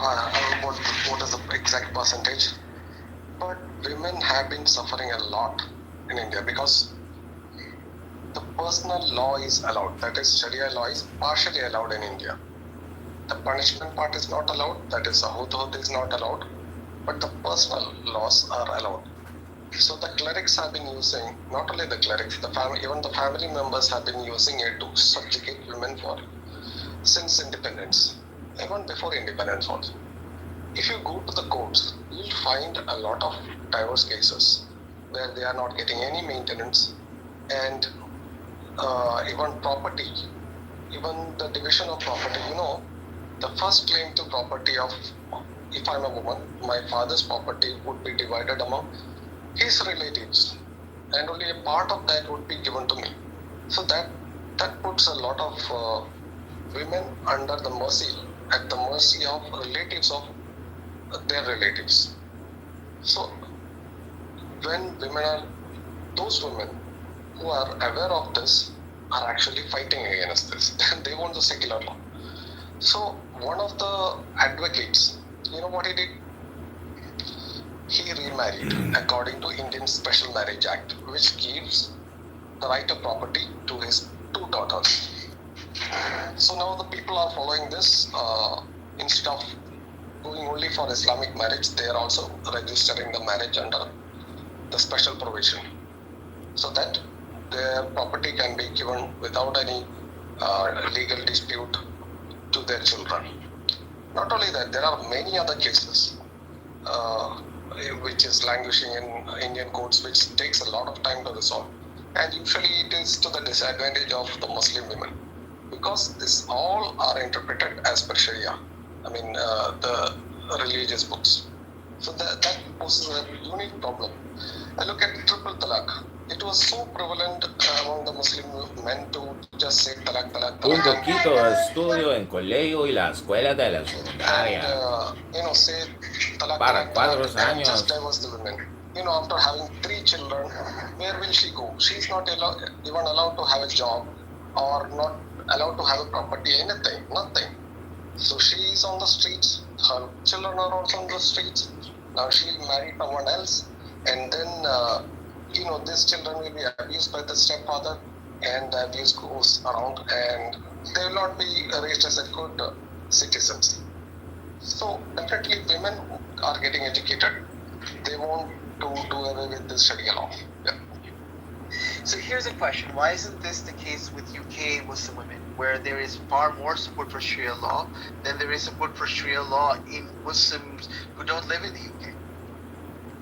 what is the exact percentage, but women have been suffering a lot in India because the personal law is allowed. That is, Sharia law is partially allowed in India. The punishment part is not allowed. That is, hud is not allowed, but the personal laws are allowed. So the clerics have been using, not only the clerics, even the family members have been using it to subjugate women since independence, even before independence also. If you go to the courts, you'll find a lot of divorce cases where they are not getting any maintenance, and even property, even the division of property. The first claim to property of, if I'm a woman, my father's property would be divided among his relatives, and only a part of that would be given to me. So that puts a lot of women at the mercy of relatives of their relatives. So when those women who are aware of this are actually fighting against this. They want the secular law. So one of the advocates, you know what he did? He remarried according to Indian Special Marriage Act, which gives the right of property to his 2 daughters. So now the people are following this. Instead of going only for Islamic marriage, they are also registering the marriage under the special provision, so that their property can be given without any legal dispute to their children. Not only that, there are many other cases which is languishing in Indian courts, which takes a lot of time to resolve. And usually it is to the disadvantage of the Muslim women, because this all are interpreted as per Sharia. I mean, the religious books. So that poses a unique problem. I look at triple talaq. It was so prevalent among the Muslim men to just say talaq, talaq, Un talaq. poquito de estudio en colegio y la escuela de la And secundaria. say talaq, Para talaq, 4 talaq, and just años. divorce the women. After having 3 children, where will she go? She's not even allowed to have a job, or not allowed to have a property, anything, nothing. So she is on the streets. Her children are also on the streets. Now she'll marry someone else, and then these children will be abused by the stepfather, and the abuse goes around, and they will not be raised as a good citizens. So definitely, women are getting educated. They want to do away with this Sharia law. Yeah. So here's a question. Why isn't this the case with UK Muslim women, where there is far more support for Sharia law than there is support for Sharia law in Muslims who don't live in the UK?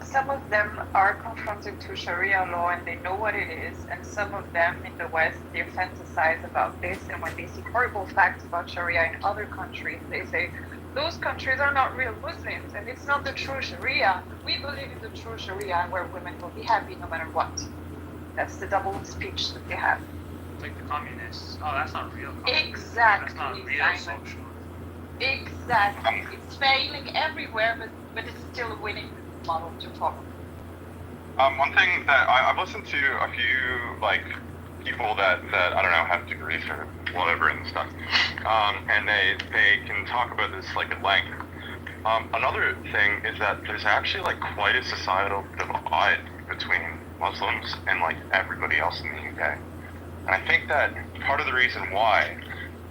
Some of them are confronted to Sharia law and they know what it is, and some of them in the West, they fantasize about this, and when they see horrible facts about Sharia in other countries, they say, those countries are not real Muslims, and it's not the true Sharia. We believe in the true Sharia, where women will be happy no matter what. That's the double speech that they have. Like the communists. Oh, that's not real communism. Exactly. That's not real socialism. Exactly. It's failing everywhere, but it's still a winning model to follow. One thing that I've listened to a few people that I don't know have degrees or whatever and stuff, and they can talk about this at length. Another thing is that there's actually quite a societal divide between Muslims and everybody else in the UK, and I think that part of the reason why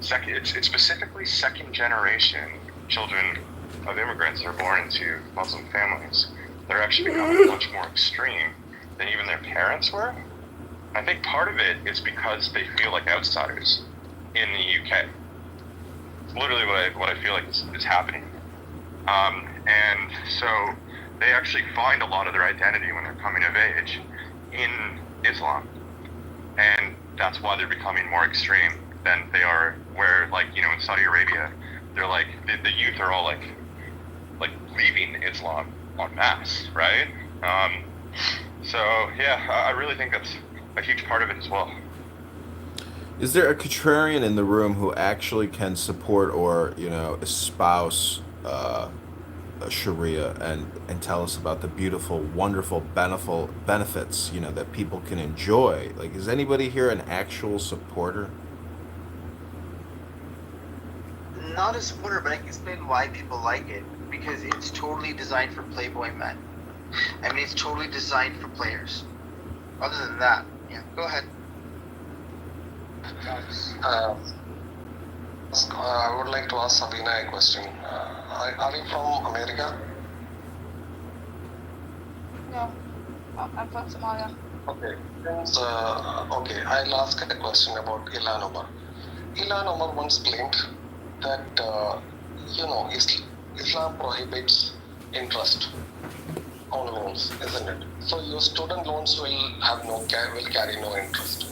it's specifically second generation children of immigrants are born into Muslim families. They're actually becoming much more extreme than even their parents were. I think part of it is because they feel like outsiders in the UK. It's literally what I feel like is happening. And so they actually find a lot of their identity when they're coming of age in Islam. And that's why they're becoming more extreme than they are where, in Saudi Arabia, they're the youth are all leaving Islam en masse, right? So yeah, I really think that's a huge part of it as well. Is there a contrarian in the room who actually can support or espouse Sharia and tell us about the beautiful, wonderful benefits that people can enjoy? Is anybody here an actual supporter? not a supporter, but I can explain why people like it. Because it's totally designed for Playboy men. I mean, it's totally designed for players. Other than that, yeah, go ahead. I would like to ask Sabina a question. Are you from America? No, I'm from Somalia. Okay. Okay, I'll ask a question about Ilhan Omar. Ilhan Omar once claimed that, Islam prohibits interest on loans, isn't it? So your student loans will carry no interest.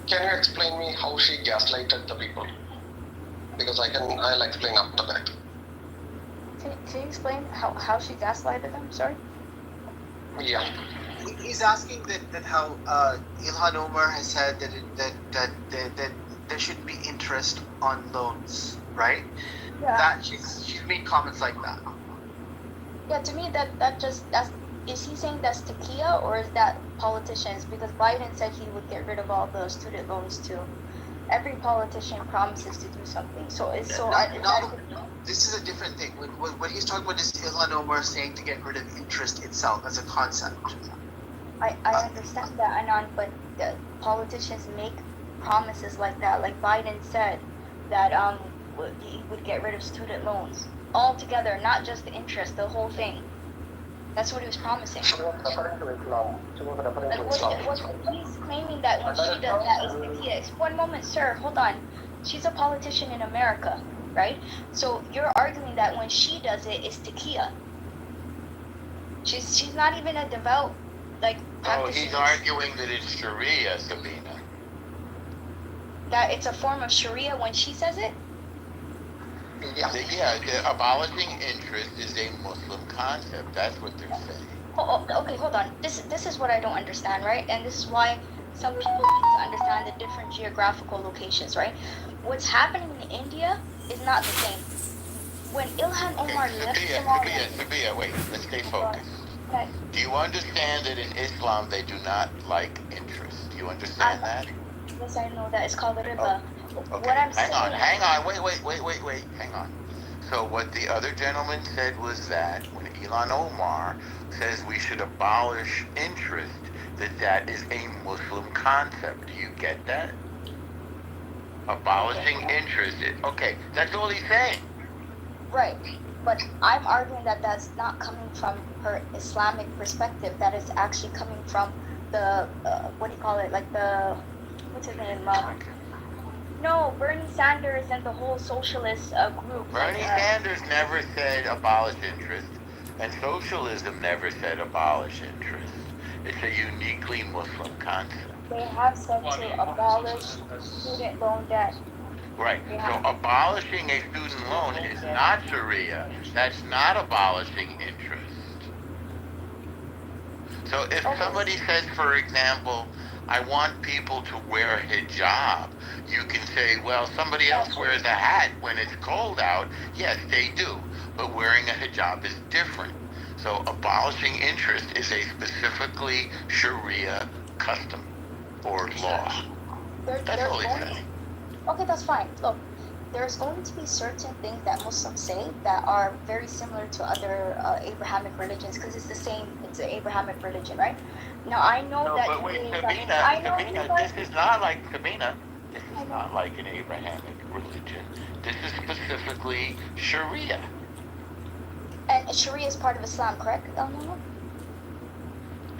Can you explain me how she gaslighted the people? Because I'll explain after that. Can you explain how she gaslighted them? Sorry. Yeah. He's asking that how Ilhan Omar has said that there shouldn't be interest on loans, right? Yeah. That she's made comments like that. Yeah. To me, that's is he saying that's Takia or is that politicians? Because Biden said he would get rid of all the student loans too. Every politician promises to do something. So it's so. This is a different thing. What he's talking about is Ilhan Omar saying to get rid of interest itself as a concept. I understand that, Anand, but the politicians make promises like that. Like Biden said that he would get rid of student loans altogether, not just the interest, the whole thing. That's what he was promising. She was referring to Islam. He's claiming that when she does that is Takia. One moment, sir, hold on. She's a politician in America, right? So you're arguing that when she does it, it's Takia. She's not even a devout, like, No, he's arguing that it's Sharia, Sabina. That it's a form of Sharia when she says it? The abolishing interest is a Muslim concept. That's what they're saying. Okay, hold on. This is what I don't understand, right? And this is why some people need to understand the different geographical locations, right? What's happening in India is not the same. When Ilhan Omar left Somalia... Sabia, wait, let's stay focused. Okay. Do you understand that in Islam they do not like interest? Do you understand that? Yes, I know that. It's called riba. Okay. What I'm saying... Hang on, wait, hang on. So what the other gentleman said was that when Ilhan Omar says we should abolish interest, that is a Muslim concept. Do you get that? Abolishing interest. Okay, that's all he's saying. Right. But I'm arguing that that's not coming from her Islamic perspective. That is actually coming from the, what do you call it? Like the, what's his name? No, Bernie Sanders and the whole socialist group. Bernie Sanders never said abolish interest, and socialism never said abolish interest. It's a uniquely Muslim concept. They have said to abolish student loan debt. Right. So abolishing a student loan is not Sharia. That's not abolishing interest. So if somebody says, for example, I want people to wear a hijab, you can say, well, somebody else wears a hat when it's cold out. Yes, they do. But wearing a hijab is different. So abolishing interest is a specifically Sharia custom or law. That's all he's saying. Okay, that's fine. Look, there's going to be certain things that Muslims say that are very similar to other Abrahamic religions because it's the same. It's an Abrahamic religion, right? Now I know that. But wait, Sabina, this is not like Sabina. This is not like an Abrahamic religion. This is specifically Sharia. And Sharia is part of Islam, correct?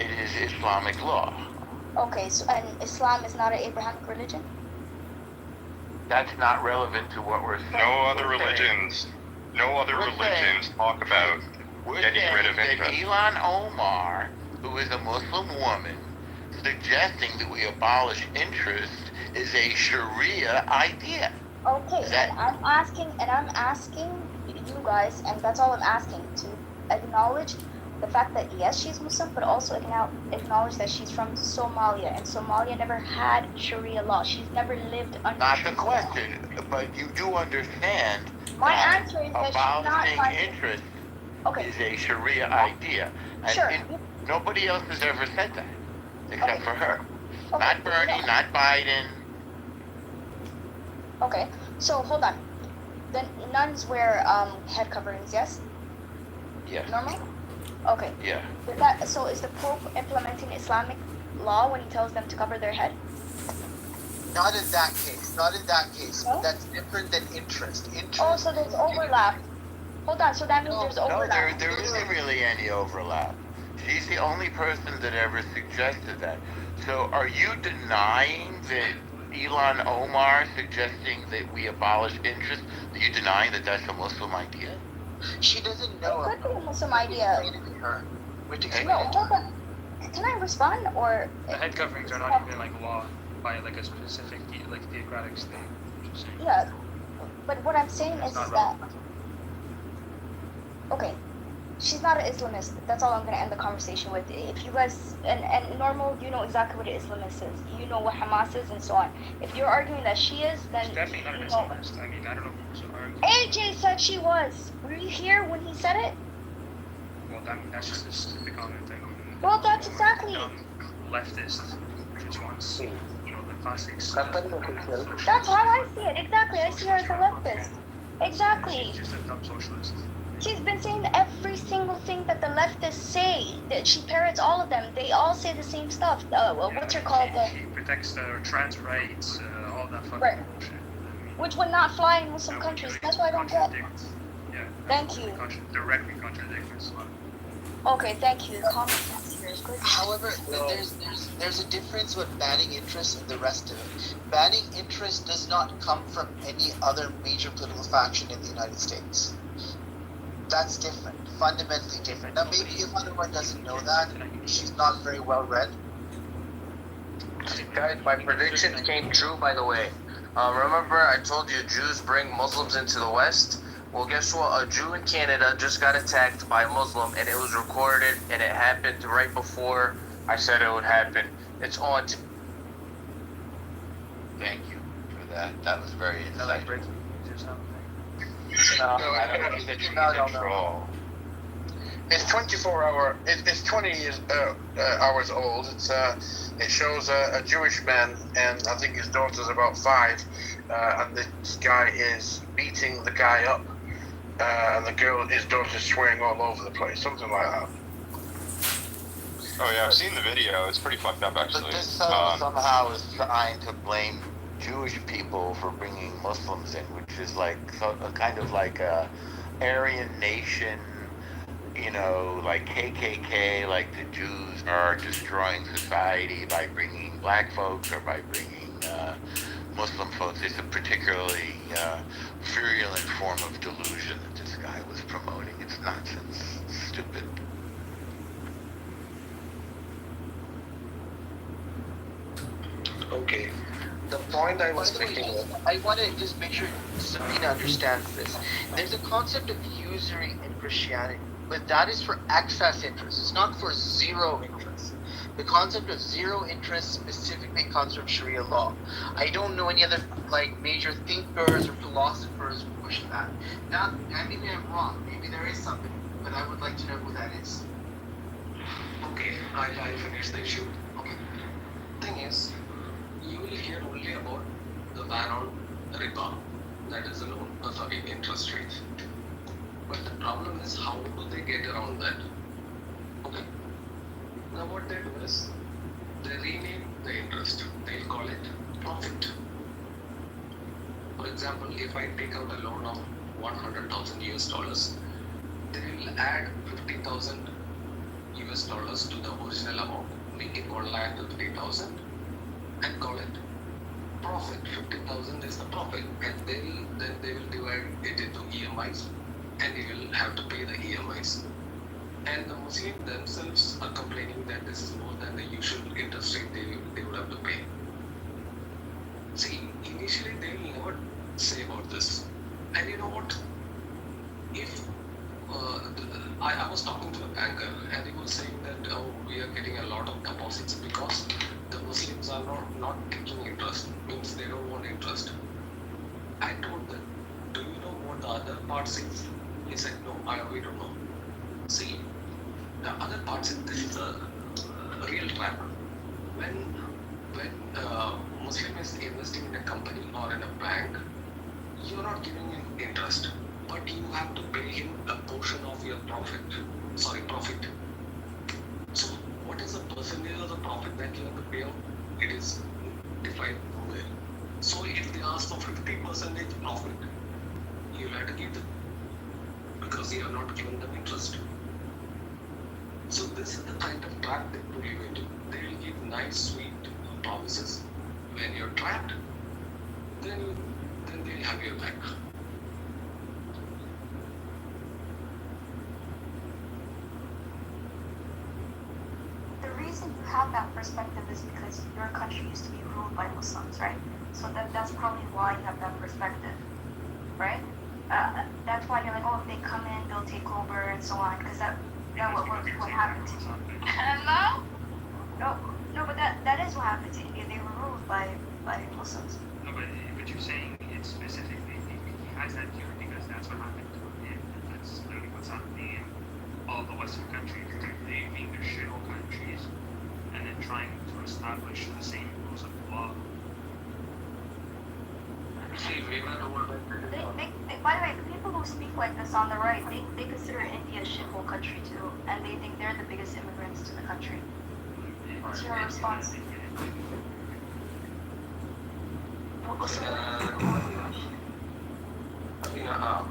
It is Islamic law. Okay, so and Islam is not an Abrahamic religion? That's not relevant to what we're saying. No other religions talk about getting rid of interest. Ilhan Omar, who is a Muslim woman, suggesting that we abolish interest is a Sharia idea. Okay, and I'm asking you guys, and that's all I'm asking, to acknowledge the fact that yes, she's Muslim, but also acknowledge that she's from Somalia, and Somalia never had Sharia law. She's never lived under. Not the question, but you do understand. My answer is that she's not abolishing interest is a Sharia idea, and sure. Nobody else has ever said that except for her. Okay. Not Bernie, not Biden. Okay, so hold on. then nuns wear head coverings, yes? Yes. Normal? Okay. Yeah. So is the Pope implementing Islamic law when he tells them to cover their head? Not in that case. Not in that case. No? That's different than interest. Oh, so there's overlap. Hold on, so that means there's No, overlap. there isn't really any overlap. She's the only person that ever suggested that. So are you denying that Elon Omar suggesting that we abolish interest? Are you denying that that's a Muslim idea? She doesn't know. It could be a Muslim idea. Explain it to her. We're to Hey. explain No, it to hold her. on. Can I respond or? The head coverings are not even like law by like a specific like theocratic state. Just saying. Yeah, but what I'm saying It's is not that wrong. okay, she's not an Islamist. That's all I'm gonna end the conversation with. If you guys and normal, you know exactly what an Islamist is. You know what Hamas is and so on. If you're arguing that she is, then She's definitely not an you know. Islamist. I mean, I don't know who's arguing. AJ said she was. Were you here when he said it? Well, I mean, that's just a stupid comment. I mean, Well, that's she's exactly- dumb leftist, which wants, you know, the classics. That's how I see it. Exactly. I see her as a leftist. Exactly. She's just a dumb socialist. She's been saying every single thing that the leftists say. That she parrots all of them. They all say the same stuff. What's her called? She protects trans rights, all that fucking Right. bullshit. I mean, Which would not fly in Muslim that would countries. really That's why I don't get. contradict- Yeah. Thank you. Directly contradict Islam. Okay, thank you. Common sense here is good. However, there's a difference with banning interest and the rest of it. Banning interest does not come from any other major political faction in the United States. That's different, fundamentally different. Now, maybe if anyone doesn't know that, she's not very well read. Guys, my prediction came true, by the way. Remember I told you Jews bring Muslims into the West? Well, guess what? A Jew in Canada just got attacked by a Muslim, and it was recorded, and it happened right before I said it would happen. It's on. Thank you for that. That was very Is that like insightful. breaking news or something? I don't know that you No. control. It's 24 hour. It's 20 hours old. It shows a Jewish man, and I think his daughter's about 5, and this guy is beating the guy up, and his daughter's swearing all over the place, something like that. Oh yeah, I've seen the video. It's pretty fucked up, actually. But this somehow is trying to blame Jewish people for bringing Muslims in, which is like a kind of like a Aryan nation, you know, like KKK, like the Jews are destroying society by bringing black folks or by bringing Muslim folks. It's a particularly virulent form of delusion that this guy was promoting. It's nonsense. It's stupid. Okay. The point I was By the way, making was I want to just make sure Sabina understands this. There's a concept of usury in Christianity, but that is for excess interest. It's not for zero interest. The concept of zero interest specifically comes from Sharia law. I don't know any other like major thinkers or philosophers who push that. Now, maybe I'm wrong. Maybe there is something, but I would like to know who that is. okay. I'll finish the issue. Okay. Thing is, you will hear only about the ban on riba, that is a loan, interest rate. But the problem is, how do they get around that? Okay. Now what they do is, they rename the interest. They'll call it profit. For example, if I take out a loan of 100,000 US dollars, they will add 50,000 US dollars to the original amount, make it 1,50,000 and call it profit. 50,000 is the profit, and then they will divide it into EMIs, and you will have to pay the EMIs. And the Muslims themselves are complaining that this is more than the usual interest rate they would have to pay. See, initially they will never say about this. And you know what? If I was talking to a banker, and he was saying that we are getting a lot of deposits because the Muslims are not taking interest, means they don't want interest. I told them, do you know what the other part says? He said, no, we don't know. See, the other part says this is a real trap. When Muslim is investing in a company or in a bank, you're not giving him interest, but you have to pay him a portion of your profit. So, what is the percentage of the profit that you have to pay out? It is defined nowhere. So, if they ask for 50% profit, you have to give them because you have not given them interest. So, this is the kind of trap they put you into. They will give nice, sweet promises. When you're trapped, then they'll have your back. The reason you have that perspective is because your country used to be ruled by Muslims, right? So that's probably why you have that perspective, right? That's why you're like, oh, if they come in, they'll take over and so on, because what happened to you. Hello? No, but that is what happened to India. They were ruled by Muslims. No, but you're saying it's specifically he has that view because that's what happened to him. And that's literally what's happening in all the Western countries. They being their shithole countries and then trying to establish the same rules of law. By the way, the people who speak like this on the right, they consider India a shithole country too, and they think they're the biggest immigrants to the country. What's your response?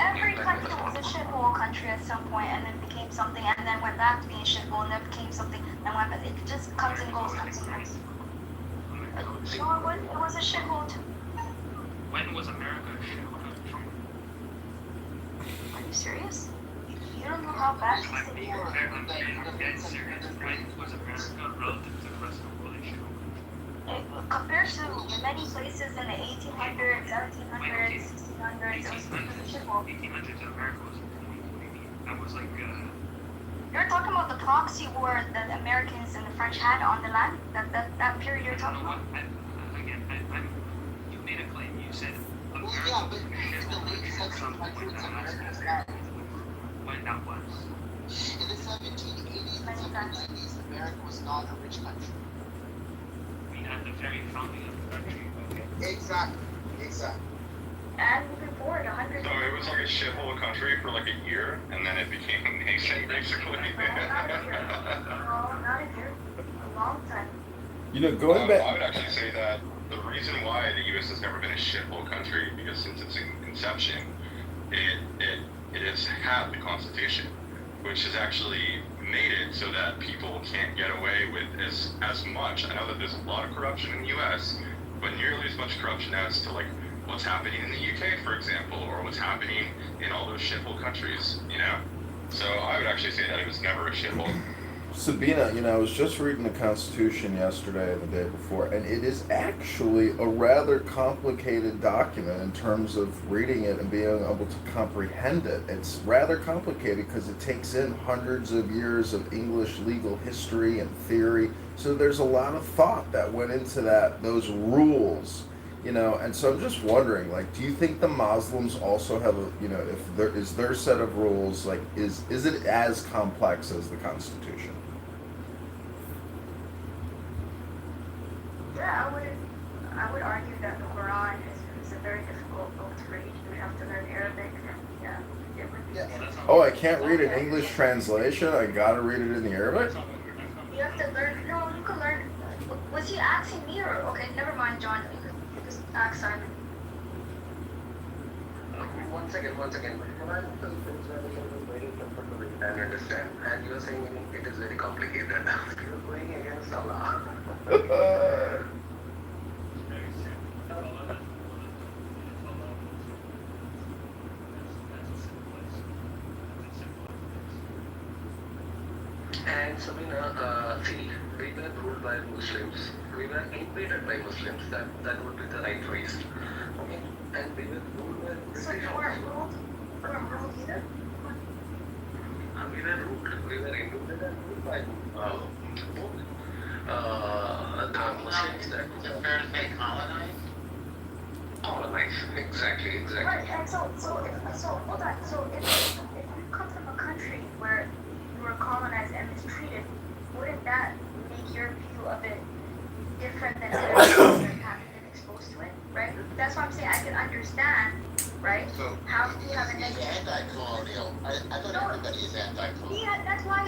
Every country was a shithole country at some point, and then became something, and then went back to being shithole, and then became something, and went back. It just comes and goes, comes and goes. No, it was a shithole too. When was America a shithole country? Are you serious? You don't know how bad these I'm things being were. dead serious. When was America relative to the rest of the world a shithole country? Compared to many places in the 1800s, 1700s, 1600s, it was a shithole. 1800s in America was, what do you mean? That was like, You're talking about the proxy war that the Americans and the French had on the land? That period you're talking about? You made a claim. You said America Yeah, was but a shithole country or something like that. When that was? in the 1780s and 1790s, America was not a rich country. I mean, at the very founding of the country. Okay. Exactly. And moving forward, 100 So it was like a shithole country for like a year, and then it became a nation, basically. No, not a year. A long time. You know, going back. I would actually say that the reason why the U.S. has never been a shithole country, because since its inception, it has had the Constitution, which has actually made it so that people can't get away with as much. I know that there's a lot of corruption in the U.S., but nearly as much corruption as to like what's happening in the UK, for example, or what's happening in all those shithole countries, you know? So I would actually say that it was never a shithole. Sabina, you know, I was just reading the Constitution yesterday and the day before, and it is actually a rather complicated document in terms of reading it and being able to comprehend it. It's rather complicated because it takes in hundreds of years of English legal history and theory. So there's a lot of thought that went into those rules, you know. And so I'm just wondering, like, do you think the Muslims also have a, you know, if there is their set of rules, like, is it as complex as the Constitution? Yeah, I would argue that the Quran is a very difficult book to read. You would have to learn Arabic, and yeah, it would be. Oh, I can't read an English translation. I gotta read it in the Arabic. You have to learn. No, you can learn. Was he asking me or okay? Never mind, John. You just ask Simon. One second. Quran is very simple to read and understand, and you are saying it is very complicated. You are going against Allah. And Sabina, see, we were ruled by Muslims. We were invaded by Muslims. That would be the right phrase. Okay, and we were ruled by British. So you weren't ruled? You weren't ruled either? We were ruled. We were invaded and ruled by both the Muslims that They colonized? colonized. Exactly. Right, and so hold on. So if you come from a country where you were colonized and mistreated, wouldn't that make your view of it different than other people that haven't been exposed to it, right? That's what I'm saying. I can understand right? So How can you have a he's negative? anti-colonial. I thought No. everybody is anti-colonial. Yeah, that's why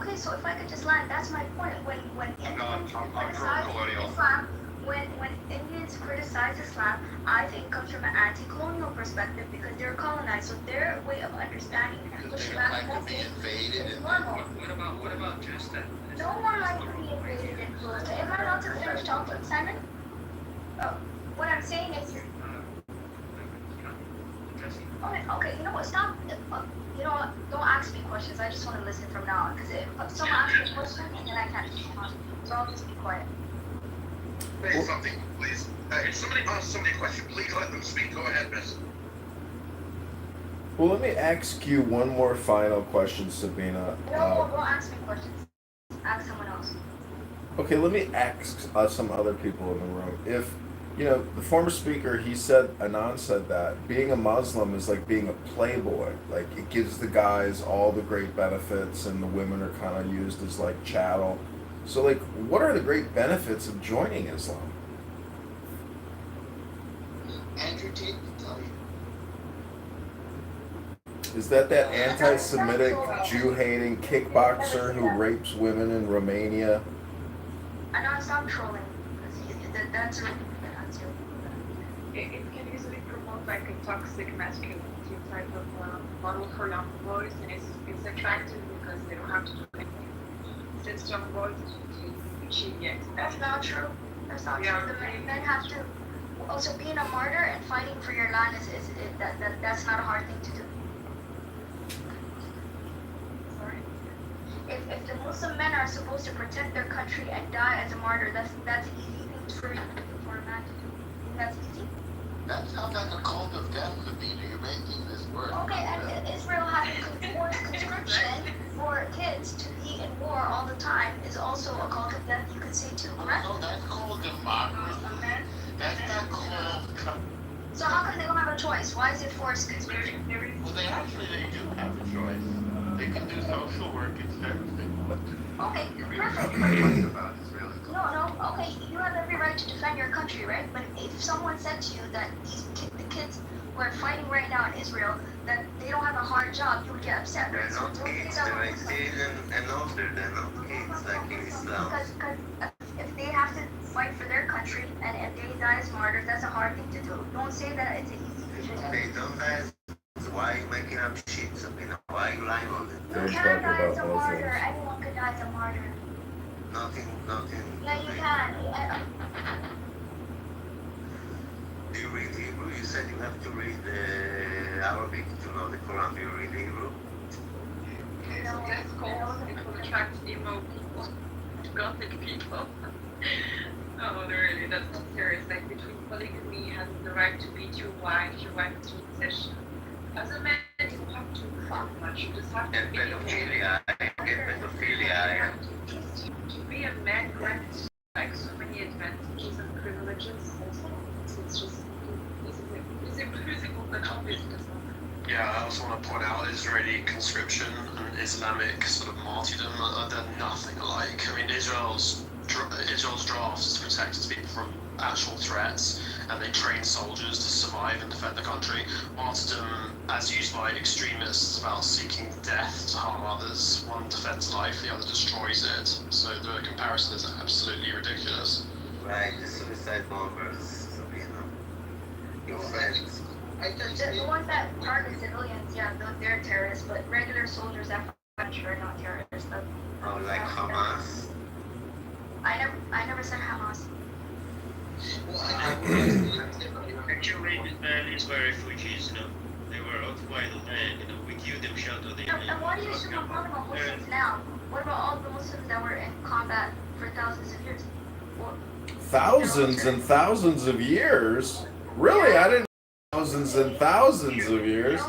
okay, so if I could just land, that's my point. When Indians criticize pro-colonial. Islam, when Indians criticize Islam, I think it comes from an anti-colonial perspective because they're colonized, so their way of understanding what Because they don't Islamic like to be message invaded is and normal. What about just that? No one likes to be invaded and influenced. Am I allowed to finish talking, Simon? Oh, what I'm saying is, okay, you know what? Stop. You know what? Don't ask me questions. I just want to listen from now on. Because if someone asks me a question, and then I can't respond, so I'll just be quiet. Say something, please. If somebody asks somebody a question, please let them speak. Go ahead, miss. Well, let me ask you one more final question, Sabina. No, don't ask me questions. Ask someone else. Okay, let me ask some other people in the room. If, the former speaker, Anand said that being a Muslim is like being a playboy. Like, it gives the guys all the great benefits and the women are kind of used as like chattel. So, like, what are the great benefits of joining Islam? Andrew Tate can tell you. Is that anti-Semitic, Jew-hating kickboxer who rapes women in Romania? I know, stop trolling. That's your. It can easily promote like a toxic masculinity type of model for young boys, and it's attractive because they don't have to do anything. Since young boys achieve the That's not true. That's not Yeah. true. The men have to. Also, being a martyr and fighting for your land that's not a hard thing to do. Sorry. If the Muslim men are supposed to protect their country and die as a martyr, that's easy thing for a man to do. That's easy. That sounds like a cult of death, Sabina. You're making this work. Okay, and Israel having forced conscription for kids to be in war all the time is also a cult of death, you could say too, correct? No, that's called democracy. That's not called. So how come they don't have a choice? Why is it forced conscription? Well, they do have a choice. They can do social work instead of things. Okay, perfect. About is really cool. No, okay, you have every right to defend your country, right? But if someone said to you that the kids who are fighting right now in Israel, that they don't have a hard job, you would get upset, right? They're not kids, they're 18 and older, they're not kids like in Islam. Because if they have to fight for their country and if they die as martyrs, that's a hard thing to do. Don't say that it's an easy thing to do. They don't die. Why are you making up shit, Sabina? Why are you lying on it? Don't You talk can die as about a martyr. Muslims. Anyone could die as a martyr. Nothing. Yeah, you can. Do you read Hebrew? You said you have to read Arabic to know the Quran. Do you read Hebrew? No, that's called people attract emo people, gothic people. No, really, that's not serious. Like between polygamy, having the right to beat your wife to possession. As a man, you don't have to fuck much. You just have to And be pedophilia. To be a man grants like so many advantages and privileges. It's just it's implausible but obvious. Yeah, I also want to point out Israeli conscription and Islamic sort of martyrdom they're nothing alike. I mean, Israel's drafts protect its people from actual threats, and they train soldiers to survive and defend the country. Martyrdom, as used by extremists, is about seeking death to harm others. One defends life, the other destroys it. So the comparison is absolutely ridiculous. Right, the suicide bombers, Sabina. Your friends. The ones that target civilians, yeah, they're terrorists, but regular soldiers that fight are not terrorists. Oh, like Hamas. I never said Hamas. Actually, these were refugees, They were occupied land, we give them shelter. And why do you assume I'm talking about Muslims now? What about all the Muslims that were in combat for thousands of years? Thousands and thousands of years? Really? I didn't know thousands and thousands of years.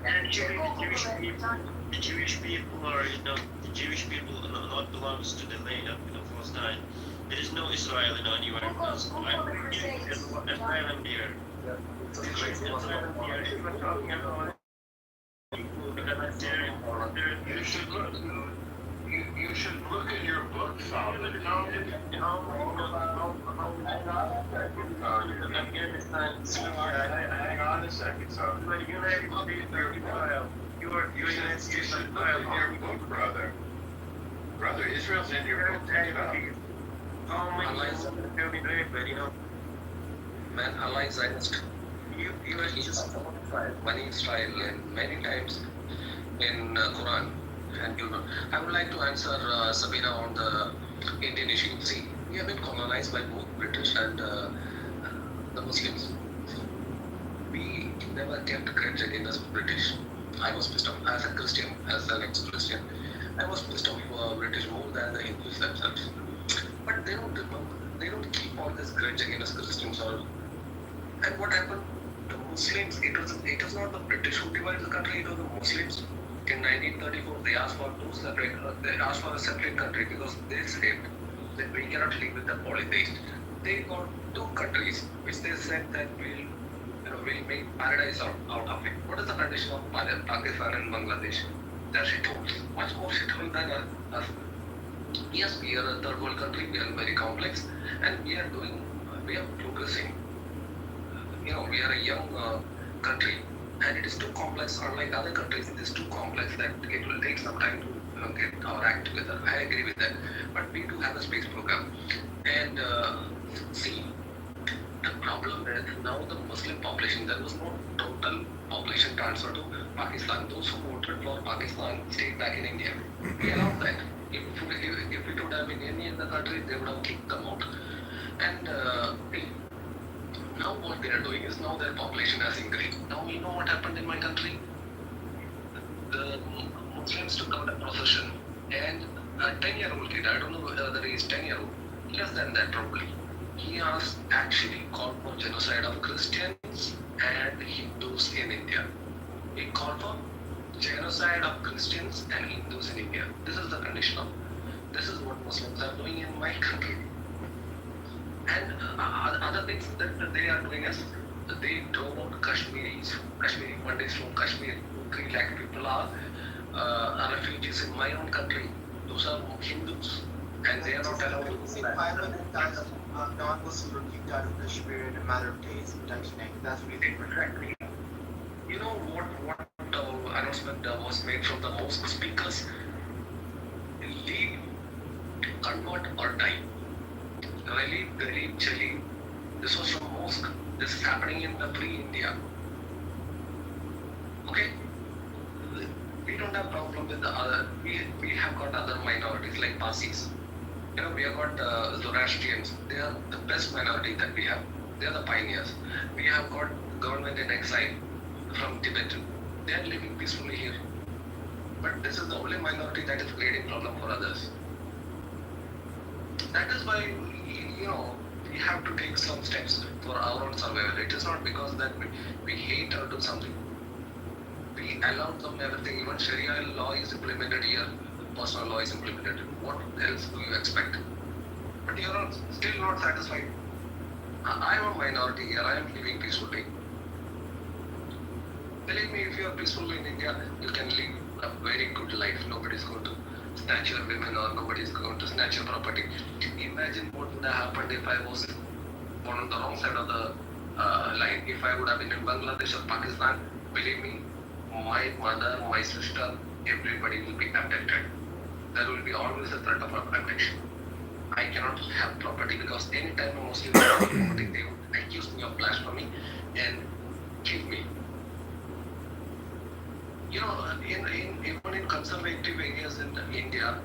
And the Jewish people are, the Jewish people not belongs to the land of Palestine. There is no Israel anywhere. Asylum there. Asylum there. If we're talking about people that are there, you should look. you should look at your book, Father. Hang on a second, so you should look at your book, brother. Brother, Israel's in your book. Pick it up. Man, Allah is Zionist. He is many Israel and many times in Quran. And I would like to answer Sabina on the Indian issue. See, we have been colonized by both British and the Muslims. We never kept grudge against the British. I was pissed off as a Christian, as an ex-Christian. I was pissed off British more than the Hindus themselves. But they don't keep all this grudge against Christians or. And what happened? The Muslims. It was not the British who divided the country. It was the Muslims. In 1934, they asked for a separate country because they said that we cannot live with the polytheists. They got two countries which they said that we'll make paradise out of it. What is the condition of Pakistan and Bangladesh? They're shitholes, much more shithole than us. Yes, we are a third world country. We are very complex, and we are progressing. We are a young country. And it is too complex, unlike other countries, it is too complex that it will take some time to get our act together. I agree with that. But we do have a space program. And see, the problem is now the Muslim population, there was no total population transfer to Pakistan. Those who voted for Pakistan stayed back in India. We allowed that. If it would have been any other country, they would have kicked them out. And now what they are doing is now their population has increased. Now you know what happened in my country? The Muslims took out a procession and a 10-year-old kid, I don't know whether he is 10-year-old, less than that probably. He has actually called for genocide of Christians and Hindus in India. He called for genocide of Christians and Hindus in India. This is the condition of, this is what Muslims are doing in my country. And other things that they are doing is they drove out Kashmiri Pandits from Kashmir. 3 lakh people are refugees in my own country. Those are Hindus, and they are not allowed to. 500,000 non-Muslims were kicked out of Kashmir in a matter of days in 1990. That's what they were correctly. You know what announcement was made from the mosque speakers? Leave, convert or die. Really, very chilly. This was from mosque. This is happening in the free India. Okay? We don't have problem with the other. We have got other minorities like Parsis. We have got Zoroastrians. They are the best minority that we have. They are the pioneers. We have got government in exile from Tibet. They are living peacefully here. But this is the only minority that is creating problem for others. That is why we have to take some steps for our own survival. It is not because that we hate or do something. We allow them everything. Even Sharia law is implemented here. Personal law is implemented. What else do you expect? But you are still not satisfied. I am a minority here. I am living peacefully. Believe me, if you are peaceful in India, you can live a very good life. Nobody is going to snatch your women or nobody is going to snatch your property. Imagine what would have happened if I was on the wrong side of the line. If I would have been in Bangladesh or Pakistan, believe me, my mother, my sister, everybody will be abducted. There will be always a threat of abduction. I cannot have property because anytime a Muslim has property, they would accuse me of blasphemy and kill me. Even in conservative areas in India,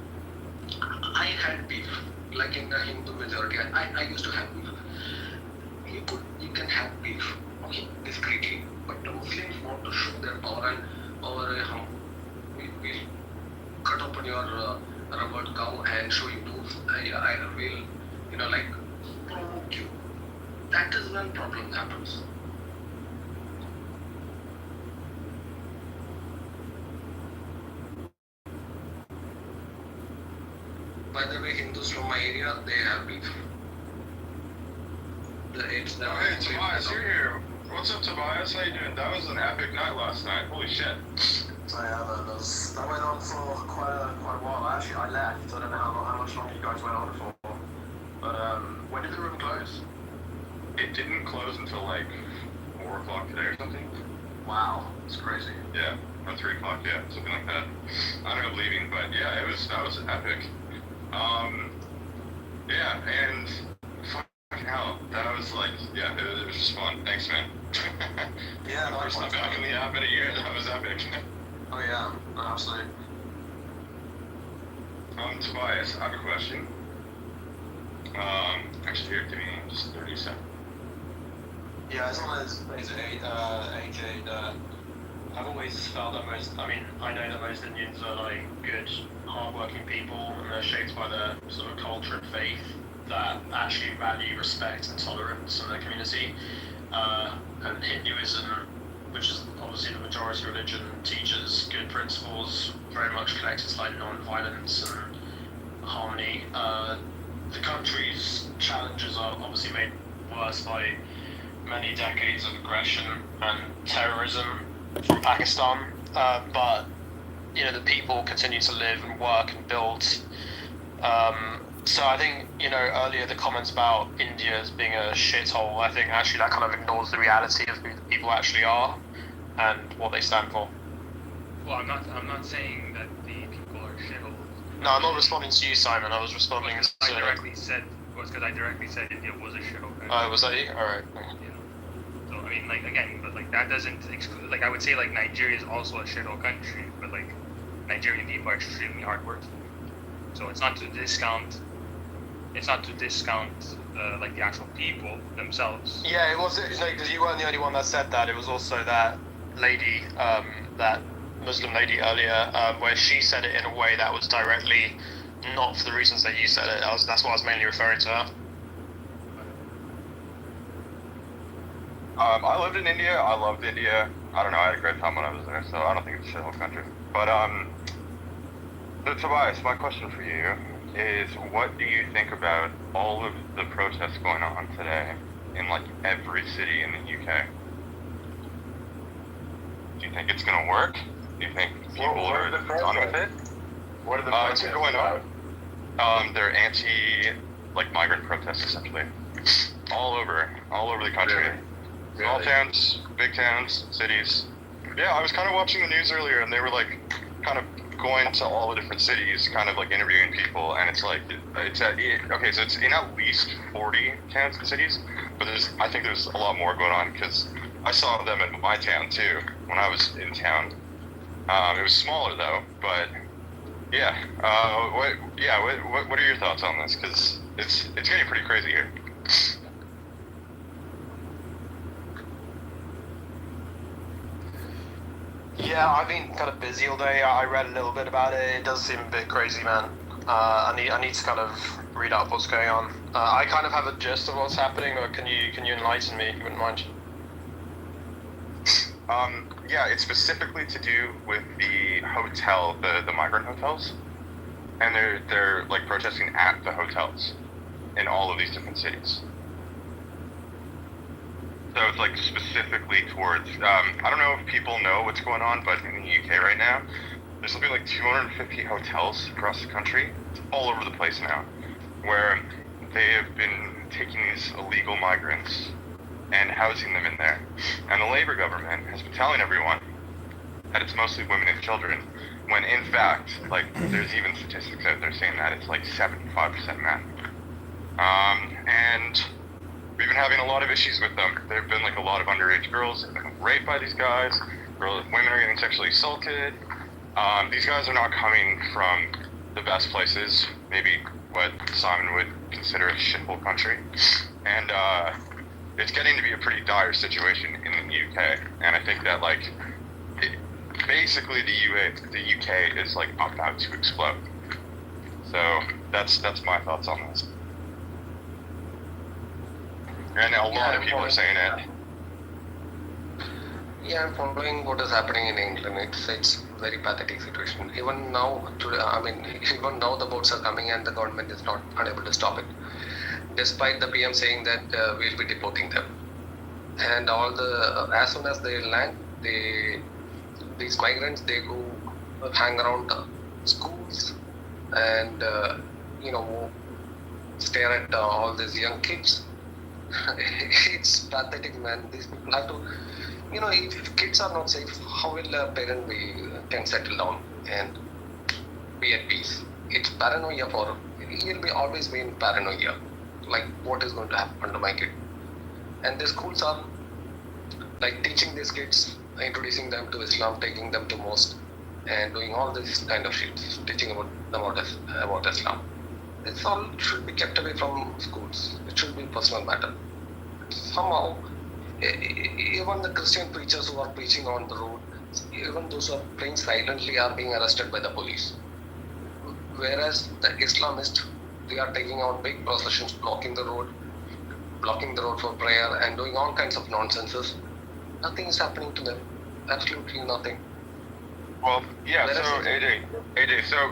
I had beef. Like in the Hindu majority, I used to have beef. You can have beef, okay, discreetly. But the Muslims want to show their power and we'll cut open your rubber cow and show you boobs. I will, provoke you. That is when problem happens. By the way, Hindus from my area, they have beef. Hey, Tobias, you're here. What's up, Tobias? How you doing? That was an epic night last night. Holy shit. That went on for quite a while. Actually, I left. you guys went on it for. But when did the room close? It didn't close until like 4 o'clock today or something. Wow, it's crazy. Yeah, or 3 o'clock, yeah, something like that. I don't know leaving, but yeah, that was epic. Yeah, and fucking hell, that was like, yeah, it was just fun. Thanks, man. Yeah, first time back in the app in a year, that was epic. Oh yeah, absolutely. Tobias, I have a question. Actually, here, give me just 30 seconds. Yeah, as long as AJ, I've always felt that I know that most Indians are like good, hardworking people, and they're shaped by their sort of culture and faith that actually value respect and tolerance in their community. And Hinduism, which is obviously the majority religion, teaches good principles, very much collects like non-violence and harmony. The country's challenges are obviously made worse by many decades of aggression and terrorism from Pakistan, but the people continue to live and work and build. So I think earlier the comments about India as being a shithole, I think actually that kind of ignores the reality of who the people actually are and what they stand for. Well, I'm not saying that the people are shitholes. No, I'm not responding to you, Simon. I was responding to. I directly said India was a shithole. Oh, was that you? All right. So I mean, like again, but like that doesn't exclude. Like I would say, like Nigeria is also a shithole country, but like Nigerian people are extremely hardworking. So it's not to discount. It's not to discount like the actual people themselves. Yeah, it was because you weren't the only one that said that. It was also that lady, that Muslim lady earlier, where she said it in a way that was directly not for the reasons that you said it. That's what I was mainly referring to her. I lived in India. I loved India. I don't know. I had a great time when I was there, so I don't think it's a shithole country. But so Tobias, my question for you is, what do you think about all of the protests going on today in like every city in the UK? Do you think it's gonna work? Do you think people are done with it? What are the protests going on? They're migrant protests essentially, all over the country. Really? Small towns, big towns, cities. Yeah, I was kind of watching the news earlier, and they were like kind of going to all the different cities, kind of like interviewing people, and it's like so it's in at least 40 towns and cities, but I think there's a lot more going on because I saw them in my town too when I was in town. It was smaller though, but yeah. What are your thoughts on this? Because it's getting pretty crazy here. Yeah, I've been kind of busy all day. I read a little bit about it. It does seem a bit crazy, man. I need to kind of read up what's going on. I kind of have a gist of what's happening, or can you enlighten me if you wouldn't mind? Yeah, it's specifically to do with the hotel, the migrant hotels, and they're like protesting at the hotels in all of these different cities. So it's like specifically towards, I don't know if people know what's going on, but in the UK right now, there's something like 250 hotels across the country, all over the place now, where they have been taking these illegal migrants and housing them in there. And the Labour government has been telling everyone that it's mostly women and children, when in fact, like, there's even statistics out there saying that it's like 75% men. And we've been having a lot of issues with them. There have been like a lot of underage girls that have been raped by these guys. Women are getting sexually assaulted. These guys are not coming from the best places, maybe what Simon would consider a shithole country. And it's getting to be a pretty dire situation in the UK. And I think that basically the UK is like about to explode. So that's my thoughts on this. And a lot of people are saying it. Yeah, I'm following what is happening in England. It's very pathetic situation. Even now, even now the boats are coming and the government is not unable to stop it, despite the PM saying that we'll be deporting them. And as soon as they land, these migrants, they go hang around the schools and stare at all these young kids. It's pathetic, man. These people have to, if kids are not safe, how will a parent can settle down and be at peace? It's paranoia he'll be always be in paranoia. Like, what is going to happen to my kid? And the schools are like teaching these kids, introducing them to Islam, taking them to mosque, and doing all this kind of shit, teaching about Islam. This all should be kept away from schools. It should be personal matter. Somehow, even the Christian preachers who are preaching on the road, even those who are praying silently are being arrested by the police. Whereas the Islamists, they are taking out big processions, blocking the road for prayer, and doing all kinds of nonsenses. Nothing is happening to them. Absolutely nothing. Well, yeah. So AJ.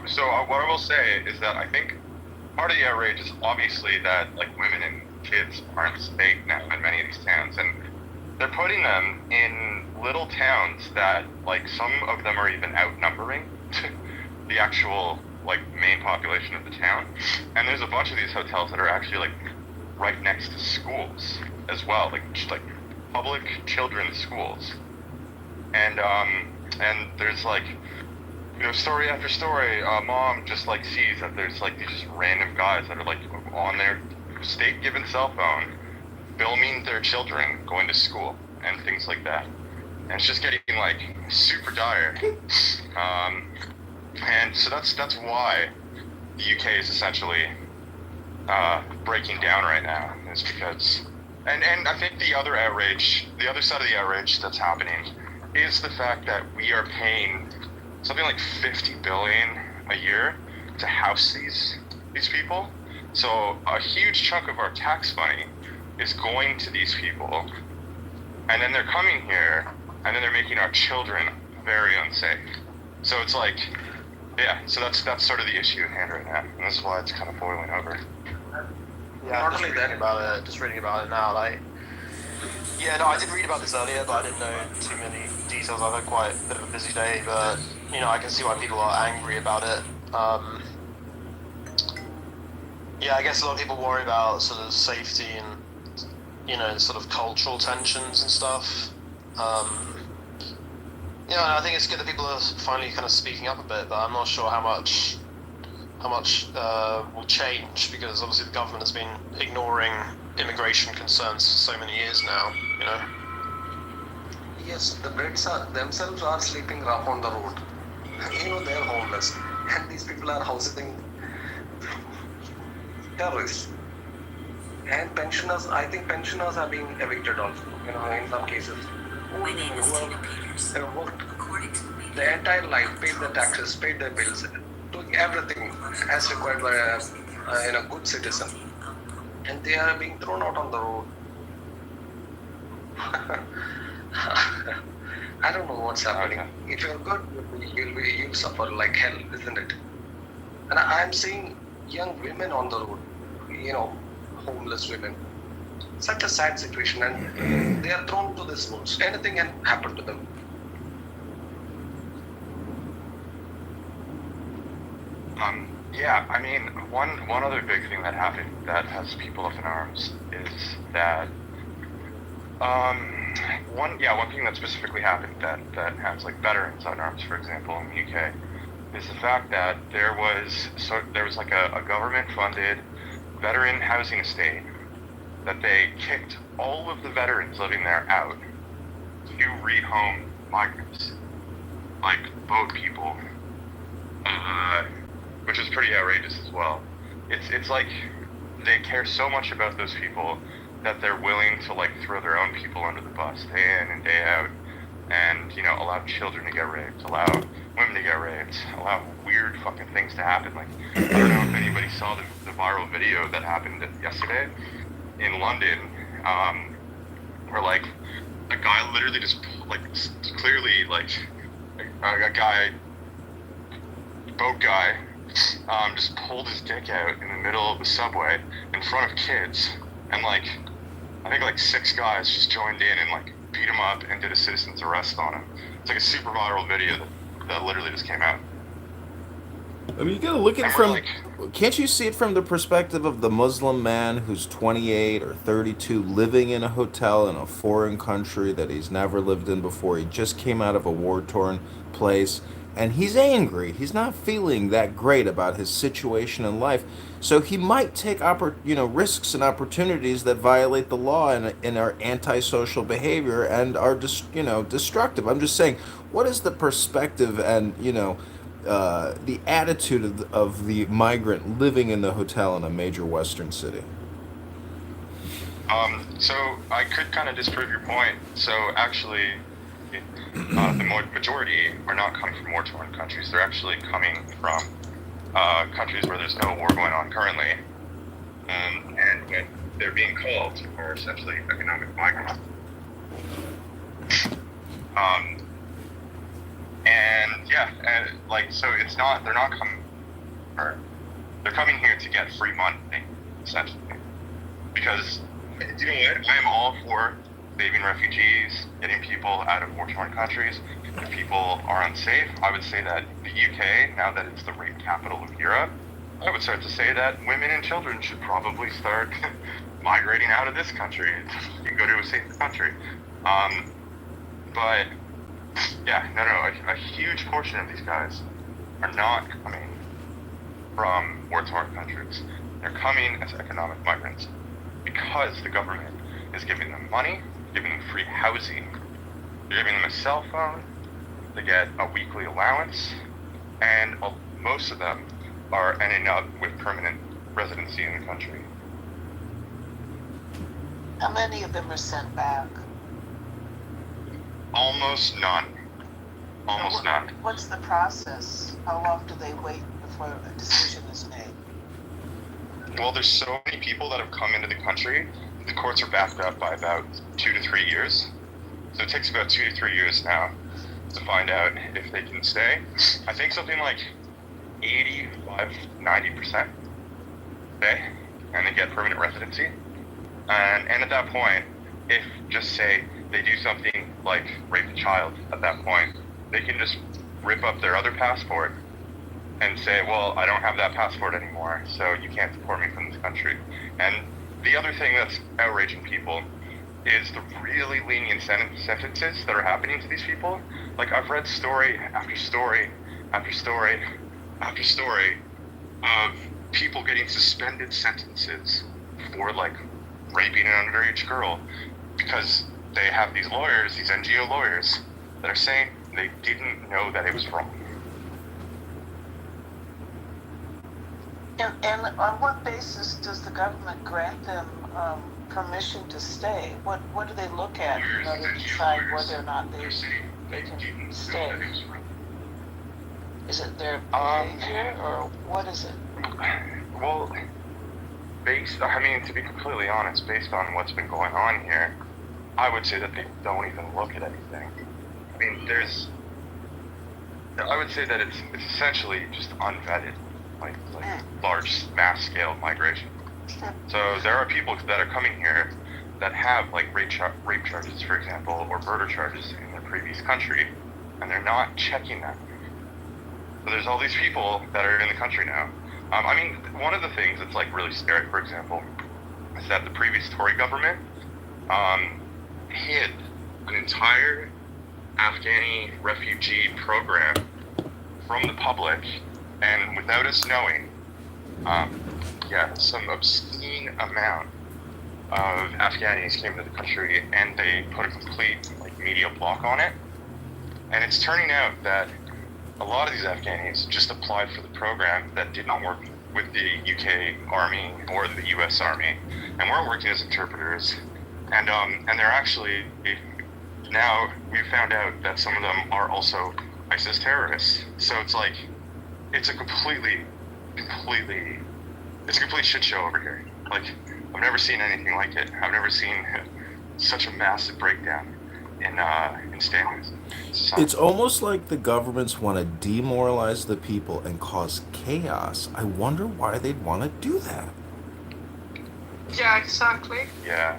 So what I will say is that I think part of the outrage is obviously that like women and kids aren't safe now in many of these towns, and they're putting them in little towns that like some of them are even outnumbering the actual like main population of the town. And there's a bunch of these hotels that are actually like right next to schools as well, like public children's schools. And there's like, story after story, mom just like sees that there's like these just random guys that are like on their state given cell phone filming their children going to school and things like that. And it's just getting like super dire. And so that's why the UK is essentially breaking down right now, is because, and I think the other side of the outrage that's happening is the fact that we are paying something like $50 billion a year to house these people. So a huge chunk of our tax money is going to these people, and then they're coming here, and then they're making our children very unsafe. So it's like, yeah, so that's sort of the issue at hand right now, and this is why it's kind of boiling over. Yeah, just reading about it now, like, yeah, no, I did read about this earlier, but I didn't know too many details. I've had quite a bit of a busy day, but, I can see why people are angry about it. Yeah, I guess a lot of people worry about sort of safety and, sort of cultural tensions and stuff. And I think it's good that people are finally kind of speaking up a bit, but I'm not sure how much will change, because obviously the government has been ignoring immigration concerns for so many years now, Yes, the Brits themselves are sleeping rough on the road. They're homeless, and these people are housing terrorists. And pensioners, I think pensioners are being evicted also, in some cases. My name is Tina Peters. They worked According to the their entire life, paid their taxes, paid their bills, doing everything as required by a good citizen. And they are being thrown out on the road. I don't know what's happening. If you're good, you'll suffer like hell, isn't it? And I'm seeing young women on the road, homeless women. Such a sad situation, and they are thrown to this roads. Anything can happen to them. Yeah, I mean, one other big thing that happened that has people up in arms is that one thing that specifically happened that has like veterans up in arms, for example, in the UK, is the fact that there was like a government funded veteran housing estate that they kicked all of the veterans living there out to rehome migrants, like boat people, which is pretty outrageous as well. It's like they care so much about those people that they're willing to like throw their own people under the bus day in and day out, and allow children to get raped, allow women to get raped, allow weird fucking things to happen. Like, I don't know if anybody saw the viral video that happened yesterday in London, where like a guy literally just like clearly like a guy, boat guy, just pulled his dick out in the middle of the subway in front of kids, and like I think like 6 guys just joined in and like beat him up and did a citizen's arrest on him. It's like a super viral video that literally just came out. I mean, you gotta look at it And we're from. like, Can't you see it from the perspective of the Muslim man who's 28 or 32, living in a hotel in a foreign country that he's never lived in before? He just came out of a war-torn place, and he's angry. He's not feeling that great about his situation in life, so he might take risks and opportunities that violate the law and are antisocial behavior and are destructive. I'm just saying, what is the perspective and the attitude of the migrant living in the hotel in a major Western city? so I could kind of disprove your point. So actually, the majority are not coming from war-torn countries. They're actually coming from countries where there's no war going on currently, and when they're being called are essentially economic migrants. So it's not, they're not coming, or they're coming here to get free money, essentially. Because, you know what, I'm all for saving refugees, getting people out of war-torn countries. If people are unsafe, I would say that the UK, now that it's the rape capital of Europe, I would start to say that women and children should probably start migrating out of this country and go to a safe country. But yeah, no, a huge portion of these guys are not coming from war-torn countries. They're coming as economic migrants because the government is giving them money, giving them free housing, they're giving them a cell phone, they get a weekly allowance, and most of them are ending up with permanent residency in the country. How many of them are sent back? Almost none. Almost none. What's the process? How long do they wait before a decision is made? Well, there's so many people that have come into the country, the courts are backed up by about 2 to 3 years. So it takes about 2 to 3 years now to find out if they can stay. I think something like 85, 90% stay, and they get permanent residency. And at that point, if just say they do something like rape a child at that point, they can just rip up their other passport and say, well, I don't have that passport anymore, so you can't deport me from this country. And the other thing that's outraging people is the really lenient sentences that are happening to these people. Like, I've read story after story after story after story of people getting suspended sentences for, like, raping an underage girl because they have these lawyers, these NGO lawyers, that are saying they didn't know that it was wrong. And on what basis does the government grant them permission to stay? What do they look at in order to decide whether or not they can stay? Is it their behavior, or what is it? Well, to be completely honest, based on what's been going on here, I would say that they don't even look at anything. I mean, I would say that it's essentially just unvetted, like large mass-scale migration. So there are people that are coming here that have like rape charges, for example, or murder charges in their previous country, and they're not checking them. So there's all these people that are in the country now. One of the things that's like really scary, for example, is that the previous Tory government hid an entire Afghani refugee program from the public, and without us knowing, some obscene amount of Afghanis came to the country, and they put a complete media block on it. And it's turning out that a lot of these Afghanis just applied for the program that did not work with the UK Army or the US Army, and weren't working as interpreters. And they're actually, now we found out that some of them are also ISIS terrorists. So it's like, it's a complete shit show over here. Like, I've never seen anything like it. I've never seen such a massive breakdown in standards. It's almost like the governments want to demoralize the people and cause chaos. I wonder why they'd want to do that. Yeah, exactly. Yeah.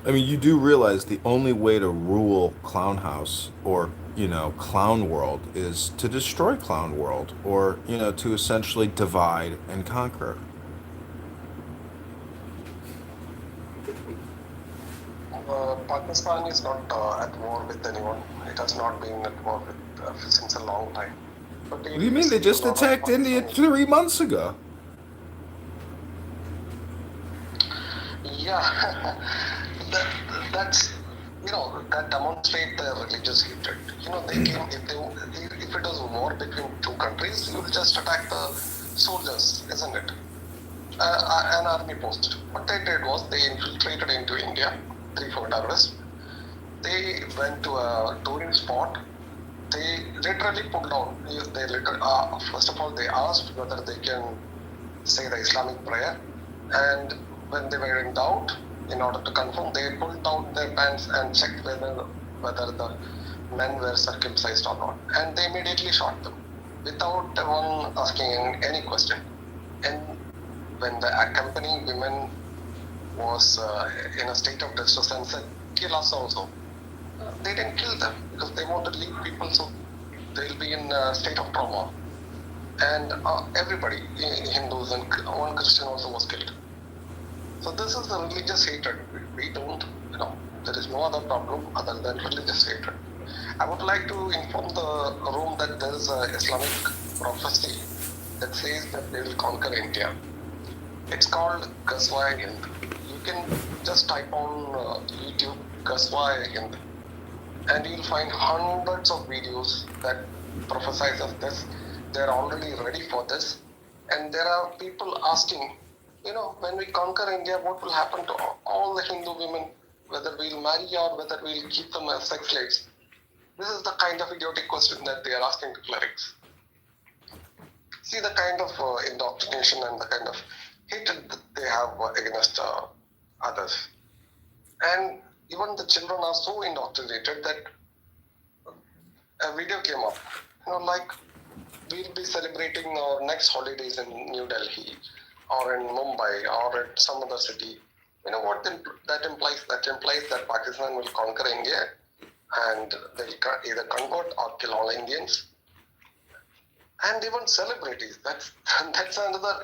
I mean, you do realize the only way to rule Clown House or, Clown World is to destroy Clown World or, to essentially divide and conquer. Pakistan is not at war with anyone. It has not been at war with since a long time. But What do you we mean? They see a just lot of attacked India Pakistanis. 3 months ago. Yeah, that, that's that demonstrate their religious hatred. They came if it was a war between two countries, you would just attack the soldiers, isn't it? An army post. What they did was they infiltrated into India, 3-4 terrorists. They went to a touring spot. They literally put down. First of all, they asked whether they can say the Islamic prayer, and when they were in doubt, in order to confirm, they pulled down their pants and checked whether the men were circumcised or not, and they immediately shot them without one asking any question. And when the accompanying women was in a state of distress and said, "Kill us also," they didn't kill them because they want to leave people so they'll be in a state of trauma. And everybody, Hindus and one Christian also was killed. So this is the religious hatred. We don't, there is no other problem other than religious hatred. I would like to inform the room that there is a Islamic prophecy that says that they will conquer India. It's called Ghazwa Hind. You can just type on YouTube Ghazwa Hind, and you'll find hundreds of videos that prophesize of this. They're already ready for this, and there are people asking, when we conquer India, what will happen to all the Hindu women, whether we'll marry or whether we'll keep them as sex slaves? This is the kind of idiotic question that they are asking to clerics. See the kind of indoctrination and the kind of hatred that they have against others. And even the children are so indoctrinated that a video came up, like we'll be celebrating our next holidays in New Delhi or in Mumbai or at some other city. You know what that implies? That implies that Pakistan will conquer India and they'll either convert or kill all Indians. And even celebrities, that's another,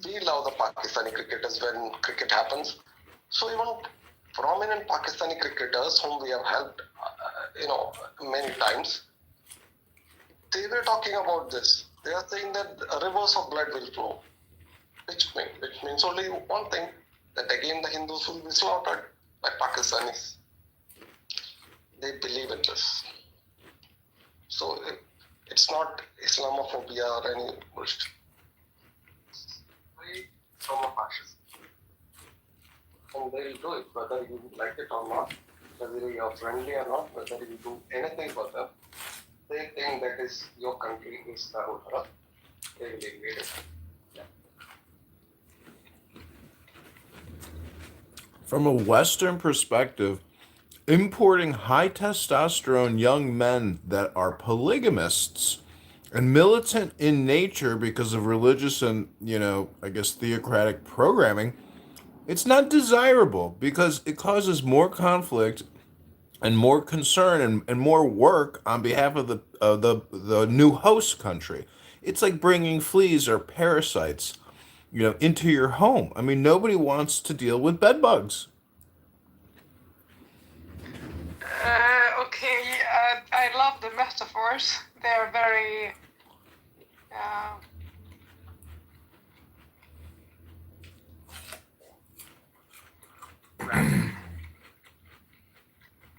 we love the Pakistani cricketers when cricket happens. So even prominent Pakistani cricketers whom we have helped, many times, they were talking about this. They are saying that rivers of blood will flow, which means only one thing, that again the Hindus will be slaughtered by Pakistanis. They believe in this. So it's not Islamophobia or any bullshit. From a fascist. And they'll do it, whether you like it or not, whether you're friendly or not, whether you do anything for them. They think that is your country is the ruler. They will invade it. Yeah. From a Western perspective, importing high testosterone young men that are polygamists and militant in nature because of religious and, I guess theocratic programming, it's not desirable because it causes more conflict and more concern and more work on behalf of the new host country. It's like bringing fleas or parasites, into your home. I mean, nobody wants to deal with bed bugs. Okay, I love the metaphors. They're very.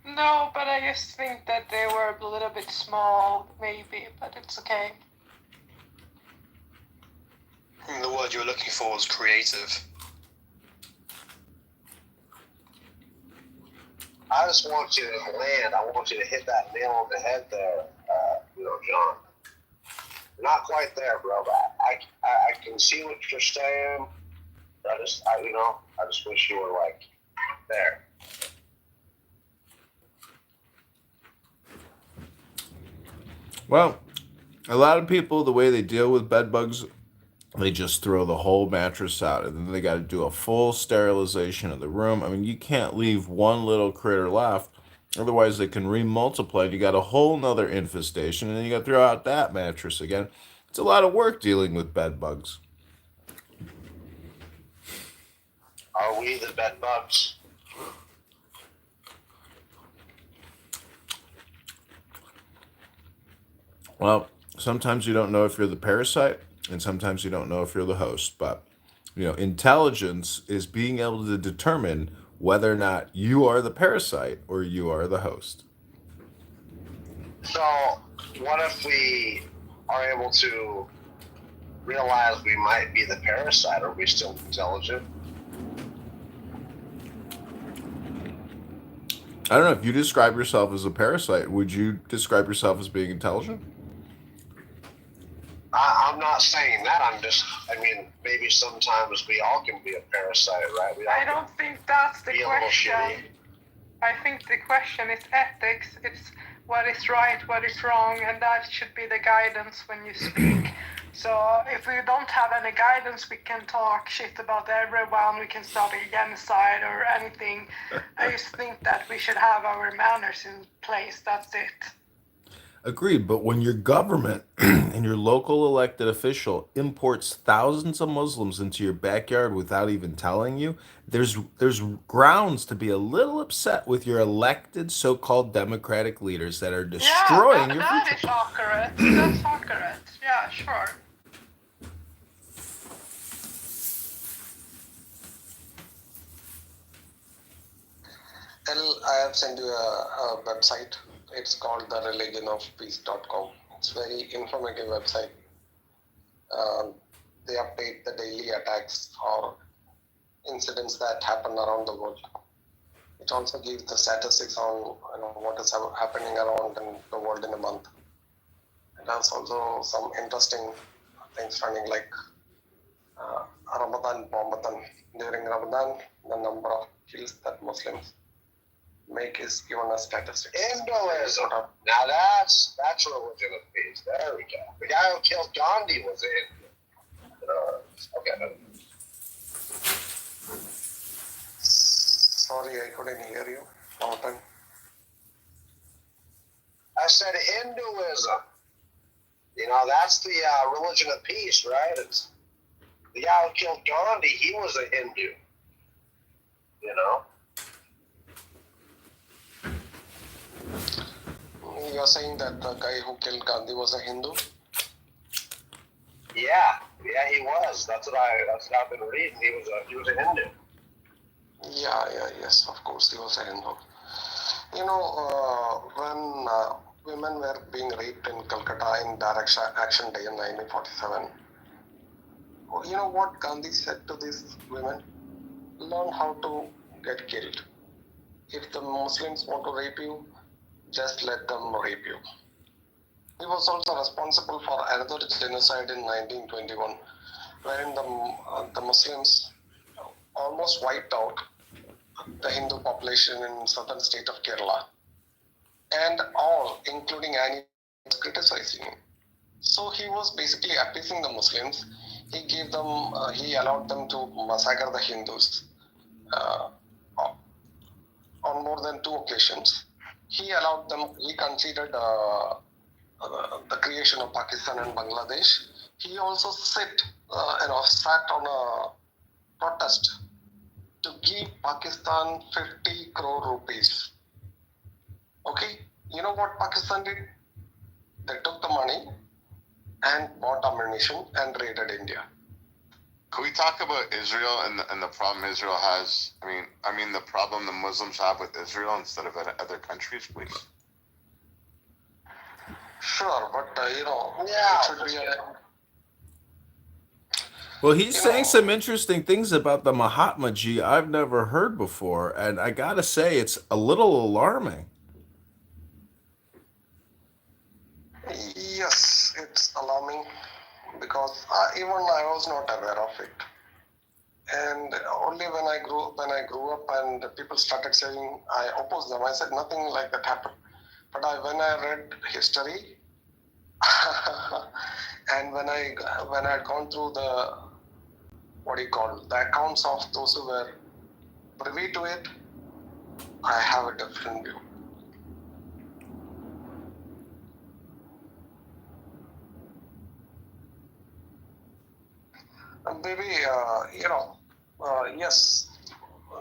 No, but I just think that they were a little bit small, maybe, but it's okay. The word you were looking for was creative. I just want you to land. I want you to hit that nail on the head there, John. Not quite there, bro. But I can see what you're saying. I just wish you were like there. Well, a lot of people, the way they deal with bed bugs they just throw the whole mattress out, and then they got to do a full sterilization of the room. I mean, you can't leave one little critter left, otherwise they can remultiply. You got a whole nother infestation, and then you got to throw out that mattress again. It's a lot of work dealing with bed bugs. Are we the bed bugs? Well, sometimes you don't know if you're the parasite, and sometimes you don't know if you're the host. But, intelligence is being able to determine whether or not you are the parasite or you are the host. So, what if we are able to realize we might be the parasite? Are we still intelligent? I don't know, if you describe yourself as a parasite, would you describe yourself as being intelligent? I'm not saying that. I mean, maybe sometimes we all can be a parasite, right? I don't think that's the be a little question. shitty. I think the question is ethics. It's what is right, what is wrong, and that should be the guidance when you speak. So if we don't have any guidance, we can talk shit about everyone, we can start a genocide or anything. I just think that we should have our manners in place, that's it. Agreed, but when your government and your local elected official imports thousands of Muslims into your backyard without even telling you, there's grounds to be a little upset with your elected so-called democratic leaders that are destroying your that future. is accurate. That's accurate. Yeah, sure. I have sent you a website. It's called thereligionofpeace.com. It's very informative website. They update the daily attacks or incidents that happen around the world. It also gives the statistics on what is happening around in the world in a month. It has also some interesting things running like Ramadan bombathon. During Ramadan, the number of kills that Muslims make is given as statistics. Hinduism. Now that's religion of peace. There we go. The guy who killed Gandhi was in. Okay. Sorry, I couldn't hear you. Mountain. I said Hinduism. That's the religion of peace, right? It's the guy who killed Gandhi. He was a Hindu. You're saying that the guy who killed Gandhi was a Hindu? Yeah, he was. That's what I've been reading. He was a Hindu. Yes, of course, he was a Hindu. When women were being raped in Calcutta in Direct Action Day in 1947, you know what Gandhi said to these women? Learn how to get killed. If the Muslims want to rape you, just let them rape you. He was also responsible for another genocide in 1921, wherein the Muslims almost wiped out the Hindu population in southern state of Kerala, and all, including Annie, was criticizing him. So he was basically appeasing the Muslims. He allowed them to massacre the Hindus on more than 2 occasions. He considered the creation of Pakistan and Bangladesh. He also sat on a protest to give Pakistan 50 crore rupees. Okay, you know what Pakistan did? They took the money and bought ammunition and raided India. Can we talk about Israel and the problem Israel has? I mean the problem the Muslims have with Israel instead of other countries, please? Sure, but it should be Well, he's saying some interesting things about the Mahatma Ji I've never heard before, and I gotta say, it's a little alarming. Yes, it's alarming because even I was not aware of it. And only when I grew up and people started saying, I opposed them. I said nothing like that happened. But when I read history, And when I had gone through the accounts of those who were privy to it, I have a different view. Maybe yes.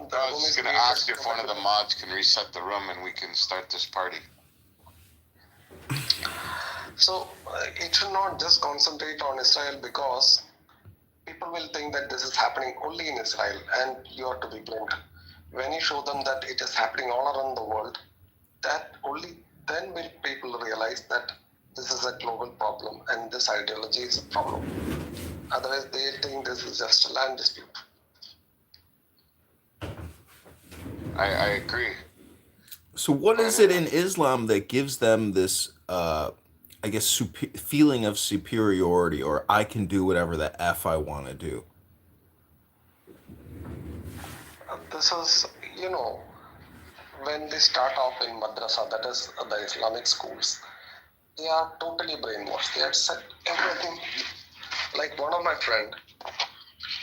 I was just going to ask if one of the mods can reset the room and we can start this party. So it should not just concentrate on Israel, because people will think that this is happening only in Israel and you are to be blamed. When you show them that it is happening all around the world, that only then will people realize that this is a global problem and this ideology is a problem. Otherwise, they think this is just a land dispute. I agree. So what is it in Islam that gives them this, I guess, feeling of superiority, or I can do whatever the F I want to do? This is, when they start off in madrasa, that is the Islamic schools, they are totally brainwashed. They have said everything. Like one of my friend,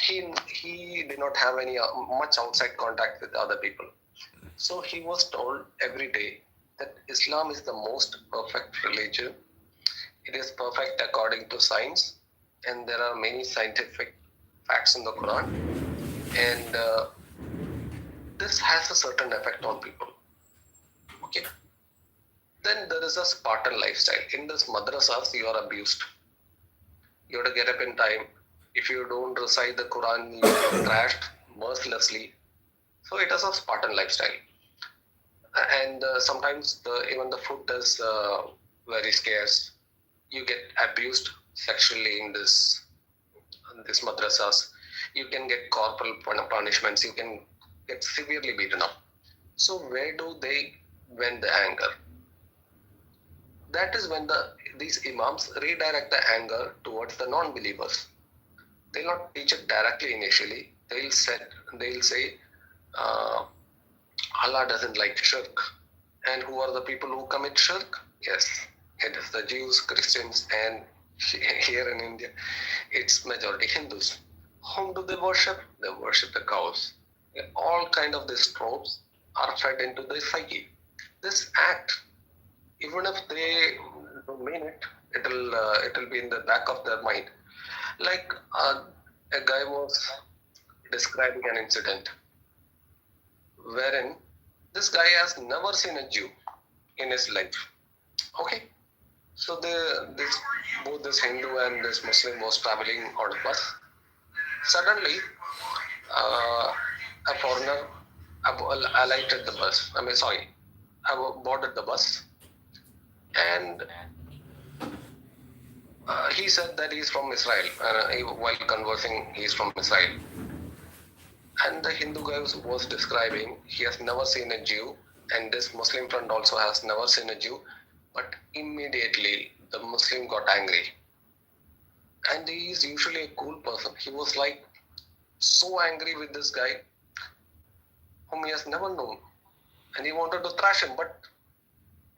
he did not have any much outside contact with other people. So he was told every day that Islam is the most perfect religion. It is perfect according to science, and there are many scientific facts in the Quran. And this has a certain effect on people. Okay. Then there is a Spartan lifestyle. In this madrasas, you are abused. You have to get up in time. If you don't recite the Quran, you are trashed mercilessly. So it is a Spartan lifestyle. And sometimes even the food is very scarce. You get abused sexually in this madrasas. You can get corporal punishments. You can get severely beaten up. So where do they vent the anger? That is when these imams redirect the anger towards the non-believers. They'll not teach it directly initially. They'll say, Allah doesn't like shirk. And who are the people who commit shirk? Yes, it is the Jews, Christians, and here in India, it's majority Hindus. Whom do they worship? They worship the cows. All kind of these tropes are fed into the psyche. This act, even if they don't mean it, it'll be in the back of their mind. Like a guy was describing an incident wherein this guy has never seen a Jew in his life. Okay, so both this Hindu and this Muslim was traveling on a bus. Suddenly, a foreigner alighted the bus. Boarded the bus, and he said that he's from Israel. While conversing, he's from Israel. And the Hindu guy was describing he has never seen a Jew, and this Muslim friend also has never seen a Jew. But immediately the Muslim got angry. And he is usually a cool person. He was like so angry with this guy whom he has never known. And he wanted to thrash him, but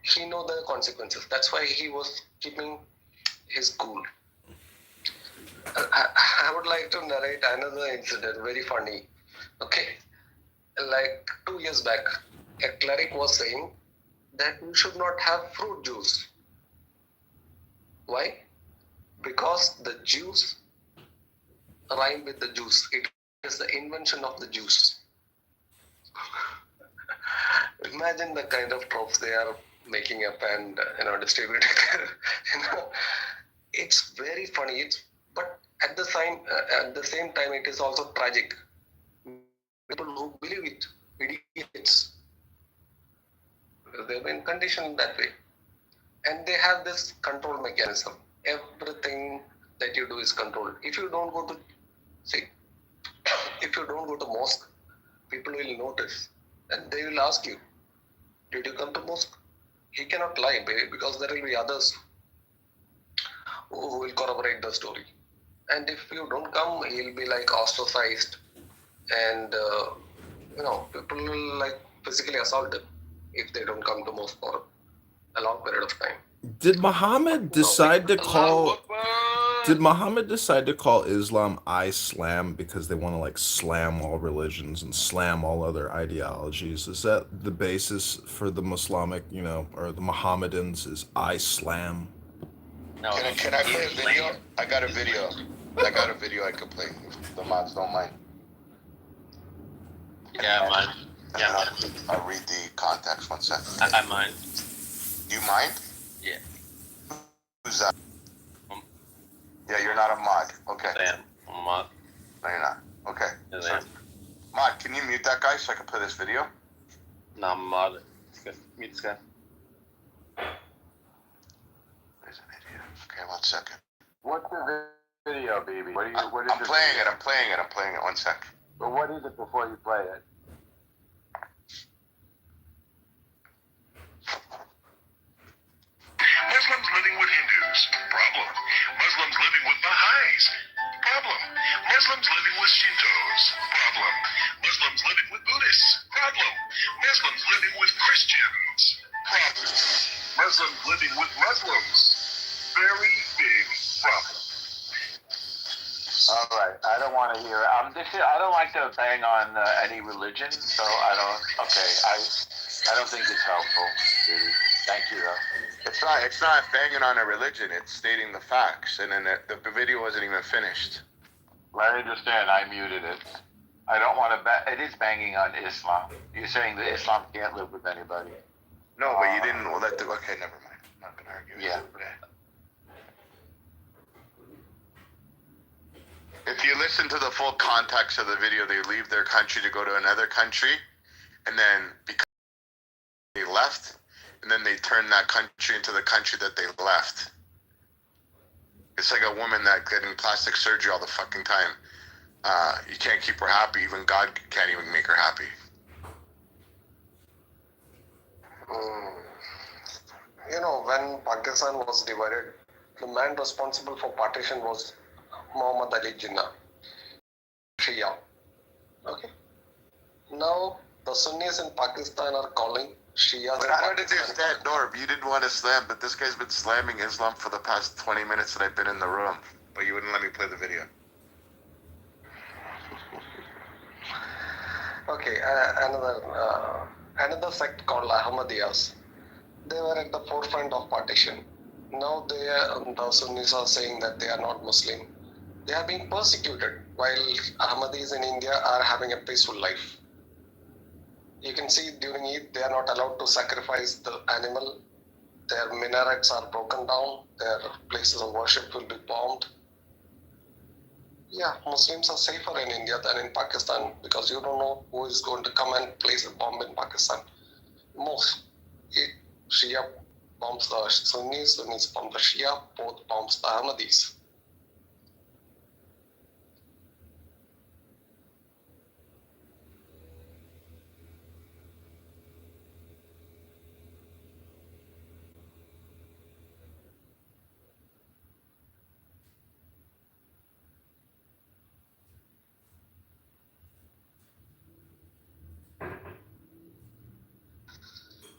he knew the consequences. That's why he was keeping his cool. I would like to narrate another incident, very funny. Okay, like 2 years back, a cleric was saying that we should not have fruit juice. Why? Because the juice rhyme with the juice. It is the invention of the juice. Imagine the kind of tropes they are making up and distributing. It's very funny. But at the same time, it is also tragic. People who believe it, idiots, because they've been conditioned that way, and they have this control mechanism. Everything that you do is controlled. If you don't go to mosque, people will notice, and they will ask you, "Did you come to mosque?" He cannot lie, because there will be others who will corroborate the story. And if you don't come, he'll be like ostracized, and people will like physically assault him if they don't come to mosque for a long period of time. Did Muhammad decide to call? Did Muhammad decide to call Islam Islam because they want to like slam all religions and slam all other ideologies? Is that the basis for the Muslimic, or the Mohammedans is Islam? No. Can I play a video? I got a video I could play if the mods don't mind. Yeah, mine. Yeah, I'll read the context 1 second. I mind. You mind? Yeah. Who's that? Yeah, you're not a mod. Okay. I am. I'm a mod. No, you're not. Okay. Yes, So, I am. mod, can you mute that guy so I can play this video? No, I'm a mod. Mute this guy. There's an idiot. Okay, 1 second. What's the video, baby? What I'm playing it. I'm playing it. 1 sec. But what is it before you play it? Muslims living with Hindus. Problem. Muslims living with Baha'is. Problem. Muslims living with Shintos. Problem. Muslims living with Buddhists. Problem. Muslims living with Christians. Problem. Muslims living with Muslims. Very big problem. All right, I don't want to hear. I don't like to bang on any religion, so I don't. Okay, I don't think it's helpful. Really. Thank you, though. It's not banging on a religion. It's stating the facts, and then the video wasn't even finished. I understand. I muted it. I don't want to. It is banging on Islam. You're saying that Islam can't live with anybody. No, but you didn't let the. Okay, never mind. I'm not gonna argue. Yeah. If you listen to the full context of the video, they leave their country to go to another country, and then because they left, and then they turn that country into the country that they left. It's like a woman that getting plastic surgery all the fucking time. You can't keep her happy. Even God can't even make her happy. When Pakistan was divided, the man responsible for partition was Muhammad Ali Jinnah, Shia. Okay. Now the Sunnis in Pakistan are calling Shia. But I heard it is that, Norb. You didn't want to slam, but this guy's been slamming Islam for the past 20 minutes that I've been in the room. But you wouldn't let me play the video. Okay, another sect called Ahmadiyas. They were at the forefront of partition. Now the Sunnis are saying that they are not Muslim. They are being persecuted, while Ahmadis in India are having a peaceful life. You can see during Eid, they are not allowed to sacrifice the animal. Their minarets are broken down. Their places of worship will be bombed. Yeah, Muslims are safer in India than in Pakistan because you don't know who is going to come and place a bomb in Pakistan. Shia bombs the Sunnis, Sunnis bomb the Shia, both bombs the Ahmadis.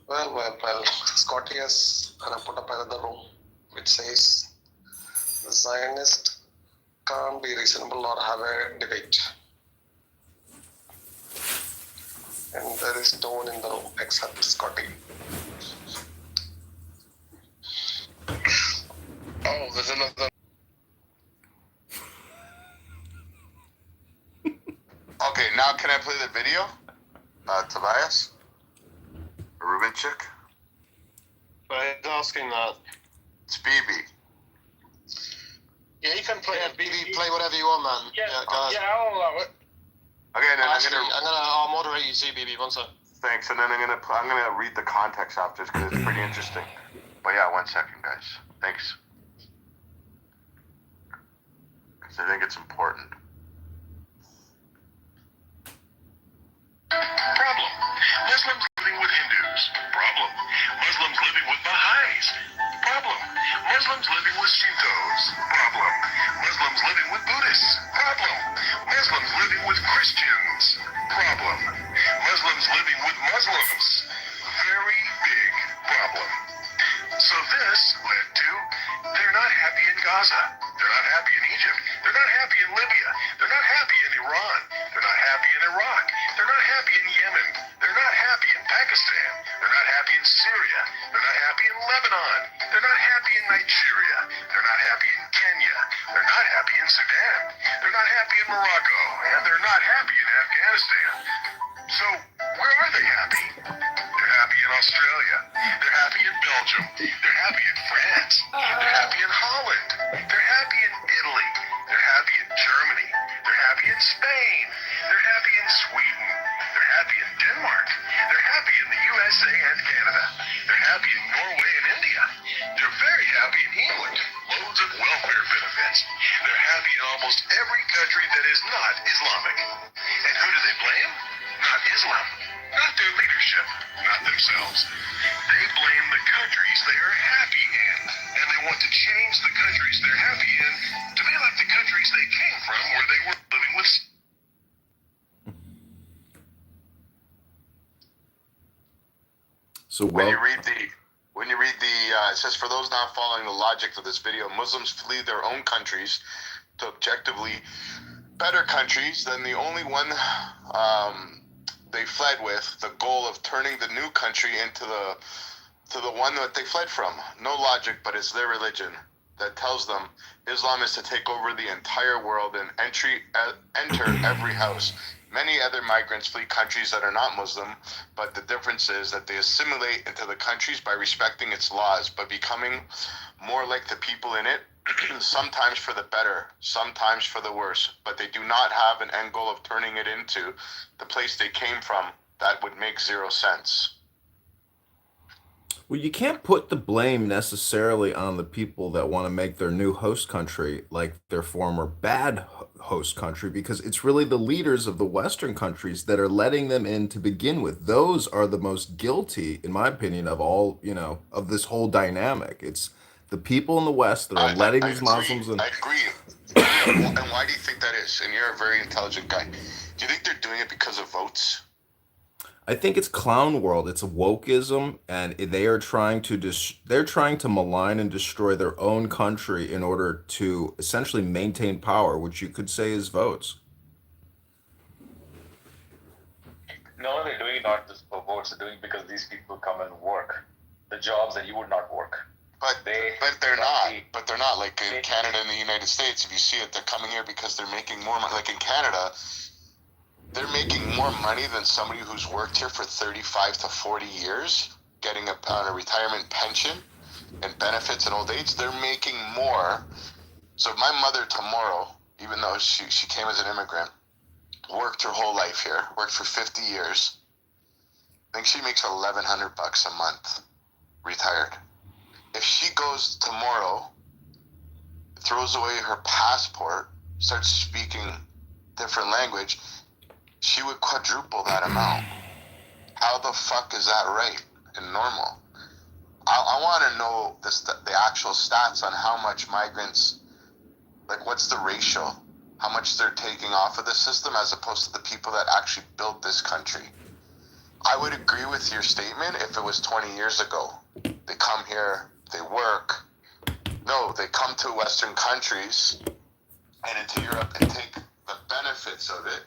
Well, Scotty has put up another room which says the Zionist can't be reasonable or have a debate. And there is no one in the room except Scotty. Oh, there's another. Okay, now can I play the video? Tobias? Ruben chick? But he's asking that. It's BB. Yeah, you can play BB, play whatever you want, man. Yeah, guys. I'll allow it. Okay, and then I'll moderate you, BB, one sec. Thanks, and then I'm gonna read the context after because it's pretty interesting. But yeah, 1 second, guys. Thanks. Because I think it's important. Problem. Muslims living with Hindus. Problem. Muslims living with Baha'is. Problem. Muslims living with Shintos. Problem. Muslims living with Buddhists. Problem. Muslims living with Christians. Problem. Muslims living with Muslims. Very big problem. So this not themselves. They blame the countries they are happy in, and they want to change the countries they're happy in to be like the countries they came from where they were living with. So When you read the, it says, for those not following the logic of this video, Muslims flee their own countries to objectively better countries than the only one they fled with, the goal of turning the new country into the one that they fled from. No logic, but it's their religion that tells them Islam is to take over the entire world and enter every house. Many other migrants flee countries that are not Muslim, but the difference is that they assimilate into the countries by respecting its laws, but becoming more like the people in it, sometimes for the better, sometimes for the worse, but they do not have an end goal of turning it into the place they came from. That would make zero sense. Well, you can't put the blame necessarily on the people that want to make their new host country like their former bad host country, because it's really the leaders of the Western countries that are letting them in to begin with. Those are the most guilty, in my opinion, of all, of this whole dynamic. It's the people in the West that are letting these Muslims in. I agree. And why do you think that is? And you're a very intelligent guy. Do you think they're doing it because of votes? I think it's clown world. It's a wokeism, and they are trying to they're trying to malign and destroy their own country in order to essentially maintain power, which you could say is votes. No, they're doing it not just for votes. They're doing it because these people come and work the jobs that you would not work. But they're not. But they're not like in Canada and the United States. If you see it, they're coming here because they're making more money. Like in Canada, they're making more money than somebody who's worked here for 35 to 40 years, getting on a retirement pension and benefits and old age. They're making more. So my mother tomorrow, even though she came as an immigrant, worked her whole life here, worked for 50 years. I think she makes $1,100 a month, retired. If she goes tomorrow, throws away her passport, starts speaking different language, she would quadruple that amount. How the fuck is that right and normal? I want to know the actual stats on how much migrants, like what's the ratio, how much they're taking off of the system as opposed to the people that actually built this country. I would agree with your statement if it was 20 years ago. They come here, they work. No, they come to Western countries and into Europe and take the benefits of it,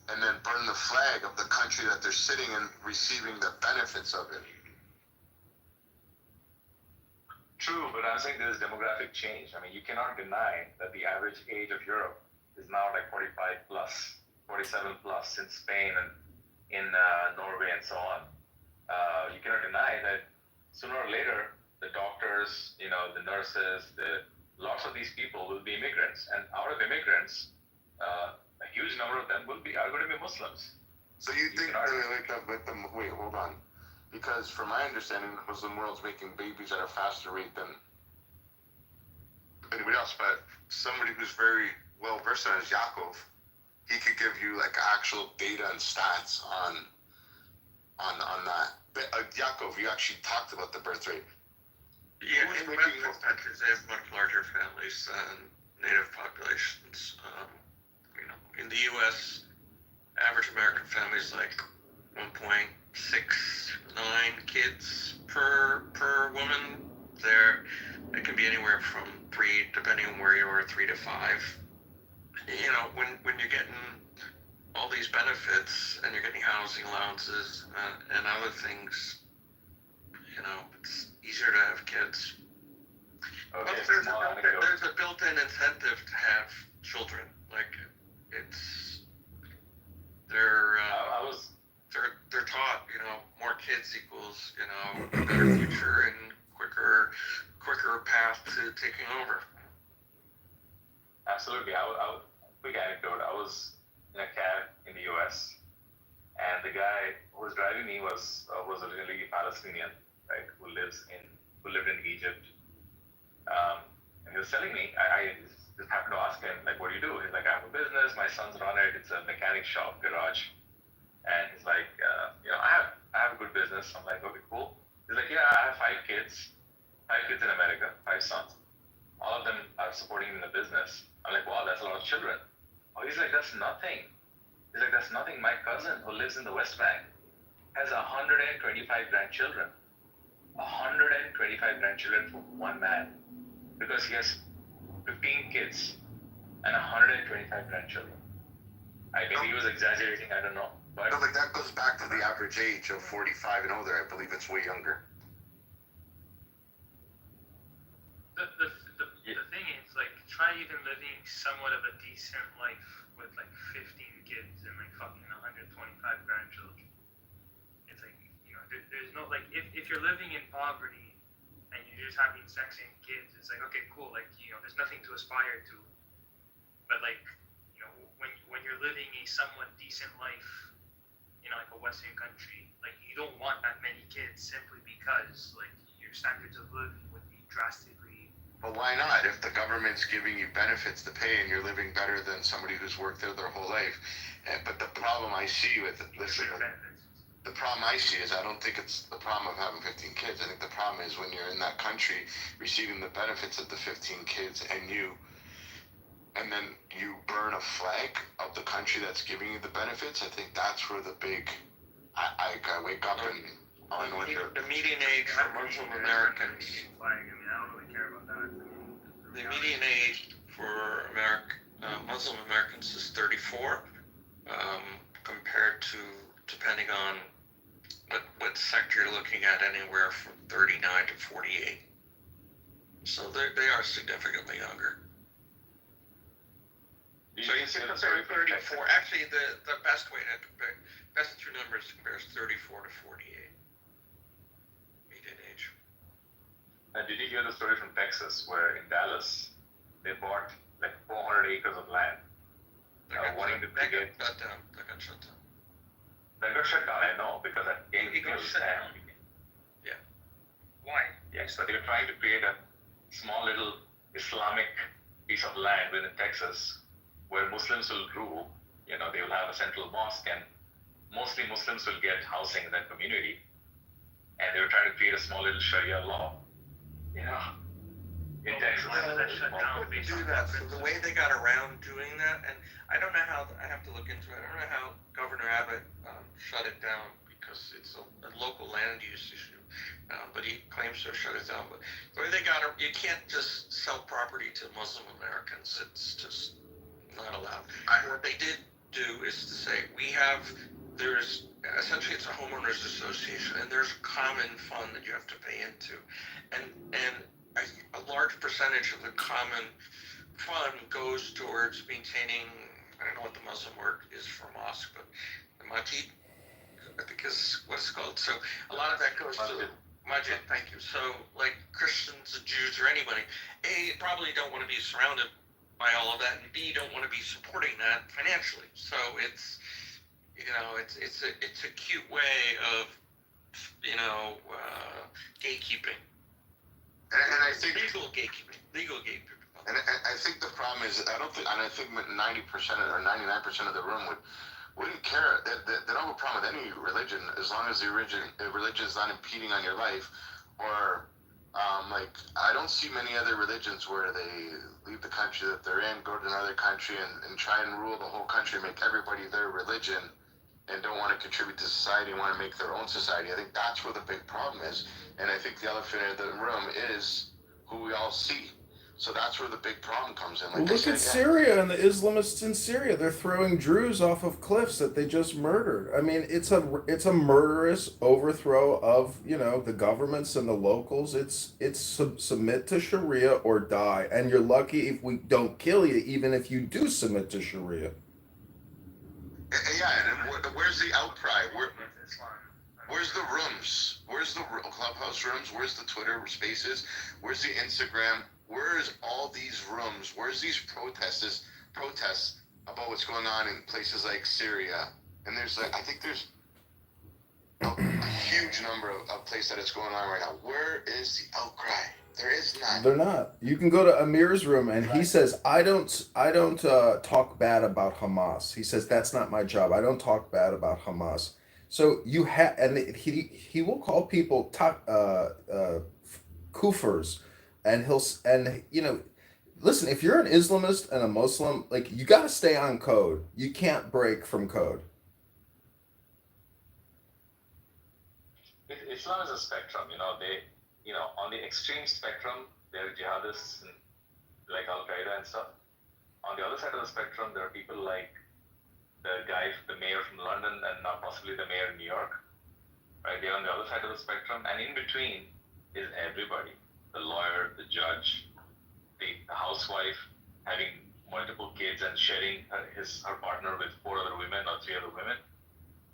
and then burn the flag of the country that they're sitting in, receiving the benefits of it. True, but I'm saying there's demographic change. I mean, you cannot deny that the average age of Europe is now like 45 plus, 47 plus in Spain and in Norway and so on. You cannot deny that sooner or later, the doctors, the nurses, lots of these people will be immigrants. And out of immigrants, a huge number of them are going to be Muslims. So you think wait, hold on. Because from my understanding, the Muslim world's making babies at a faster rate than anybody else, but somebody who's very well versed on is Yaakov. He could give you like actual data and stats on that. But, Yaakov, you actually talked about the birth rate. Yeah, in Western countries, they have much larger families than native populations. In the U.S., average American family is like 1.69 kids per woman. It can be anywhere from 3, depending on where you are, 3 to 5. When you're getting all these benefits and you're getting housing allowances and other things, it's easier to have kids. Okay, There's a built-in incentive to have children. Like they're taught, more kids equals, a better future and quicker path to taking over. Absolutely. Quick anecdote. I was in a cab in the U.S. and the guy who was driving me was originally Palestinian, right? Who lived in Egypt. And he was telling me, I just happened to ask him, like, what do you do? He's like, I have a business, my son's run it, it's a mechanic shop, garage. And he's like, I I have a good business. I'm like, okay, cool. He's like, yeah, I have 5 kids in America, 5 sons. All of them are supporting in the business. I'm like, wow, that's a lot of children. Oh, he's like, that's nothing. He's like, that's nothing. My cousin who lives in the West Bank has 125 grandchildren. 125 grandchildren for one man. Because he has 15 kids and 125 grandchildren. Maybe he was exaggerating, I don't know. But No, but that goes back to the average age of 45 and older. I believe it's way younger. The thing is, like, try even living somewhat of a decent life with like 15 kids and like fucking 125 grandchildren. It's like, there's no, like, if you're living in poverty and you're just having sex and kids, it's like, okay, cool, like, there's nothing to aspire to. But like, when you're living a somewhat decent life in like a Western country, like, you don't want that many kids simply because like your standards of living would be drastically. But why not? If the government's giving you benefits to pay and you're living better than somebody who's worked there their whole life. But the problem I see with it, the problem I see is I don't think it's the problem of having 15 kids. I think the problem is when you're in that country receiving the benefits of the 15 kids and then you burn a flag of the country that's giving you the benefits. I think that's where the big I wake up and I know what you're. The median age for Muslim Americans. I don't really care about that. The median age for Muslim Americans is 34, compared to, depending on what sector you're looking at, anywhere from 39 to 48. So they are significantly younger. So you can compare 34. Actually, the best way to compare, best two numbers to compare is 34 to 48. Median age. Did you hear the story from Texas where in Dallas they bought like 400 acres of land, wanting to get That got shut down. That got shut down. I know because that game got shut down. Yeah. Why? Yes, but they were trying to create a small little Islamic piece of land within Texas where Muslims will rule. They will have a central mosque and mostly Muslims will get housing in that community. And they were trying to create a small little Sharia law. In Texas. They do that. So the way they got around doing that, and I don't know how, I have to look into it. I don't know how Governor Abbott shut it down because it's a local land use issue. But he claims to have shut it down. But the way they got it, you can't just sell property to Muslim Americans. It's just not allowed. What they did do is to say there's essentially it's a homeowners association and there's a common fund that you have to pay into, and a large percentage of the common fund goes towards maintaining, I don't know what the Muslim word is for mosque, but the masjid, I think is what it's called. So a lot of that goes to masjid, thank you. So like Christians and Jews or anybody, A, probably don't want to be surrounded by all of that, and B, don't want to be supporting that financially. So it's a cute way of gatekeeping. And I think legal gatekeeping. And I think the problem is I think 90% or 99% of the room wouldn't care. They don't have a problem with any religion as long as the religion is not impeding on your life. Or I don't see many other religions where they leave the country that they're in, go to another country and try and rule the whole country, make everybody their religion, and don't want to contribute to society and want to make their own society. I think that's where the big problem is. And I think the elephant in the room is who we all see. So that's where the big problem comes in. Well, look at Syria and the Islamists in Syria. They're throwing Druze off of cliffs that they just murdered. I mean, it's a murderous overthrow of the governments and the locals. It's submit to Sharia or die, and you're lucky if we don't kill you, even if you do submit to Sharia. Yeah, and where's the outcry? Where's the rooms? Where's the clubhouse rooms? Where's the Twitter spaces? Where's the Instagram? Where's all these rooms? Where's these protests about what's going on in places like Syria? And I think there's a huge number of places that it's going on right now. Where is the outcry? There is none. They're not. You can go to Amir's room and he says, I don't talk bad about Hamas. He says, that's not my job. I don't talk bad about Hamas. So you have, and he will call people kufirs, and and listen, if you're an Islamist and a Muslim, like, you got to stay on code. You can't break from code. Islam is a spectrum. On the extreme spectrum, there are jihadists like Al Qaeda and stuff. On the other side of the spectrum, there are people like the mayor from London, and now possibly the mayor of New York. Right? They're on the other side of the spectrum, and in between is everybody: the lawyer, the judge, the housewife having multiple kids and sharing her partner with 4 other women or 3 other women.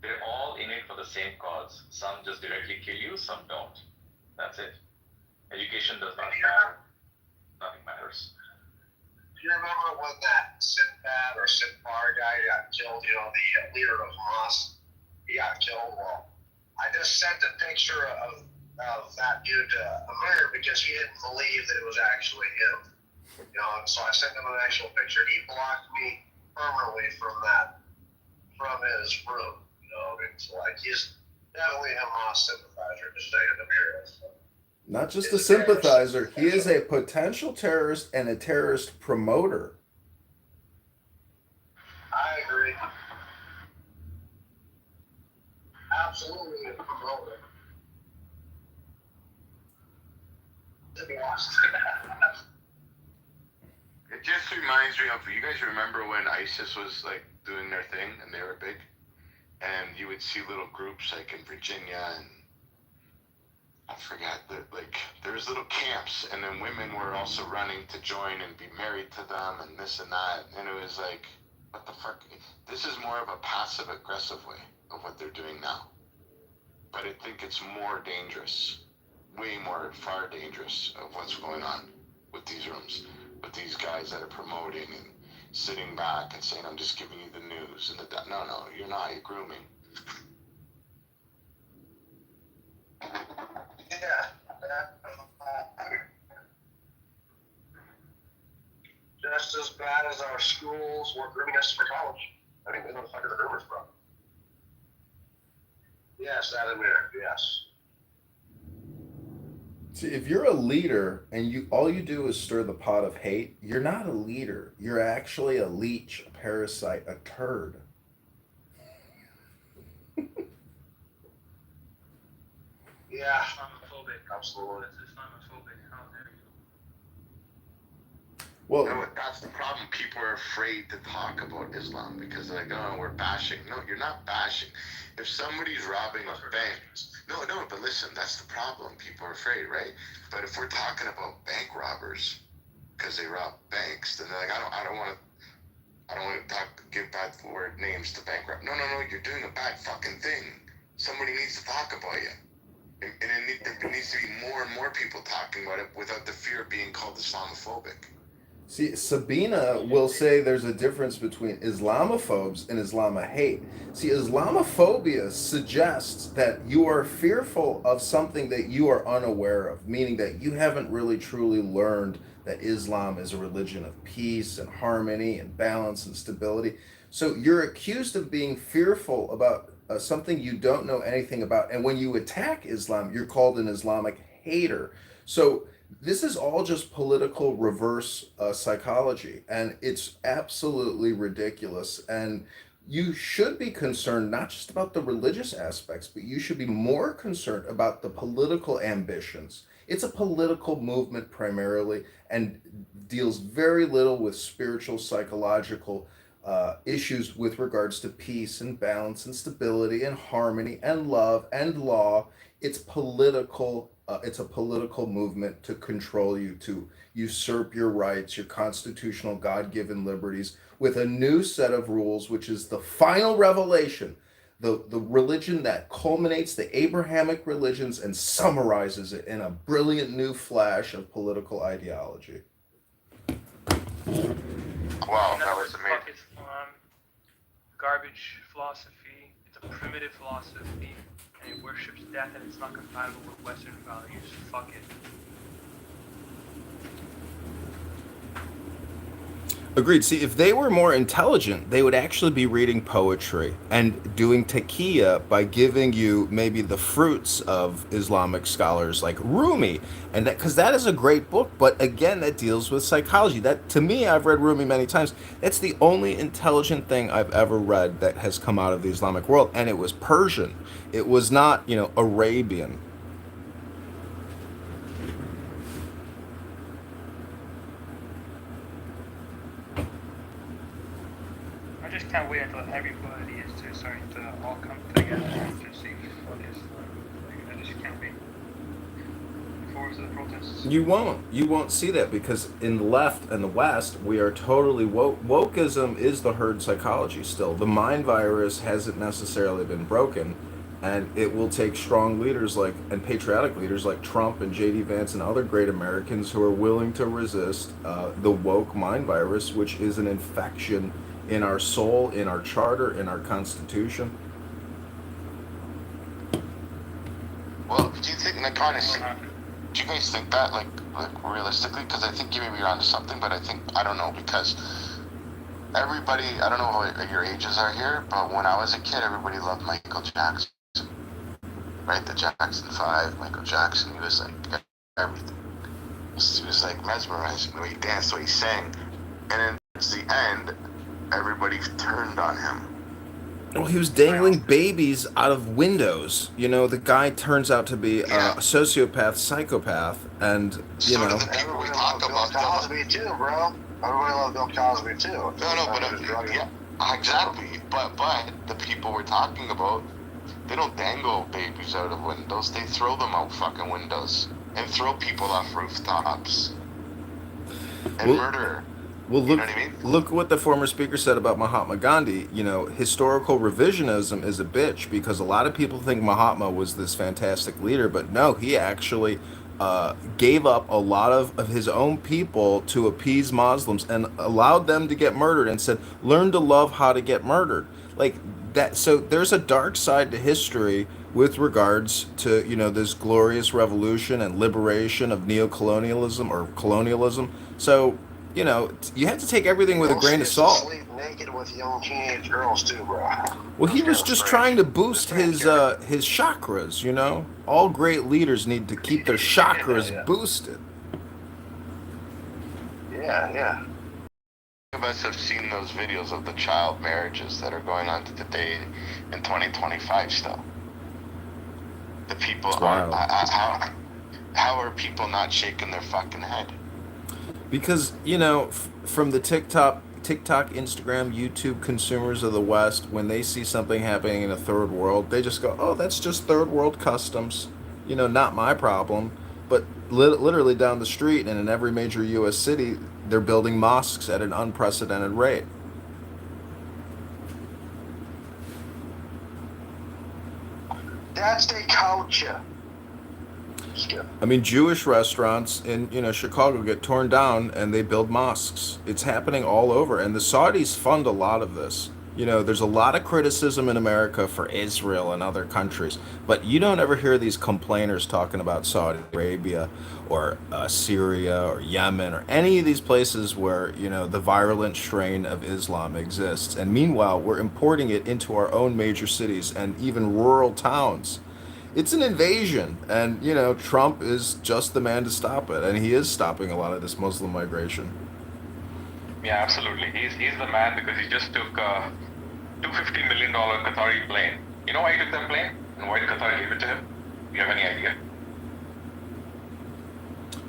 They're all in it for the same cause. Some just directly kill you, some don't. That's it. Education does not matter. Nothing matters. Do you remember when that Sinbad or Sinbar guy got killed? The leader of Hamas, he got killed. Well, I just sent a picture of that dude to Amir because he didn't believe that it was actually him. And so I sent him an actual picture. He blocked me permanently from his room. It's like he's definitely a Hamas sympathizer, just saying Amir is. Not just a sympathizer, he is a potential terrorist and a terrorist promoter. I agree. Absolutely a promoter. To be honest. It just reminds me of, you guys remember when ISIS was like doing their thing and they were big? And you would see little groups like in Virginia, and I forgot that, like, there was little camps, and then women were also running to join and be married to them and this and that. And it was like, what the fuck? This is more of a passive aggressive way of what they're doing now. But I think it's more dangerous, far dangerous of what's going on with these rooms, with these guys that are promoting and sitting back and saying, I'm just giving you the news. And no, you're not, you're grooming. Yeah. Just as bad as our schools were grooming us for college. I mean, where the fuck are the groomers from? Yes, Adamir, yes. See, if you're a leader and all you do is stir the pot of hate, you're not a leader. You're actually a leech, a parasite, a turd. Yeah. Islamophobic. Absolutely. It's Islamophobic. How dare you? Well, that's the problem. People are afraid to talk about Islam because they're like, oh, we're bashing. No, you're not bashing. If somebody's robbing a bank, no, but listen, that's the problem. People are afraid, right? But if we're talking about bank robbers because they rob banks, then they're like, I don't want to give bad word names to bank robbers. No, you're doing a bad fucking thing. Somebody needs to talk about you. And there needs to be more and more people talking about it without the fear of being called Islamophobic. See, Sabina will say there's a difference between Islamophobes and Islamahate. See, Islamophobia suggests that you are fearful of something that you are unaware of, meaning that you haven't really truly learned that Islam is a religion of peace and harmony and balance and stability. So you're accused of being fearful about something you don't know anything about. And when you attack Islam, you're called an Islamic hater. So this is all just political reverse psychology, and it's absolutely ridiculous. And you should be concerned not just about the religious aspects, but you should be more concerned about the political ambitions. It's a political movement primarily and deals very little with spiritual, psychological issues with regards to peace and balance and stability and harmony and love and law. It's political. It's a political movement to control you, to usurp your rights, your constitutional God-given liberties, with a new set of rules, which is the final revelation, the religion that culminates the Abrahamic religions and summarizes it in a brilliant new flash of political ideology. Wow, that was amazing. Fuck Islam. Garbage philosophy. It's a primitive philosophy. And it worships death, and it's not compatible with Western values. Fuck it. Agreed. See, if they were more intelligent, they would actually be reading poetry and doing taqiyya by giving you maybe the fruits of Islamic scholars like Rumi, and that because that is a great book. But again, that deals with psychology. That to me, I've read Rumi many times. That's the only intelligent thing I've ever read that has come out of the Islamic world, and it was Persian. It was not, Arabian. I just can't wait until everybody is to starting to all come together to see what is. I just can't wait. Forward to the protests. You won't see that because in the left and the West, we are totally woke. Wokeism is the herd psychology still. The mind virus hasn't necessarily been broken, and it will take strong leaders and patriotic leaders like Trump and J.D. Vance and other great Americans who are willing to resist the woke mind virus, which is an infection in our soul, in our charter, in our constitution. Well, do you think, like, honestly, do you guys think that, like realistically? Because I think you may be onto something, but I don't know, because everybody, I don't know what your ages are here, but when I was a kid, everybody loved Michael Jackson, right? The Jackson 5, Michael Jackson, he was like everything. He was like mesmerizing, the way he danced, the way he sang. And then towards the end, everybody turned on him. Well, he was dangling babies out of windows. The guy turns out to be a sociopath, psychopath, and Everybody loved Bill Cosby too, bro. Everybody loved Bill Cosby too. No, but yeah, exactly. But the people we're talking about, they don't dangle babies out of windows. They throw them out fucking windows and throw people off rooftops and murder. Well, You know what I mean? look what the former speaker said about Mahatma Gandhi. Historical revisionism is a bitch because a lot of people think Mahatma was this fantastic leader, but no, he actually gave up a lot of his own people to appease Muslims and allowed them to get murdered and said, learn to love how to get murdered. Like that. So there's a dark side to history with regards to, this glorious revolution and liberation of neocolonialism or colonialism. So, you have to take everything with a grain of salt. Sleep naked with young teenage girls too, bro. Well, he was just trying to boost his chakras. All great leaders need to keep their chakras boosted. Yeah. Many of us have seen those videos of the child marriages that are going on today in 2025 still. The people are, how are people not shaking their fucking head? Because, from the TikTok, Instagram, YouTube consumers of the West, when they see something happening in a third world, they just go, oh, that's just third world customs. Not my problem. But literally down the street and in every major U.S. city, they're building mosques at an unprecedented rate. That's the culture. I mean, Jewish restaurants in Chicago get torn down and they build mosques. It's happening all over, and the Saudis fund a lot of this. There's a lot of criticism in America for Israel and other countries, but you don't ever hear these complainers talking about Saudi Arabia or Syria or Yemen or any of these places where the virulent strain of Islam exists. And meanwhile, we're importing it into our own major cities and even rural towns. It's an invasion, and Trump is just the man to stop it, and he is stopping a lot of this Muslim migration. Yeah, absolutely. He's the man because he just took a $250 million Qatari plane. You know why he took that plane? And why did Qatar give it to him? Do you have any idea?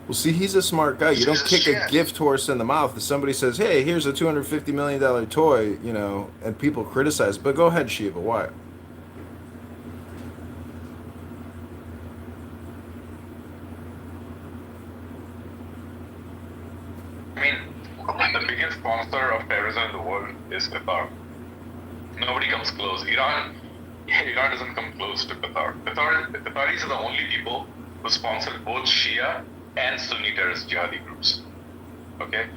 Well, see, he's a smart guy. You don't kick a gift horse in the mouth. If somebody says, hey, here's a $250 million toy, and people criticize, but go ahead, Shiva, why? The biggest sponsor of terrorism in the world is Qatar. Nobody comes close. Iran doesn't come close to Qatar. The Qataris are the only people who sponsor both Shia and Sunni terrorist jihadi groups. Okay?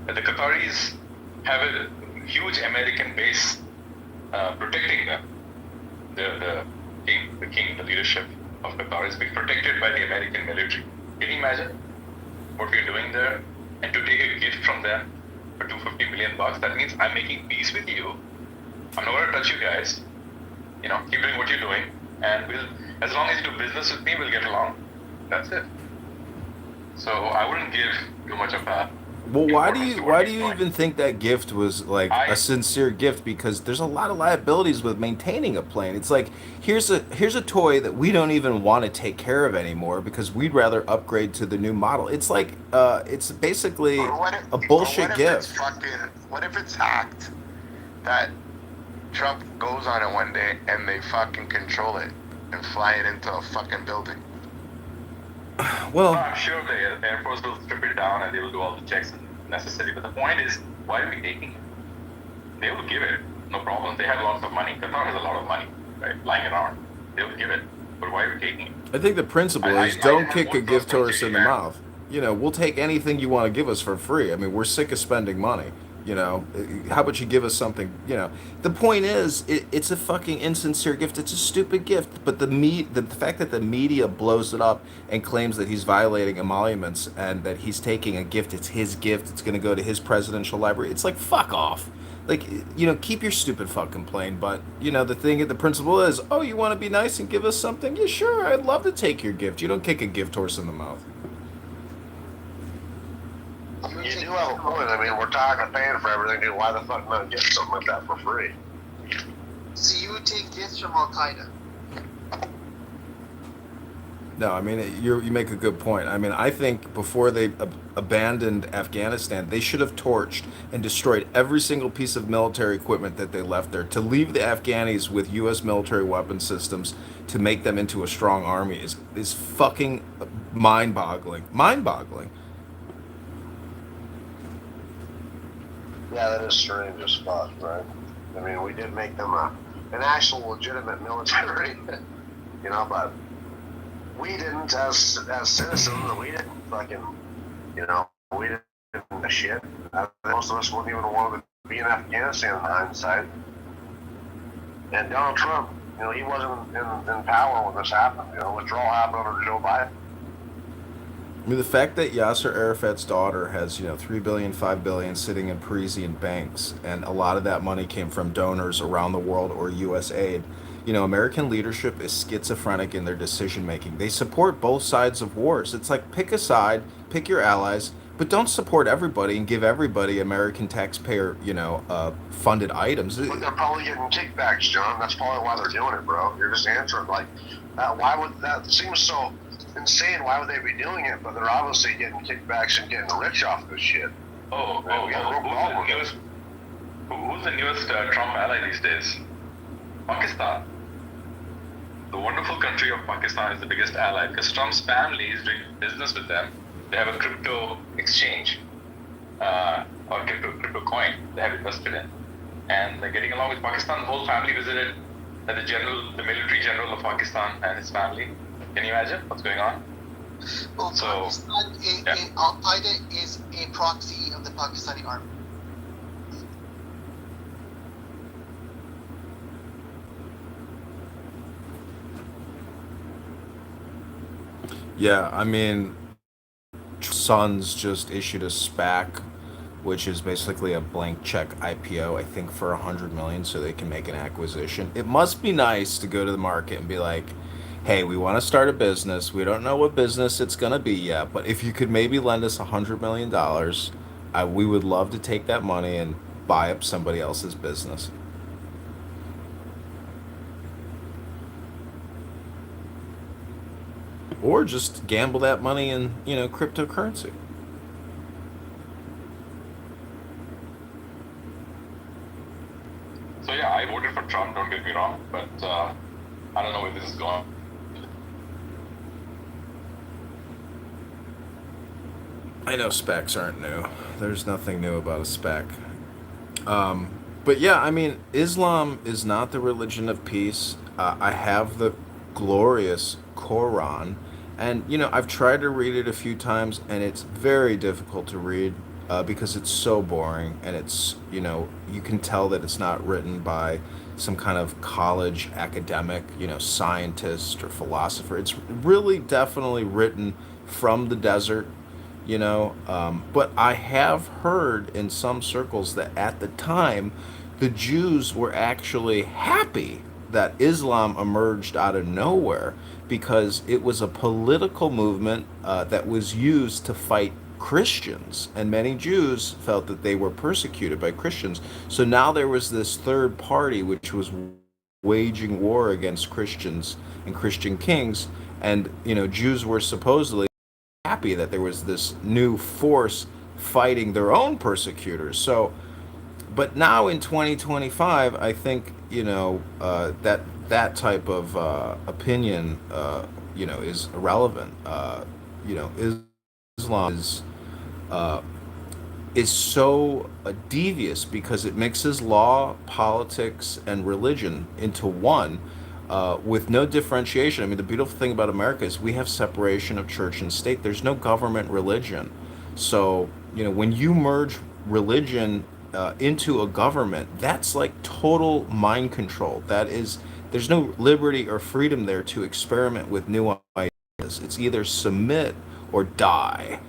The Qataris have a huge American base protecting them. The king, the leadership of Qatar is being protected by the American military. Can you imagine what we're doing there? And to take a gift from them for $250 million, that means I'm making peace with you. I'm not going to touch you guys. Keep doing what you're doing, and as long as you do business with me, we'll get along. That's it. So I wouldn't give too much of that. Well, why do you even think that gift was like a sincere gift? Because there's a lot of liabilities with maintaining a plane. It's like here's a toy that we don't even want to take care of anymore because we'd rather upgrade to the new model. It's like it's basically a bullshit gift. What if it's hacked? That Trump goes on it one day and they fucking control it and fly it into a fucking building. Well, I'm sure the Air Force will strip it down and they will do all the checks necessary. But the point is, why are we taking it? They will give it, no problem. They have lots of money. Qatar has a lot of money, right, lying around. They will give it. But why are we taking it? I think the principle is don't kick a gift horse in the mouth. We'll take anything you want to give us for free. I mean, we're sick of spending money. How about you give us something? The point is, it's a fucking insincere gift. It's a stupid gift. But the fact that the media blows it up and claims that he's violating emoluments and that he's taking a gift, it's his gift. It's going to go to his presidential library. It's like, fuck off. Like, keep your stupid fucking plane. But the principle is, oh, you want to be nice and give us something? Yeah, sure. I'd love to take your gift. You don't kick a gift horse in the mouth. You do have a point. I mean, we're tired of paying for everything, dude. Why the fuck not get something like that for free? So you would take gifts from Al Qaeda? No, I mean, you make a good point. I mean, I think before they abandoned Afghanistan, they should have torched and destroyed every single piece of military equipment that they left there. To leave the Afghanis with U.S. military weapon systems to make them into a strong army is fucking mind-boggling. Mind-boggling. Yeah, that is strange as fuck, right? I mean, we did make them an actual legitimate military, but we didn't as citizens. We didn't fucking, we didn't give a shit. Most of us wouldn't even want to be in Afghanistan in hindsight. And Donald Trump, he wasn't in power when this happened. Withdrawal happened under Joe Biden. I mean, the fact that Yasser Arafat's daughter has, $3 billion, $5 billion sitting in Parisian banks, and a lot of that money came from donors around the world or U.S. aid. American leadership is schizophrenic in their decision making. They support both sides of wars. It's like pick a side, pick your allies, but don't support everybody and give everybody American taxpayer, funded items. But they're probably getting kickbacks, John. That's probably why they're doing it, bro. You're just answering why would that seems so insane? Why would they be doing it? But they're obviously getting kickbacks and getting rich off this shit. Who's the newest Trump ally these days? Pakistan. The wonderful country of Pakistan is the biggest ally because Trump's family is doing business with them. They have a crypto exchange or crypto coin they have invested in, and they're getting along with Pakistan. The whole family visited the military general of Pakistan and his family. Can you imagine what's going on? Well, Pakistan, Al Qaeda is a proxy of the Pakistani army. Yeah, I mean, Sons just issued a SPAC, which is basically a blank check IPO, I think for $100 million, so they can make an acquisition. It must be nice to go to the market and be like, hey, we want to start a business. We don't know what business it's going to be yet, but if you could maybe lend us $100 million, we would love to take that money and buy up somebody else's business. Or just gamble that money in, cryptocurrency. So yeah, I voted for Trump, don't get me wrong, but I don't know where this is going. I know specs aren't new. There's nothing new about a spec. But yeah, I mean, Islam is not the religion of peace. I have the glorious Quran, and I've tried to read it a few times, and it's very difficult to read because it's so boring, and it's you can tell that it's not written by some kind of college academic, scientist or philosopher. It's really definitely written from the desert, you know. But I have heard in some circles that at the time, the Jews were actually happy that Islam emerged out of nowhere because it was a political movement that was used to fight Christians, and many Jews felt that they were persecuted by Christians. So now there was this third party which was waging war against Christians and Christian kings, and Jews were supposedly happy that there was this new force fighting their own persecutors. So, but now in 2025, I think that type of opinion is irrelevant. Islam uh, is so devious because it mixes law, politics, and religion into one with no differentiation. I mean, the beautiful thing about America is we have separation of church and state. There's no government religion. So, when you merge religion into a government, that's like total mind control. There's no liberty or freedom there to experiment with new ideas. It's either submit or die.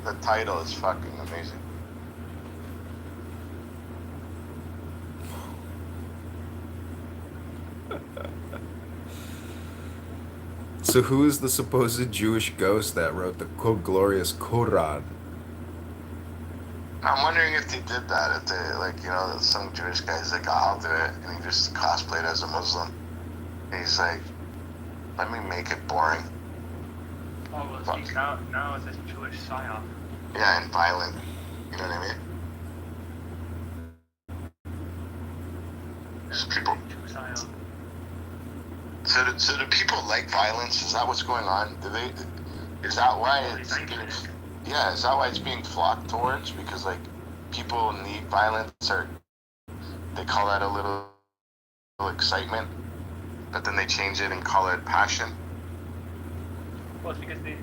The title is fucking amazing. So who is the supposed Jewish ghost that wrote the quote glorious Quran? I'm wondering if they did that, if they, some Jewish guy's like, oh, I'll do it, and he just cosplayed as a Muslim. And he's like, let me make it boring. Oh, well, see, now it's this Jewish psyop. Yeah, and violent. You know what I mean? Just people. So do people like violence? Is that what's going on? Is that why it's being, yeah, is that why it's being flocked towards? Because people need violence, or they call that a little excitement, but then they change it and call it passion. Well, it's because they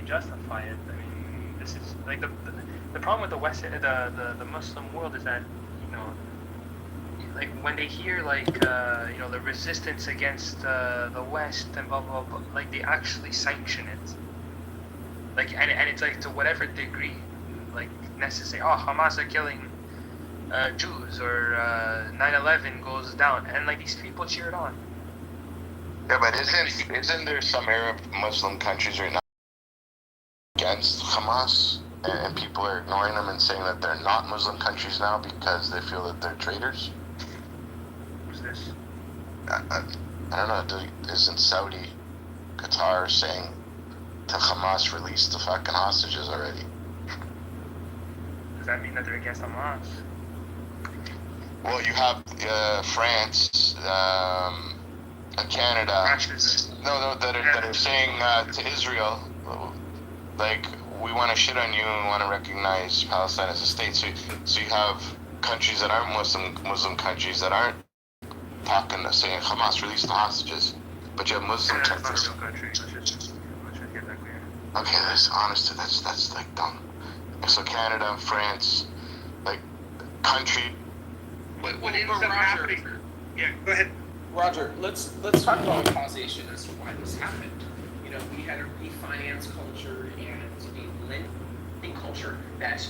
justify it. I mean, this is like the problem with the West, the Muslim world is that when they hear the resistance against the West and blah blah blah, they actually sanction it. And it's to whatever degree necessary. Oh, Hamas are killing Jews, or 9/11 goes down, and these people cheer it on. Yeah, but isn't there some Arab Muslim countries right now against Hamas, and people are ignoring them and saying that they're not Muslim countries now because they feel that they're traitors? Who's this? I don't know. Isn't Saudi, Qatar saying to Hamas, release the fucking hostages already? Does that mean that they're against Hamas? Well, you have France, Canada, that are saying to Israel, we want to shit on you and want to recognize Palestine as a state. So you have countries that aren't Muslim countries that aren't talking, saying Hamas, release the hostages, but you have Muslim countries. Okay, that's honest. That's dumb. So Canada, France, country. What ends up happening? Yeah, go ahead. Roger, let's talk about causation as to why this happened. We had a refinance culture and a lending culture that,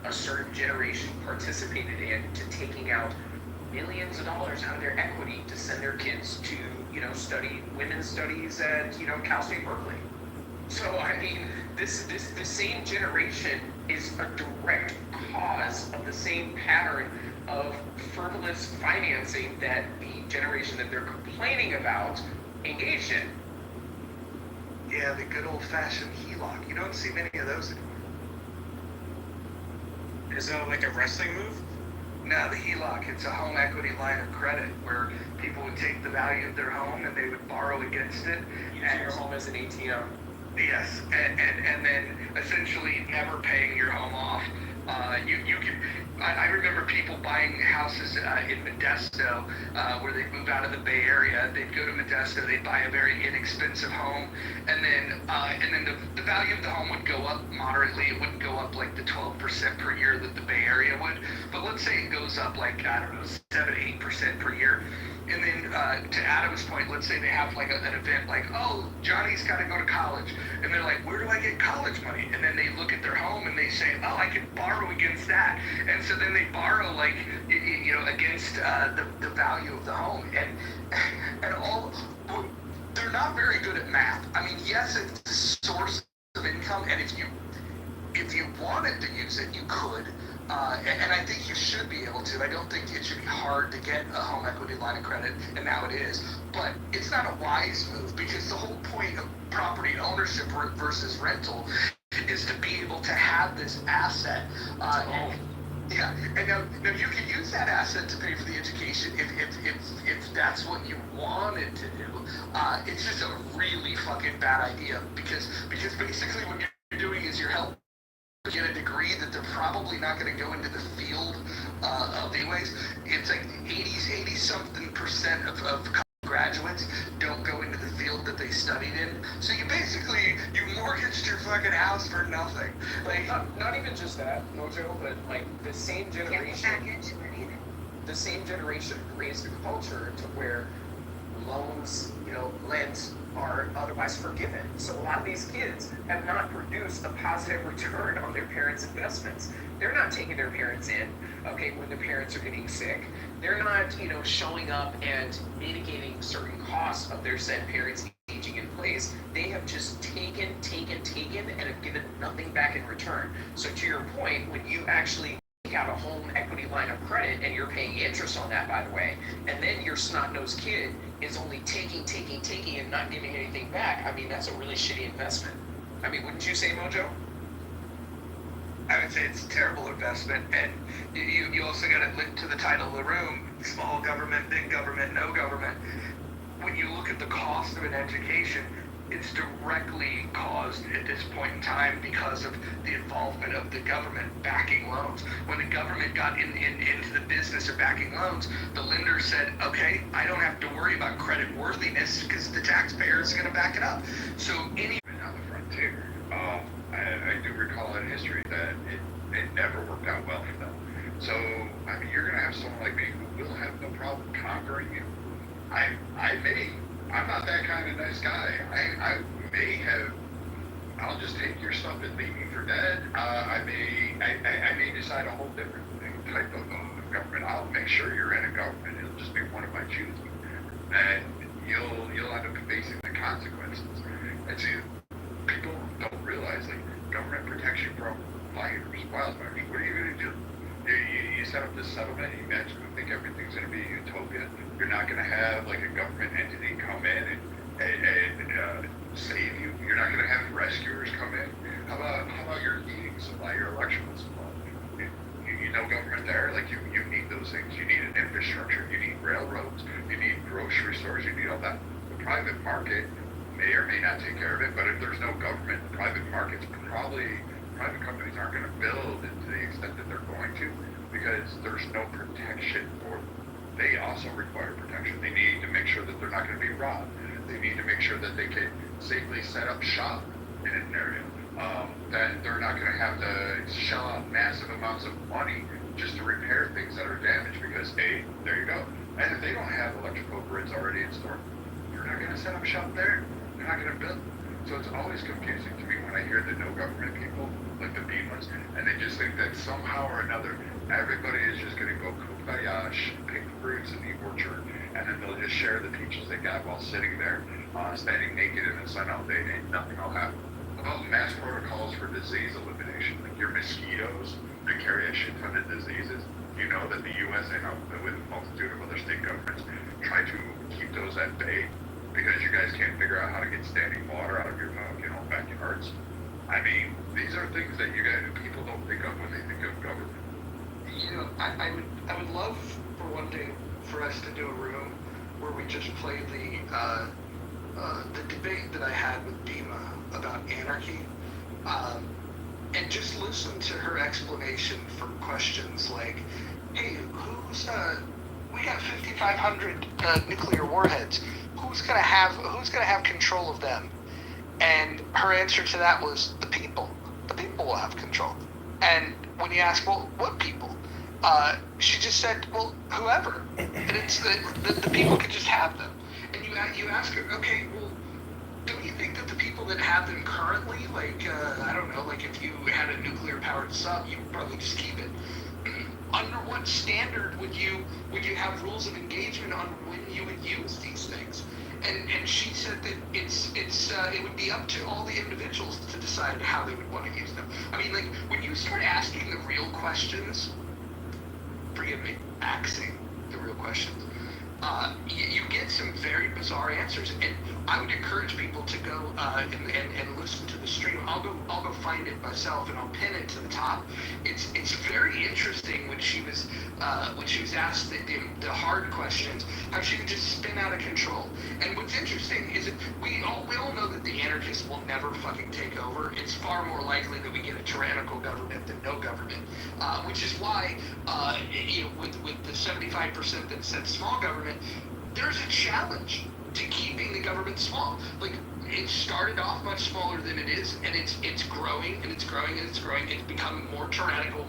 a certain generation participated in, to taking out millions of dollars out of their equity to send their kids to, study women's studies at, Cal State Berkeley. So, I mean, the same generation is a direct cause of the same pattern of frivolous financing that the generation that they're complaining about engaged in. Yeah, the good old-fashioned HELOC. You don't see many of those anymore. Is that like a wrestling move? No, the HELOC, it's a home equity line of credit where people would take the value of their home and they would borrow against it. Using your home as an ATM. Yes, and then essentially never paying your home off. You can. I remember people buying houses in Modesto where they'd move out of the Bay Area. They'd go to Modesto. They'd buy a very inexpensive home, and then the value of the home would go up moderately. It wouldn't go up like the 12% per year that the Bay Area would. But let's say it goes up like, I don't know, 7-8% per year. And then to Adam's point, let's say they have like an event like, oh, Johnny's got to go to college. And they're like, where do I get college money? And then they look at their home and they say, oh, I can borrow against that. And so then they borrow like, against the value of the home. And all, they're not very good at math. I mean, yes, it's a source of income. And if you wanted to use it, you could. And I think you should be able to. I don't think it should be hard to get a home equity line of credit, and now it is. But it's not a wise move, because the whole point of property ownership versus rental is to be able to have this asset. And now you can use that asset to pay for the education if that's what you wanted to do. It's just a really fucking bad idea, because basically what you're doing is you're helping get a degree that they're probably not going to go into the field of anyways. It's like 80-something% of graduates don't go into the field that they studied in. So you mortgaged your fucking house for nothing. Like, not even just that, Mojo, but like the same generation raised a culture to where loans, lent are otherwise forgiven. So a lot of these kids have not produced a positive return on their parents' investments. They're not taking their parents in, when their parents are getting sick. They're not, showing up and mitigating certain costs of their said parents aging in place. They have just taken, and have given nothing back in return. So to your point, when you actually out a home equity line of credit, and you're paying interest on that, by the way, and then your snot-nosed kid is only taking and not giving anything back, I mean, that's a really shitty investment. I mean, wouldn't you say, Mojo? I would say it's a terrible investment, and you also got to link to the title of the room: small government, big government, no government. When you look at the cost of an education, it's directly caused at this point in time because of the involvement of the government backing loans. When the government got into the business of backing loans, the lender said, okay, I don't have to worry about credit worthiness because the taxpayer is going to back it up. So on the frontier, I do recall in history that it never worked out well for them. So, I mean, you're going to have someone like me who will have no problem conquering you. I'm not that kind of nice guy. I may have, I'll just take your stuff and leave you for dead. I may decide a whole different type of government. I'll make sure you're in a government. It'll just be one of my choosing. And you'll end up facing the consequences. And see, people don't realize, like, government protection from wildfires. What are you going to do? You set up this settlement, you magically think everything's going to be a utopia. You're not going to have like a government entity come in and save you. You're not going to have rescuers come in. How about your heating supply, your electrical supply? You know government there, like you need those things. You need an infrastructure. You need railroads. You need grocery stores. You need all that. The private market may or may not take care of it, but if there's no government, the private markets private companies aren't going to build it to the extent that they're going to, because there's no protection for them. They also require protection. They need to make sure that they're not going to be robbed. They need to make sure that they can safely set up shop in an area. That they're not going to have to shell out massive amounts of money just to repair things that are damaged, because there you go. And if they don't have electrical grids already installed, they're not going to set up shop there. They're not going to build. So it's always confusing to me when I hear the no government people, like the Beamers, and they just think that somehow or another, everybody is just going to go kumbaya, pick fruits in the orchard, and then they'll just share the peaches they got while sitting there, standing naked in the sun all day, and nothing will happen. About mass protocols for disease elimination, like your mosquitoes that carry a shit ton of diseases, you know that the U.S. and with a multitude of other state governments try to keep those at bay, because you guys can't figure out how to get standing water out of your backyards. I mean, these are things that people don't think of when they think of government. I would love for one day for us to do a room where we just play the debate that I had with Dima about anarchy. and just listen to her explanation for questions like, hey, we got 5,500 nuclear warheads. Who's gonna have control of them? And her answer to that was the people. The people will have control. And when you ask, well, what people? She just said, well, whoever. And it's the people could just have them. And you ask her, okay, well, don't you think that the people that have them currently, like, I don't know, like if you had a nuclear powered sub, you would probably just keep it. Under what standard would you have rules of engagement on when you would use these things? And she said that it would be up to all the individuals to decide how they would want to use them. I mean, like, when you start asking the real questions, forgive me, axing the real questions, you get some very bizarre answers. And I would encourage people to go and listen to the stream. I'll go find it myself and I'll pin it to the top. It's very interesting when she was asked the hard questions, how she would just spin out of control. And what's interesting is that we all know that the anarchists will never fucking take over. It's far more likely that we get a tyrannical government than no government, which is why with the 75% that said small government, there's a challenge to keeping the government small. Like, it started off much smaller than it is, and it's growing and it's growing and it's growing. It's becoming more tyrannical,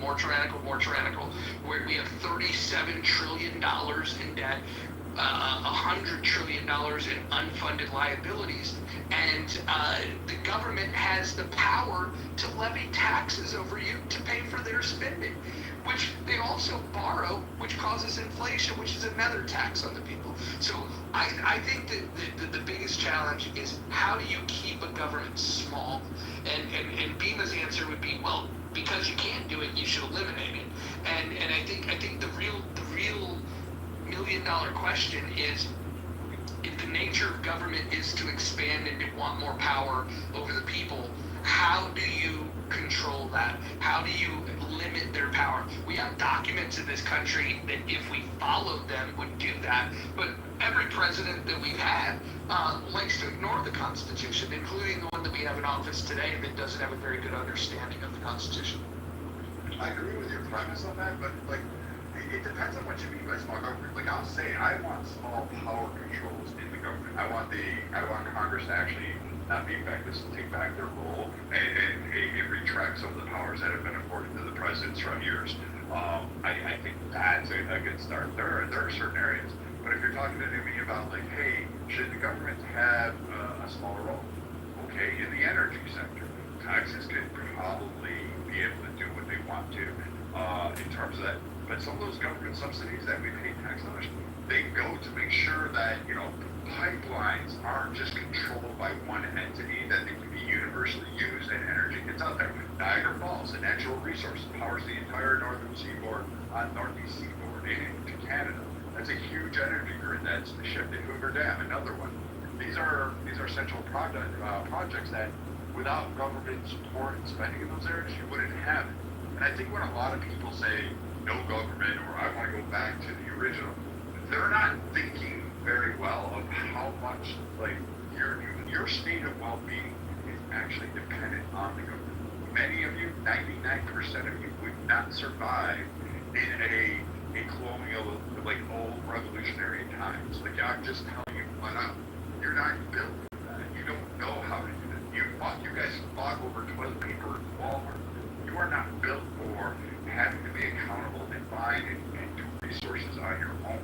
where we have $37 trillion in debt, $100 trillion in unfunded liabilities, and the government has the power to levy taxes over you to pay for their spending, which they also borrow, which causes inflation, which is another tax on the people. So I think that the biggest challenge is, how do you keep a government small? And Bima's answer would be, well, because you can't do it, you should eliminate it. And I think the real $1 million question is, if the nature of government is to expand and to want more power over the people, how do you control that? How do you limit their power? We have documents in this country that, if we followed them, would do that. But every president that we've had likes to ignore the Constitution, including the one that we have in office today that doesn't have a very good understanding of the Constitution. I agree with your premise on that, but like, it depends on what you mean by small government. Like, I'll say I want small power controls in the government. I want Congress to actually not be effective, to take back their role and retract some of the powers that have been afforded to the presidents from years. I think that's a good start. There are certain areas, but if you're talking to me about, like, hey, should the government have a smaller role? Okay, in the energy sector, taxes could probably be able to do what they want to in terms of that. But some of those government subsidies that we pay tax on, they go to make sure that, pipelines aren't just controlled by one entity, that they can be universally used, and energy gets out there. Niagara Falls, a natural resource, powers the entire northern seaboard, northeast seaboard, into Canada. That's a huge energy grid that's shifted. Hoover Dam, another one. These are central projects that, without government support and spending in those areas, you wouldn't have it. And I think when a lot of people say no government, or I want to go back to the original, they're not thinking very well of how much, like, your state of well-being is actually dependent on the government. Many of you, 99% of you, would not survive in a colonial, like, old revolutionary times. Like, I'm just telling you flat out, you're not built for that. You don't know how to do that. You guys fought over toilet paper at Walmart. You are not built for having to be accountable and find and do resources on your own.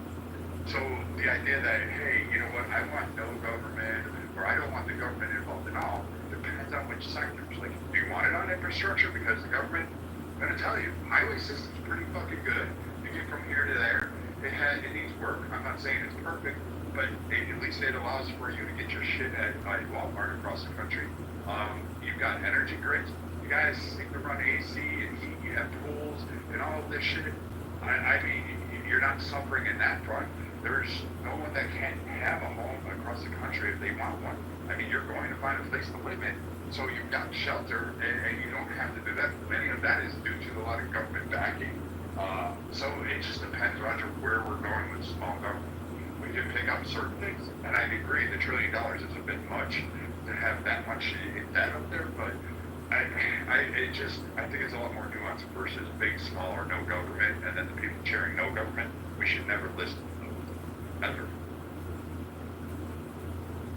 So the idea that, hey, you know what, I want no government, or I don't want the government involved at all, depends on which sectors. Like, do you want it on infrastructure? Because the government, I'm going to tell you, highway system's pretty fucking good. You get from here to there. It needs work. I'm not saying it's perfect, but at least it allows for you to get your shit at Walmart across the country. You've got energy grids. You guys seem to run AC and heat. You have pools and all of this shit. I mean, you're not suffering in that front. There's no one that can't have a home across the country if they want one. I mean, you're going to find a place to live in. So you've got shelter, and you don't have to do that. Many of that is due to a lot of government backing. So it just depends, Roger, where we're going with small government. We can pick up certain things, and I agree, the $1 trillion is a bit much to have that much debt up there, but I think it's a lot more nuanced versus big, small, or no government, and then the people cheering no government. We should never listen to those, ever.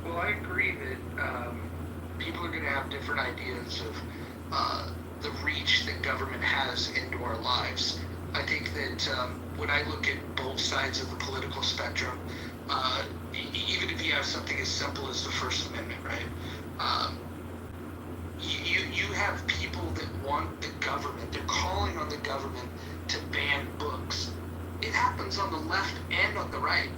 Well, I agree that people are going to have different ideas of the reach that government has into our lives. I think that when I look at both sides of the political spectrum, even if you have something as simple as the First Amendment, right? You have people that want the government, they're calling on the government to ban books. It happens on the left and on the right.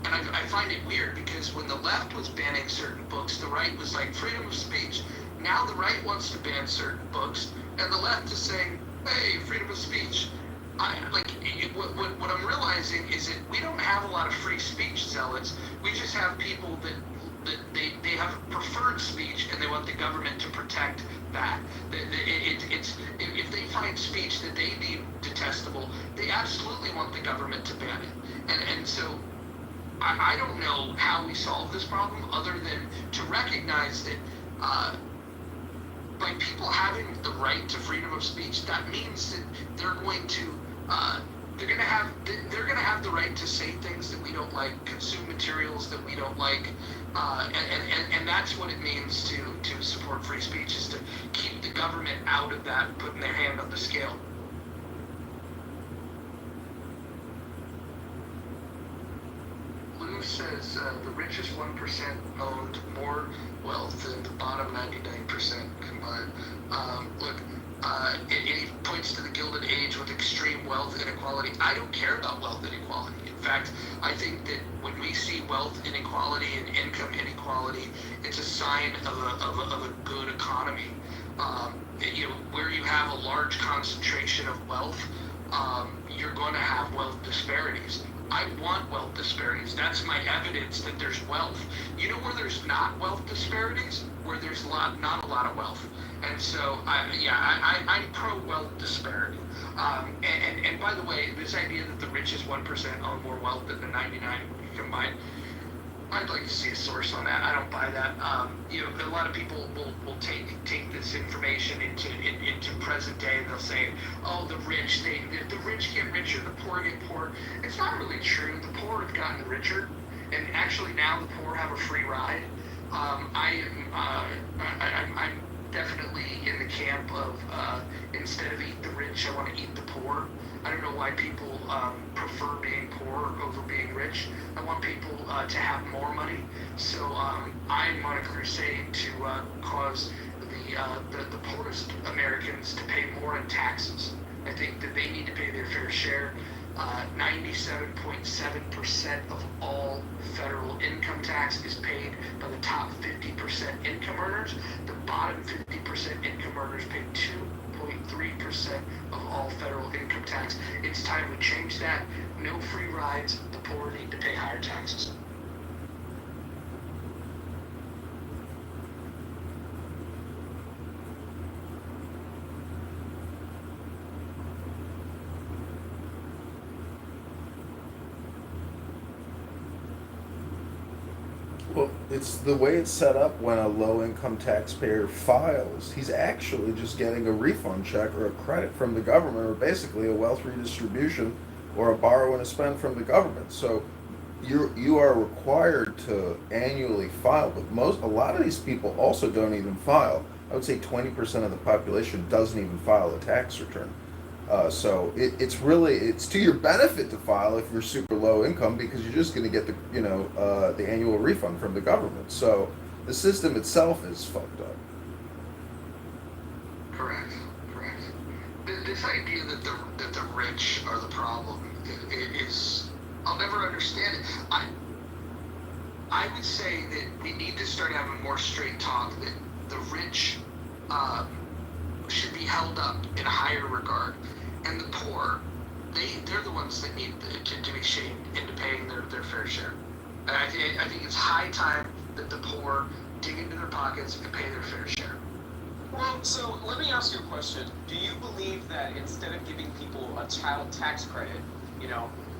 And I find it weird because when the left was banning certain books, the right was like freedom of speech. Now the right wants to ban certain books, and the left is saying, hey, freedom of speech. What I'm realizing is that we don't have a lot of free speech zealots. We just have people that they have preferred speech, and they want the government to protect that. If they find speech that they deem detestable, they absolutely want the government to ban it. And so I don't know how we solve this problem other than to recognize that by people having the right to freedom of speech, that means that they're going to have the right to say things that we don't like, consume materials that we don't like, and that's what it means to support free speech, is to keep the government out of that, putting their hand on the scale. Lou says the richest 1% owned more wealth than the bottom 99% combined. And he points to the Gilded Age with extreme wealth inequality. I don't care about wealth inequality. In fact, I think that when we see wealth inequality and income inequality, it's a sign of a good economy. Where you have a large concentration of wealth, you're going to have wealth disparities. I want wealth disparities. That's my evidence that there's wealth. You know where there's not wealth disparities? Where there's not a lot of wealth. And so, I'm pro-wealth disparity. And by the way, this idea that the richest 1% own more wealth than the 99 combined, I'd like to see a source on that. I don't buy that. A lot of people will take this information into present day, and they'll say, oh, the rich get richer, the poor get poorer. It's not really true. The poor have gotten richer, and actually now the poor have a free ride. I'm definitely in the camp of instead of eat the rich, I want to eat the poor. I don't know why people prefer being poor over being rich. I want people to have more money. So I'm on a crusade to cause the poorest Americans to pay more in taxes. I think that they need to pay their fair share. 97.7% of all federal income tax is paid by the top 50% income earners. The bottom 50% income earners pay 2.3% of all federal income tax. It's time we change that. No free rides. The poor need to pay higher taxes. Well, it's the way it's set up when a low-income taxpayer files. He's actually just getting a refund check or a credit from the government, or basically a wealth redistribution or a borrow and a spend from the government. So you are required to annually file, but a lot of these people also don't even file. I would say 20% of the population doesn't even file a tax return. So it's to your benefit to file if you're super low income, because you're just going to get the annual refund from the government. So the system itself is fucked up. Correct. This idea that the rich are the problem is, I'll never understand it. I would say that we need to start having more straight talk, that the rich should be held up in a higher regard. And the poor, they're the ones that need to be shamed into paying their fair share. And I think it's high time that the poor dig into their pockets and pay their fair share. Well, so let me ask you a question. Do you believe that instead of giving people a child tax credit,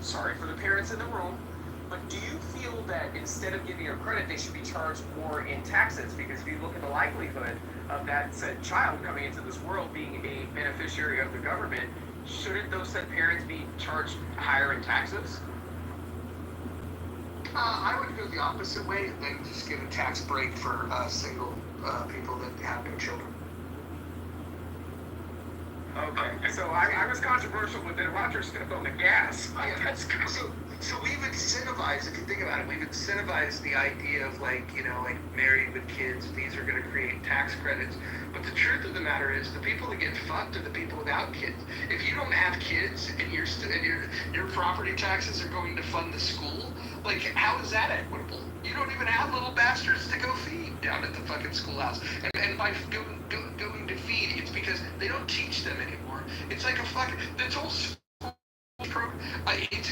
sorry for the parents in the room, But do you feel that instead of giving her credit, they should be charged more in taxes? Because if you look at the likelihood of that said child coming into this world being a beneficiary of the government, shouldn't those said parents be charged higher in taxes? I would go the opposite way and then just give a tax break for single people that have no children. Okay, so I was controversial, but then Roger stepped on the gas. So we've incentivized, if you think about it, we've incentivized the idea of like married with kids, these are going to create tax credits. But the truth of the matter is the people that get fucked are the people without kids. If you don't have kids and your property taxes are going to fund the school, like how is that equitable? You don't even have little bastards to go feed down at the fucking schoolhouse. And by going to feed, it's because they don't teach them anymore. It's like a fucking, this whole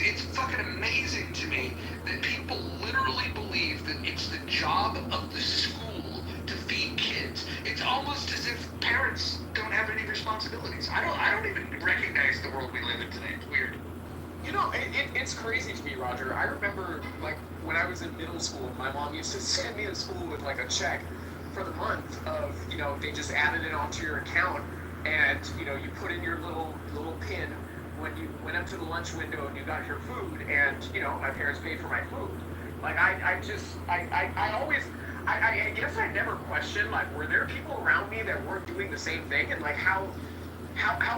it's fucking amazing to me that people literally believe that it's the job of the school to feed kids. It's almost as if parents don't have any responsibilities. I don't even recognize the world we live in today. It's weird. You know, it's crazy to me, Roger. I remember, like, when I was in middle school, my mom used to send me to school with, like, a check for the month of, they just added it onto your account, and, you put in your little pin when you went up to the lunch window and you got your food, and, my parents paid for my food. Like, I guess I never questioned, like, were there people around me that weren't doing the same thing, and, like, how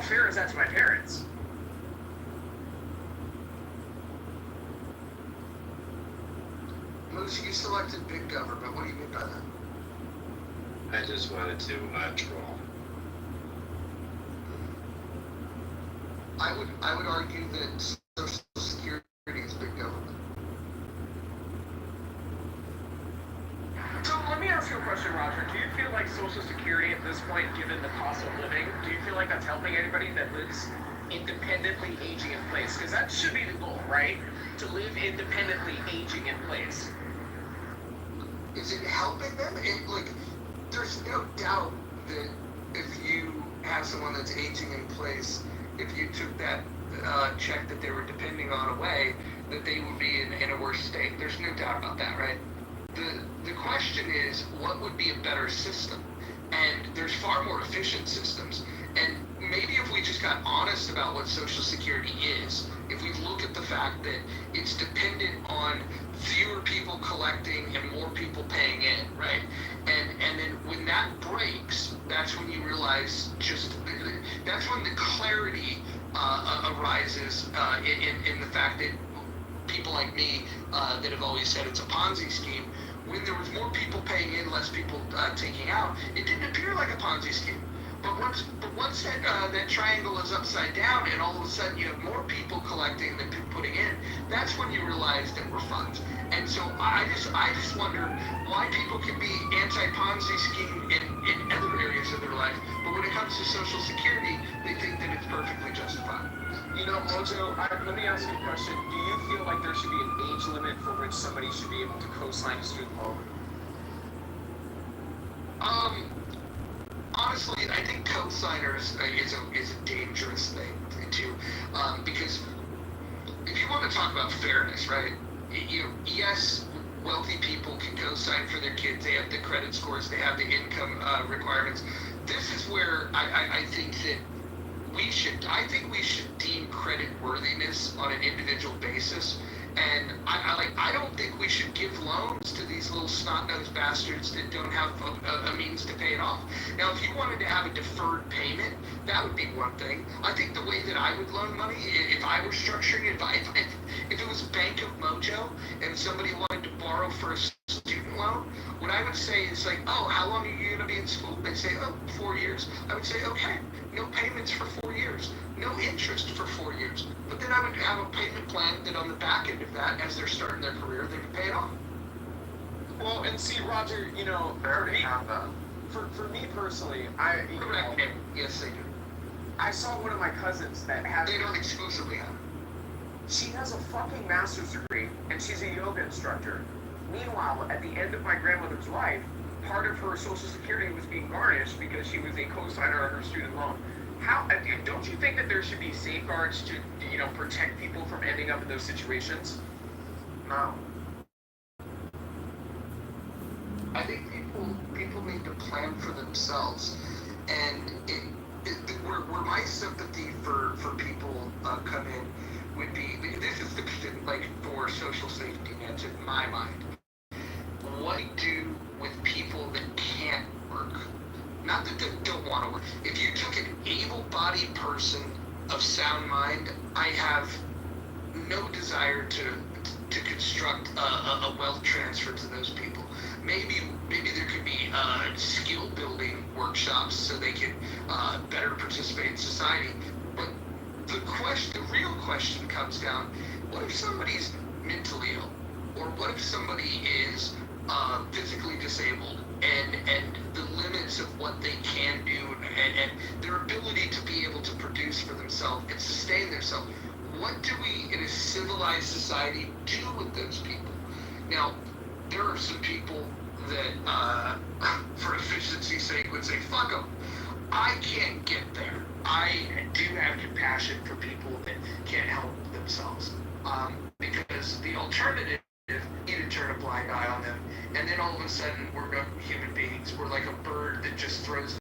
fair is that to my parents? Moose, you selected big government. What do you mean by that? I just wanted to troll. I would argue that Social Security is big government. So let me ask you a question, Roger. Do you feel like Social Security at this point, given the cost of living, do you feel like that's helping anybody that lives independently aging in place? Because that should be the goal, right? To live independently aging in place. Is it helping them? There's no doubt that if you have someone that's aging in place, if you took that check that they were depending on away, that they would be in a worse state. There's no doubt about that, right? The question is, what would be a better system? And there's far more efficient systems. And maybe if we just got honest about what Social Security is, if we look at the fact that it's dependent on fewer people collecting and more people paying in, right? And then when that breaks, that's when you realize that's when the clarity arises in the fact that people like me that have always said it's a Ponzi scheme, when there was more people paying in, less people taking out, it didn't appear like a Ponzi scheme. But once that triangle is upside down and all of a sudden you have more people collecting than people putting in, that's when you realize that we're fucked. And so I just wonder why people can be anti-Ponzi scheme in other areas of their life, but when it comes to Social Security, they think that it's perfectly justified. Mojo, let me ask you a question. Do you feel like there should be an age limit for which somebody should be able to co-sign a student loan? Honestly, I think co-signers is a dangerous thing to do, because if you want to talk about fairness, right? Yes, wealthy people can co-sign for their kids. They have the credit scores. They have the income requirements. This is where I think that we should deem credit worthiness on an individual basis. And I don't think we should give loans to these little snot-nosed bastards that don't have a means to pay it off. Now, if you wanted to have a deferred payment, that would be one thing. I think the way that I would loan money, if I were structuring it, if it was Bank of Mojo and somebody wanted to borrow for a student loan, what I would say is like, oh, how long are you going to be in school? They'd say, 4 years. I would say, okay, no payments for 4 years, no interest for 4 years. But then I would have a payment plan that on the back end of that, as they're starting their career, they can pay it off. Well, and see, Roger, for me personally, yes, they do. I saw one of my cousins that has. They don't exclusively have. She has a fucking master's degree, and she's a yoga instructor. Meanwhile, at the end of my grandmother's life, part of her Social Security was being garnished because she was a co-signer of her student loan. Don't you think that there should be safeguards to, protect people from ending up in those situations? No. I think people need to plan for themselves, and where my sympathy for people come in would be, this is the like for social safety nets in my mind. What do you do with people that can't work? Not that they don't want to work. If you took an able-bodied person of sound mind, I have no desire to construct a wealth transfer to those people. Maybe there could be skill building workshops so they can better participate in society. But the real question comes down: what if somebody's mentally ill, or what if somebody is physically disabled, and the limits of what they can do, and their ability to be able to produce for themselves and sustain themselves? What do we, in a civilized society, do with those people? Now, there are some people that, for efficiency's sake, would say, fuck them. I can't get there. I do have compassion for people that can't help themselves. Because the alternative is to turn a blind eye on them, and then all of a sudden we're not human beings. We're like a bird that just throws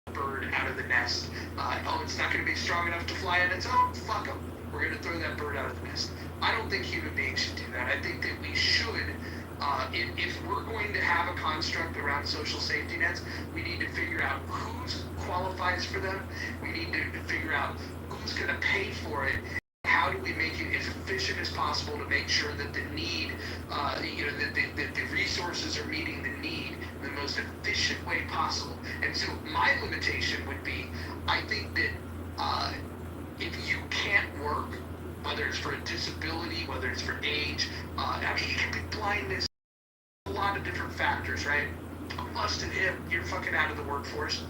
the bird out of the nest. It's not going to be strong enough to fly on its own? Fuck them. We're going to throw that bird out of the nest. I don't think human beings should do that. I think that we should, if we're going to have a construct around social safety nets, we need to figure out who qualifies for them. We need to figure out who's going to pay for it. How do we make it as efficient as possible to make sure that the need, that the resources are meeting the need in the most efficient way possible? And so my limitation would be, I think that if you can't work, whether it's for a disability, whether it's for age, it can be blindness, a lot of different factors, right? Busted hip, you're fucking out of the workforce.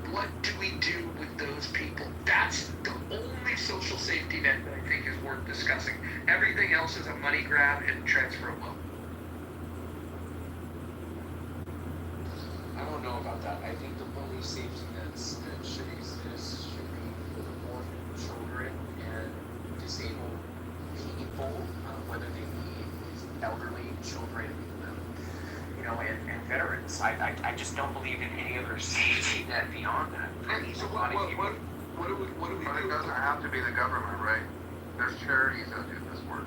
What do we do with those people? That's the only social safety net that I think is worth discussing. Everything else is a money grab and transfer of wealth. I don't know about that. I think the only safety nets that should exist should be for the orphan children and disabled people, whether they be elderly children, and veterans. I just don't believe in any other safety net beyond that. So what do we do? But it doesn't have to be the government, right? There's charities that do this work.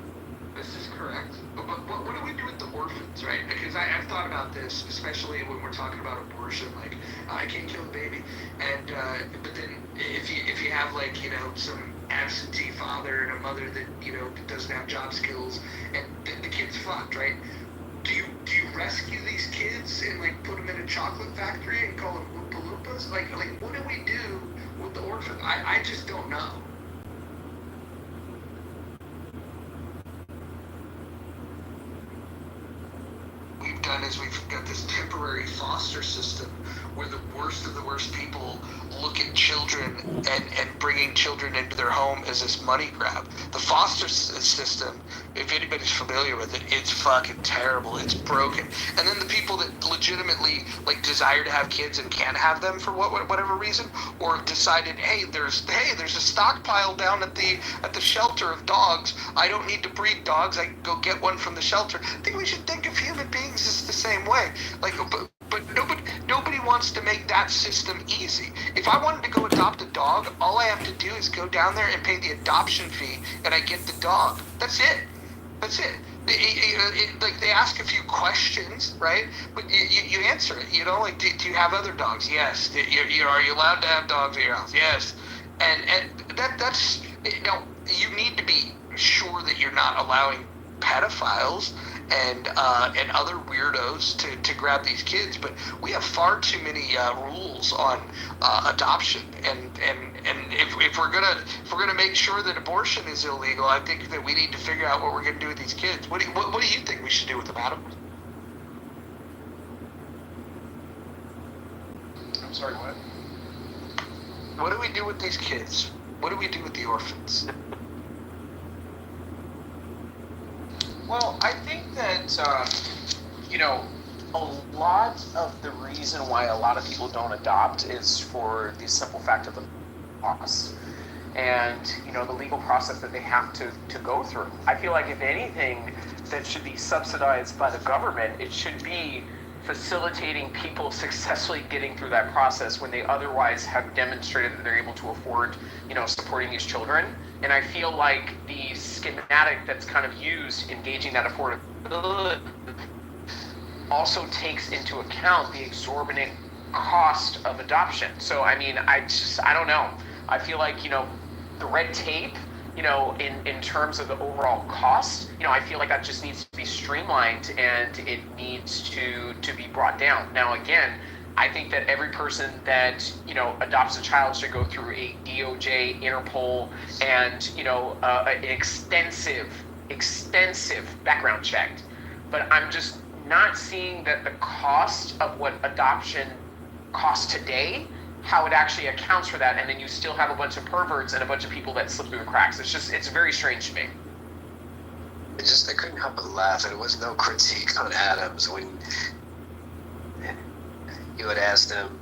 This is correct. But what do we do with the orphans, right? Because I've thought about this, especially when we're talking about abortion. Like, I can't kill a baby, and but then if you have some absentee father and a mother that doesn't have job skills, and the kid's fucked, right? Do you rescue these kids and put them in a chocolate factory and call them Oompa Loompas? Like what do we do with the orphans? I just don't know. We've done is we've got this temporary foster system where the worst of the worst people look at children and bringing children into their home as this money grab. The foster system, if anybody's familiar with it, it's fucking terrible. It's broken. And then the people that legitimately desire to have kids and can't have them for whatever reason, or have decided, hey, there's a stockpile down at the shelter of dogs. I don't need to breed dogs. I can go get one from the shelter. I think we should think of human beings as the same way. But nobody wants to make that system easy. If I wanted to go adopt a dog, all I have to do is go down there and pay the adoption fee, and I get the dog. That's it. That's it. They ask a few questions, right? But you answer it. Do you have other dogs? Yes. Are you allowed to have dogs at your house? Yes. And that's you need to be sure that you're not allowing pedophiles and other weirdos to grab these kids, but we have far too many rules on adoption, and if we're gonna make sure that abortion is illegal, I think that we need to figure out what we're gonna do with these kids. What do you think we should do with them, Adam? I'm sorry, what? What do we do with these kids? What do we do with the orphans? Well, I think that, a lot of the reason why a lot of people don't adopt is for the simple fact of the cost. and the legal process that they have to go through. I feel like if anything that should be subsidized by the government, it should be facilitating people successfully getting through that process when they otherwise have demonstrated that they're able to afford, supporting these children. And I feel like the schematic that's kind of used in gauging that affordability also takes into account the exorbitant cost of adoption. So, I mean, I don't know. I feel like, the red tape, in terms of the overall cost, I feel like that just needs to be streamlined and it needs to be brought down. Now, again, I think that every person that, adopts a child should go through a DOJ, Interpol, and, an extensive background check. But I'm just not seeing that the cost of what adoption costs today, how it actually accounts for that, and then you still have a bunch of perverts and a bunch of people that slip through the cracks. It's very strange to me. I couldn't help but laugh, and it was no critique on Adams when you had asked him,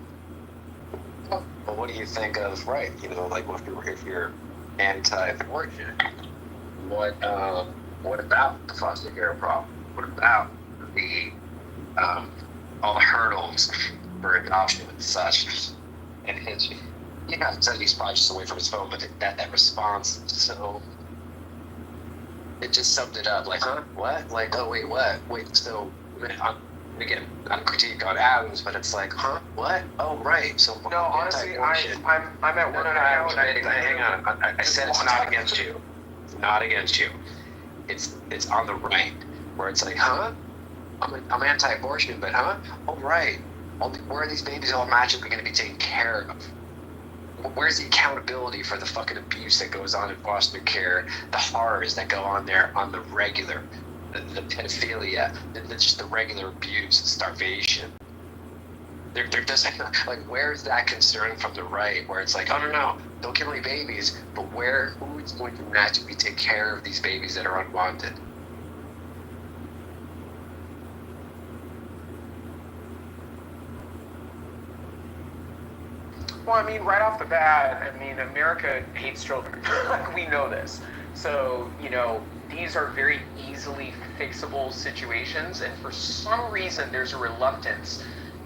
well, what do you think of, right, like if you're anti-abortion, what about the foster care problem? What about the all the hurdles for adoption and such? And his, said he's probably just away from his phone, but that response, so it just summed it up. Like, huh? What? Like, oh wait, what? Wait, so again, not a critique on Adams, but it's like, huh? What? Oh right. So no, honestly, I'm at work right now, and hang on. I said it's not against you. It's not against you. It's on the right, where it's like, huh? I'm anti-abortion, but huh? Oh right. Where are these babies all magically going to be taken care of? Where's the accountability for the fucking abuse that goes on in foster care, the horrors that go on there on the regular, the pedophilia, just the regular abuse, the starvation? There doesn't, like, where's that concern from the right, where it's like, oh no, don't kill any babies, but who's going to magically take care of these babies that are unwanted? Well, I mean, right off the bat, America hates children. We know this. So, these are very easily fixable situations, and for some reason there's a reluctance,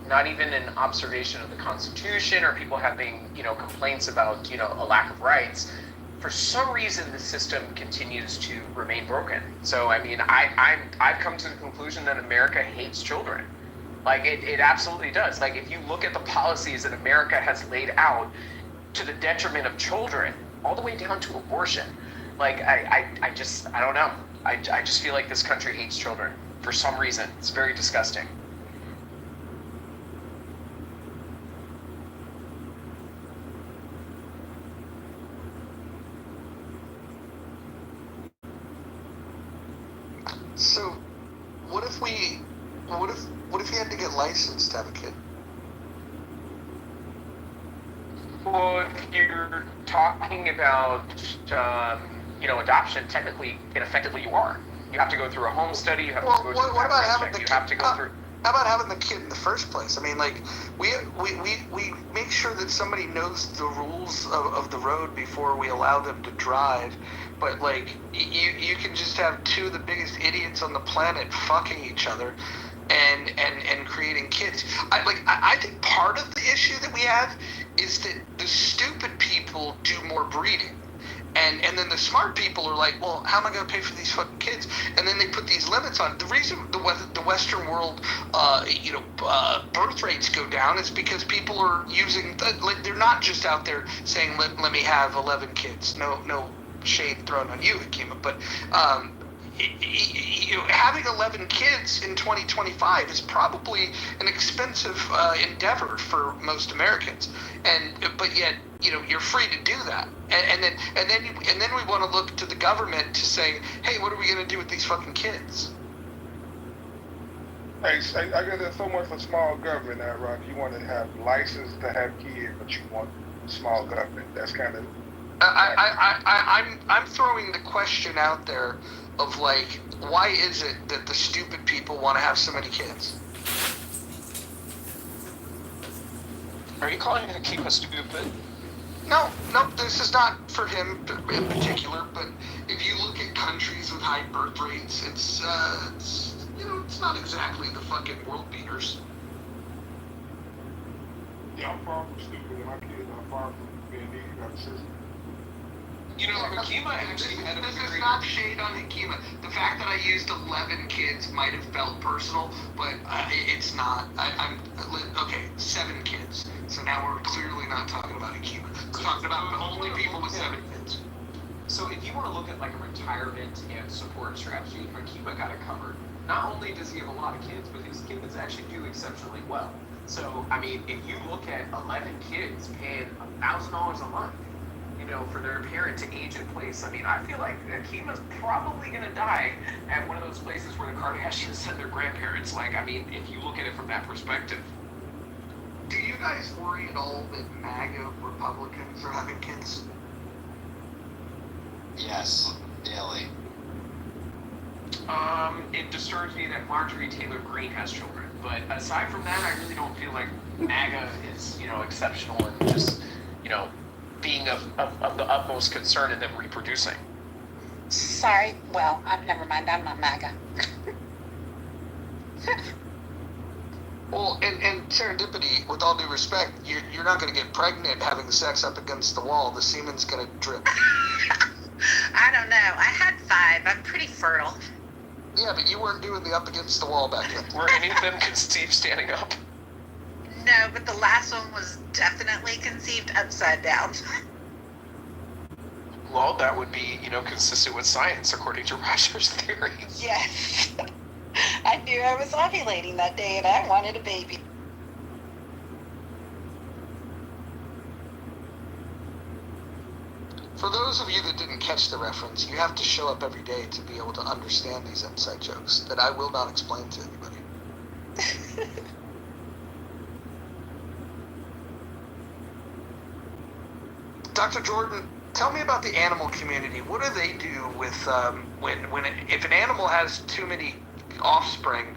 not even an observation of the Constitution or people having, complaints about, a lack of rights. For some reason, the system continues to remain broken. So, I've come to the conclusion that America hates children. Like, it absolutely does. Like, if you look at the policies that America has laid out to the detriment of children, all the way down to abortion, like, I don't know. I just feel like this country hates children for some reason. It's very disgusting. So, what if you had to get licensed to have a kid? Well, if you're talking about, adoption, technically and effectively you are. You have to go through a home study, you have to go through a background check, you have to go through... How about having the kid in the first place? We make sure that somebody knows the rules of the road before we allow them to drive. But, like, you can just have two of the biggest idiots on the planet fucking each other and creating kids. I think part of the issue that we have is that the stupid people do more breeding. And then the smart people are like, well, how am I going to pay for these fucking kids? And then they put these limits on. The reason the Western world, birth rates go down is because people are using. They're not just out there saying, let me have 11 kids. No shade thrown on you, Akima, but having 11 kids in 2025 is probably an expensive endeavor for most Americans, but yet you're free to do that, and then we want to look to the government to say, hey, what are we going to do with these fucking kids? Hey, I guess there's so much for small government now, Ron. You want to have license to have kids, but you want small government. That's kind of. I'm throwing the question out there of, like, why is it that the stupid people want to have so many kids? Are you calling Akima stupid? No, this is not for him in particular, but if you look at countries with high birth rates, it's not exactly the fucking world beaters. Yeah, I'm far from stupid. My kids are far from being needed by the system. You know, Hakima actually had this is not shade on Hakima. The fact that I used 11 kids might have felt personal, but it's not. I'm okay. 7 kids. So now we're clearly not talking about Hakima. We're talking about only people with 7 kids. So if you want to look at like a retirement and support strategy, Akiba got it covered. Not only does he have a lot of kids, but his kids actually do exceptionally well. So I mean, if you look at 11 kids paying $1,000 a month, for their parent to age in place, I mean, I feel like Akima's probably gonna die at one of those places where the Kardashians send their grandparents. Like, I mean, if you look at it from that perspective. Do you guys worry at all that MAGA Republicans are having kids? Yes, daily. It disturbs me that Marjorie Taylor Greene has children, but aside from that, I really don't feel like MAGA is, exceptional and just, being of the utmost concern in them reproducing. Sorry, well, never mind, I'm not MAGA. Well, and serendipity, with all due respect, you're not going to get pregnant having sex up against the wall. The semen's going to drip. I don't know. I had 5. I'm pretty fertile. Yeah, but you weren't doing the up against the wall back then. Were any of them conceived standing up? No, but the last one was definitely conceived upside down. Well, that would be, consistent with science, according to Roger's theory. Yes. I knew I was ovulating that day and I wanted a baby. For those of you that didn't catch the reference, you have to show up every day to be able to understand these inside jokes that I will not explain to anybody. Dr. Jordan, tell me about the animal community. What do they do with if an animal has too many offspring?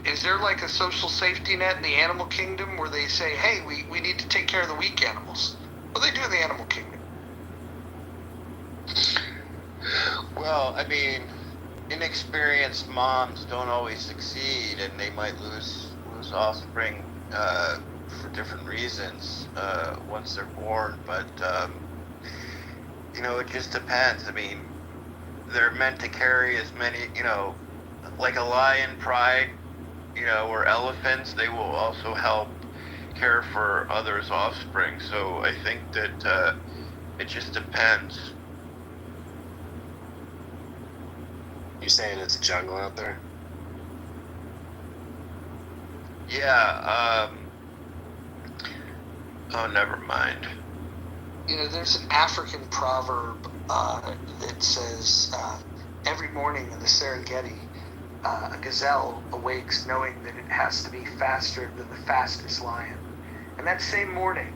Is there like a social safety net in the animal kingdom where they say, hey, we need to take care of the weak animals? What do they do in the animal kingdom? Well, I mean, inexperienced moms don't always succeed, and they might lose offspring for different reasons once they're born. But it just depends. I mean, they're meant to carry as many, like a lion pride, or elephants. They will also help care for others' offspring. So I think that it just depends. You saying it's a jungle out there? Yeah, oh, never mind. There's an African proverb that says, every morning in the Serengeti, a gazelle awakes knowing that it has to be faster than the fastest lion. And that same morning,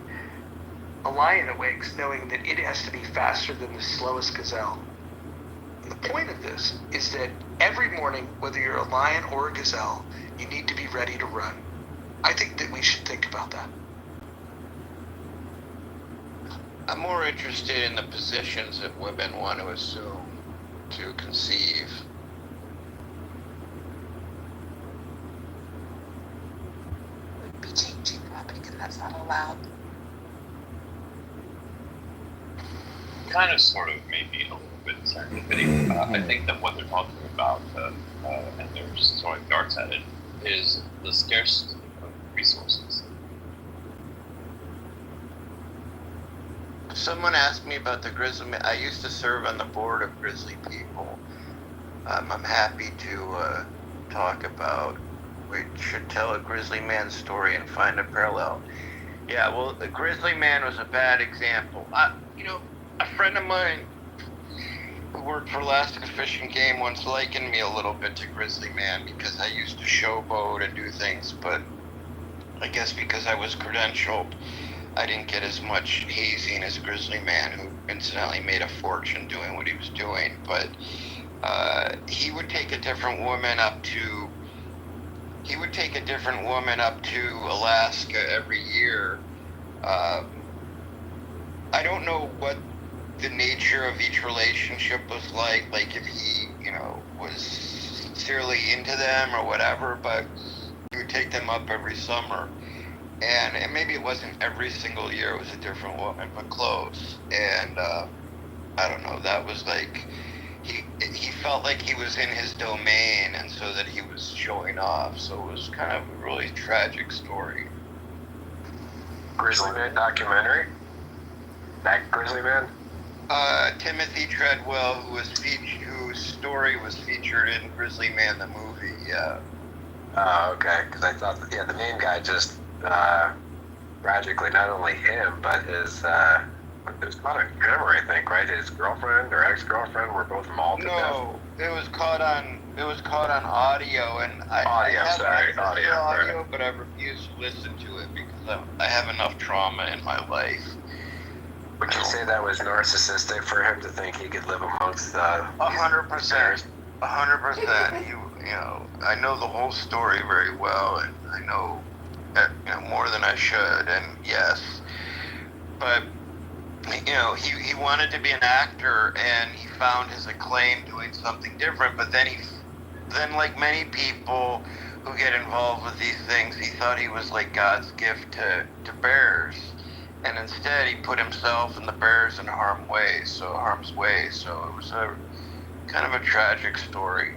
a lion awakes knowing that it has to be faster than the slowest gazelle. And the point of this is that every morning, whether you're a lion or a gazelle, you need to be ready to run. I think that we should think about that. I'm more interested in the positions that women want to assume to conceive. We'd be changing topic and that's not allowed. Kind of, sort of, maybe a little bit serendipity. I think that what they're talking about, and they're just throwing darts at it, is the scarcity of resources. Someone asked me about the grizzly man. I used to serve on the board of Grizzly People. I'm happy to talk about. We should tell a grizzly man story and find a parallel. Yeah, well, the grizzly man was a bad example. A friend of mine who worked for Alaska Fish and Game once likened me a little bit to Grizzly Man because I used to showboat and do things, but I guess because I was credentialed, I didn't get as much hazing as Grizzly Man, who incidentally made a fortune doing what he was doing. But he would take a different woman up to Alaska every year. I don't know what the nature of each relationship was like if he, was sincerely into them or whatever, but he would take them up every summer. And maybe it wasn't every single year, it was a different woman, but close. And I don't know, that was like, he felt like he was in his domain, and so that he was showing off. So it was kind of a really tragic story. Grizzly Man documentary? That Grizzly Man? Timothy Treadwell, whose story was featured in Grizzly Man the movie, yeah. Oh, okay. Because I thought, the main guy just, tragically, not only him, but his, it was caught on camera, I think, right? His girlfriend or ex-girlfriend were both mauled to death. No, it was caught on audio, and I have audio, but I refuse to listen to it because I have enough trauma in my life. Would you say that was narcissistic for him to think he could live amongst 100%. 100%. I know the whole story very well, and I know more than I should, and yes, but he wanted to be an actor, and he found his acclaim doing something different. But then like many people who get involved with these things, he thought he was like God's gift to bears, and instead he put himself and the bears in harm's way. So it was a kind of a tragic story.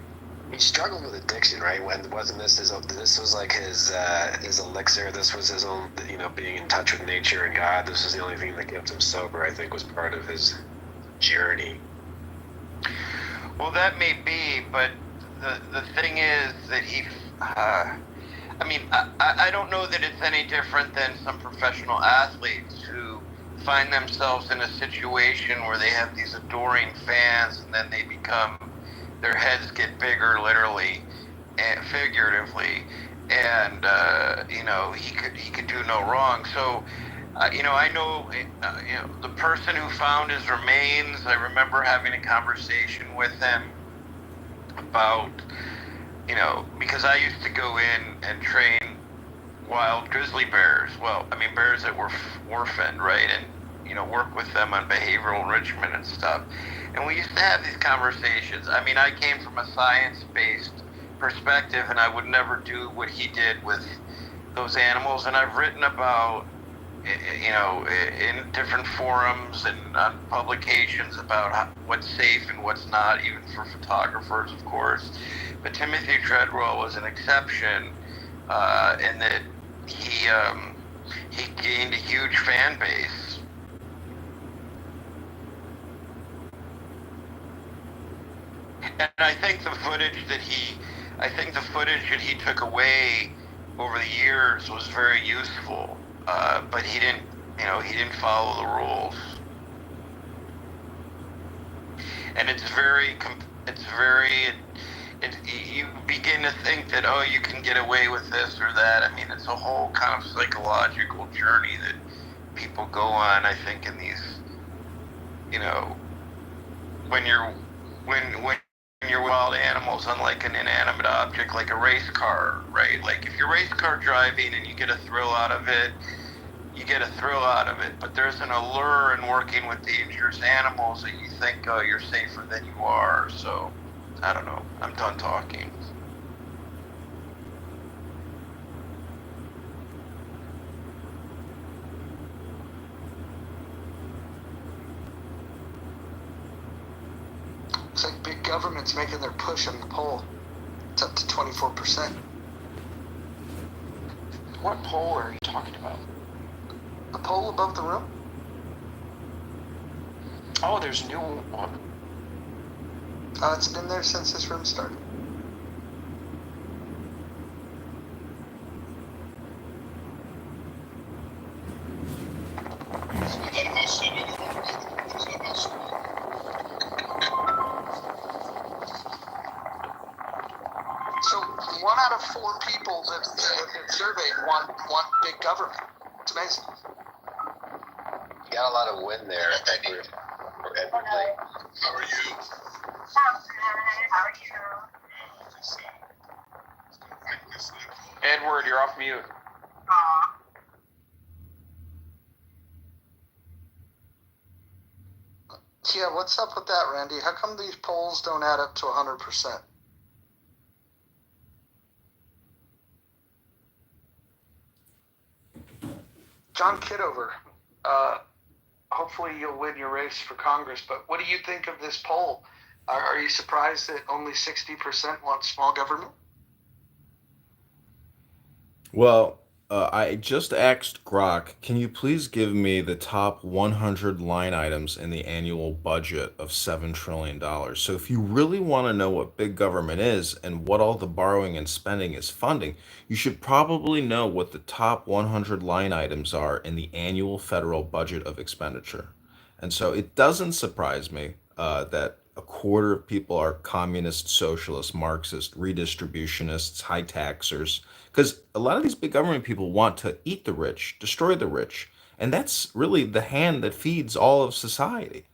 He struggled with addiction, right? Wasn't this this was like his elixir? This was his own, being in touch with nature and God. This was the only thing that kept him sober, I think, was part of his journey. Well, that may be, but the thing is that I don't know that it's any different than some professional athletes who find themselves in a situation where they have these adoring fans, and then their heads get bigger, literally and figuratively, and he could do no wrong. So I know the person who found his remains. I remember having a conversation with him about because I used to go in and train wild grizzly bears. Well, bears that were orphaned, right, and work with them on behavioral enrichment and stuff. And we used to have these conversations. I came from a science-based perspective, and I would never do what he did with those animals. And I've written about, in different forums and on publications about what's safe and what's not, even for photographers, of course. But Timothy Treadwell was an exception in that he gained a huge fan base. And I think the footage that he took away over the years was very useful, but he didn't follow the rules. And you begin to think that, you can get away with this or that. It's a whole kind of psychological journey that people go on, I think, in these, when you're wild animals, unlike an inanimate object like a race car, right? Like if you're race car driving and you get a thrill out of it, but there's an allure in working with dangerous animals that you think, you're safer than you are. So I don't know, I'm done talking. It's like big government's making their push on the poll. It's up to 24%. What poll are you talking about? The poll above the room? Oh, there's a new one. It's been there since this room started. So 1 out of 4 people that have been surveyed want big government. It's amazing. You got a lot of win there, Edward. How are you? Edward, you're off mute. Yeah, what's up with that, Randy? How come these polls don't add up to 100%? John Kitover, hopefully you'll win your race for Congress, but what do you think of this poll? Are you surprised that only 60% want small government? Well, I just asked Grok, can you please give me the top 100 line items in the annual budget of $7 trillion? So if you really want to know what big government is and what all the borrowing and spending is funding, you should probably know what the top 100 line items are in the annual federal budget of expenditure. And so it doesn't surprise me that a quarter of people are communist, socialist, Marxist, redistributionists, high taxers, because a lot of these big government people want to eat the rich, destroy the rich, and that's really the hand that feeds all of society.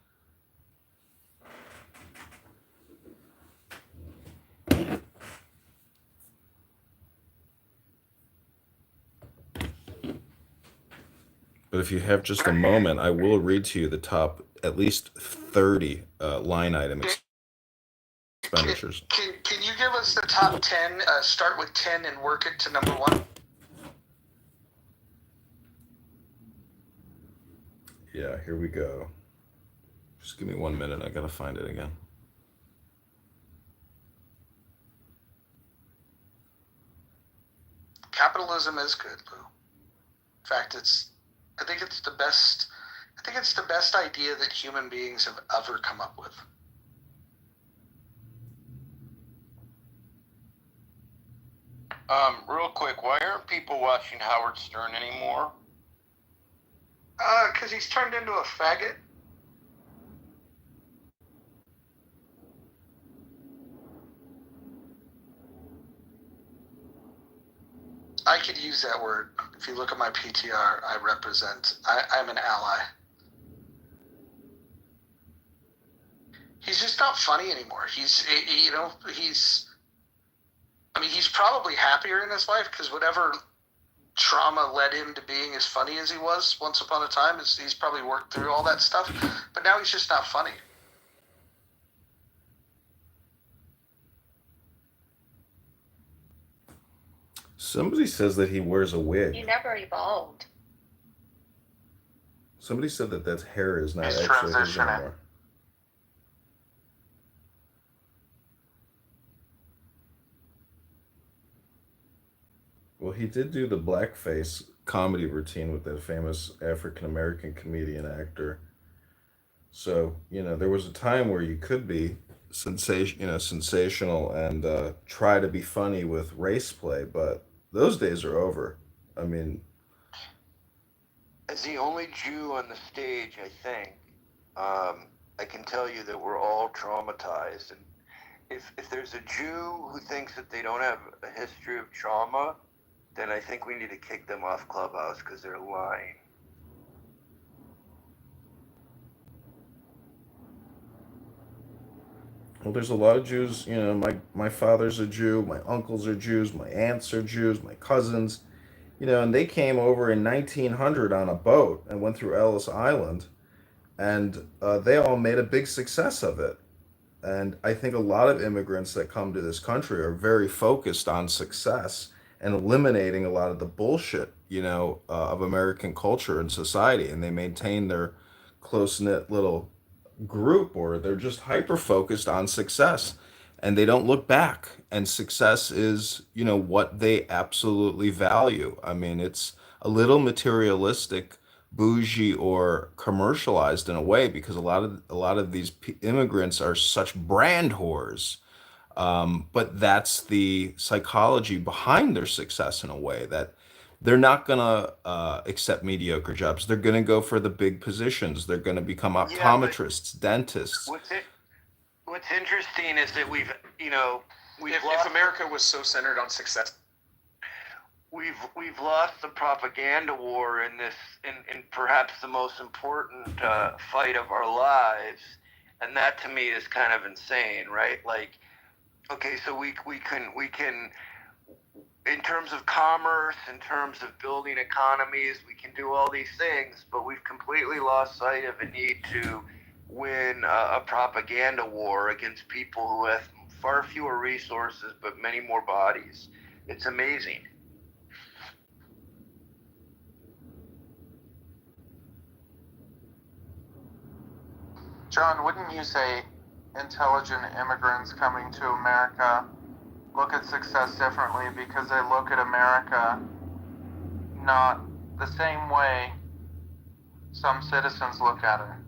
But if you have just a moment, I will read to you the top at least 30 line item expenditures. Can you give us the top 10, start with 10 and work it to number 1? Yeah, here we go. Just give me 1 minute. I gotta find it again. Capitalism is good, Lou. In fact, I think it's the best idea that human beings have ever come up with. Real quick, why aren't people watching Howard Stern anymore? Because he's turned into a faggot. I could use that word. If you look at my PTR, I'm an ally. He's just not funny anymore. He's probably happier in his life because whatever trauma led him to being as funny as he was once upon a time, he's probably worked through all that stuff. But now he's just not funny. Somebody says that he wears a wig. You never evolved. Somebody said that hair is not He's actually his transitioning. anymore. Well, he did do the blackface comedy routine with that famous African American comedian actor. So, there was a time where you could be sensational and try to be funny with race play, but those days are over. I mean, As the only Jew on the stage, I think, I can tell you that we're all traumatized. And if there's a Jew who thinks that they don't have a history of trauma, then I think we need to kick them off Clubhouse because they're lying. well, there's a lot of Jews. My father's a Jew, my uncles are Jews, my aunts are Jews, my cousins. And they came over in 1900 on a boat and went through Ellis Island, and they all made a big success of it. And I think a lot of immigrants that come to this country are very focused on success and eliminating a lot of the bullshit, of American culture and society, and they maintain their close knit little group, or they're just hyper focused on success and they don't look back, and success is what they absolutely value. I mean, it's a little materialistic, bougie, or commercialized in a way, because a lot of these immigrants are such brand whores. But that's the psychology behind their success, in a way that they're not gonna accept mediocre jobs. They're gonna go for the big positions. They're gonna become Yeah, but optometrists, dentists. what's interesting is that we've If America was so centered on success, we've lost the propaganda war in this, in perhaps the most important fight of our lives, and that to me is kind of insane, right? Like, okay, so we can, in terms of commerce, in terms of building economies, we can do all these things, but we've completely lost sight of a need to win a propaganda war against people who have far fewer resources but many more bodies. It's amazing. John, wouldn't you say intelligent immigrants coming to America look at success differently because they look at America not the same way some citizens look at it?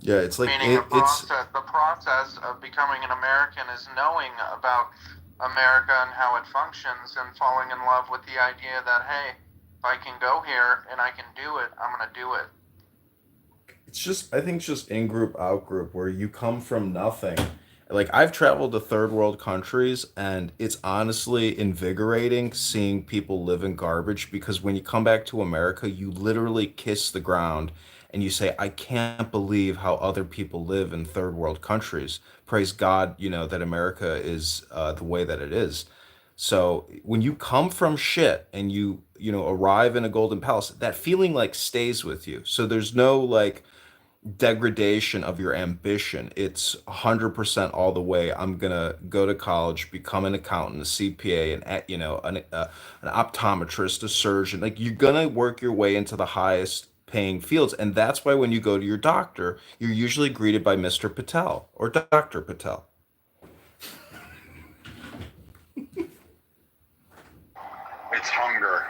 Yeah, it's like Meaning it's the process of becoming an American is knowing about America and how it functions and falling in love with the idea that, hey, if I can go here and I can do it, I'm going to do it. it's just I think it's just in group out group where you come from nothing. Like I've traveled to third world countries and it's honestly invigorating seeing people live in garbage because when you come back to America, you literally kiss the ground and you say, I can't believe how other people live in third world countries. Praise God, that America is the way that it is. So when you come from shit and you arrive in a golden palace, that feeling like stays with you. So there's no like degradation of your ambition. It's 100% all the way. I'm gonna go to college, become an accountant, a CPA, an optometrist, a surgeon. Like you're gonna work your way into the highest paying fields, and that's why when you go to your doctor, you're usually greeted by Mr. Patel or Dr. Patel. It's hunger.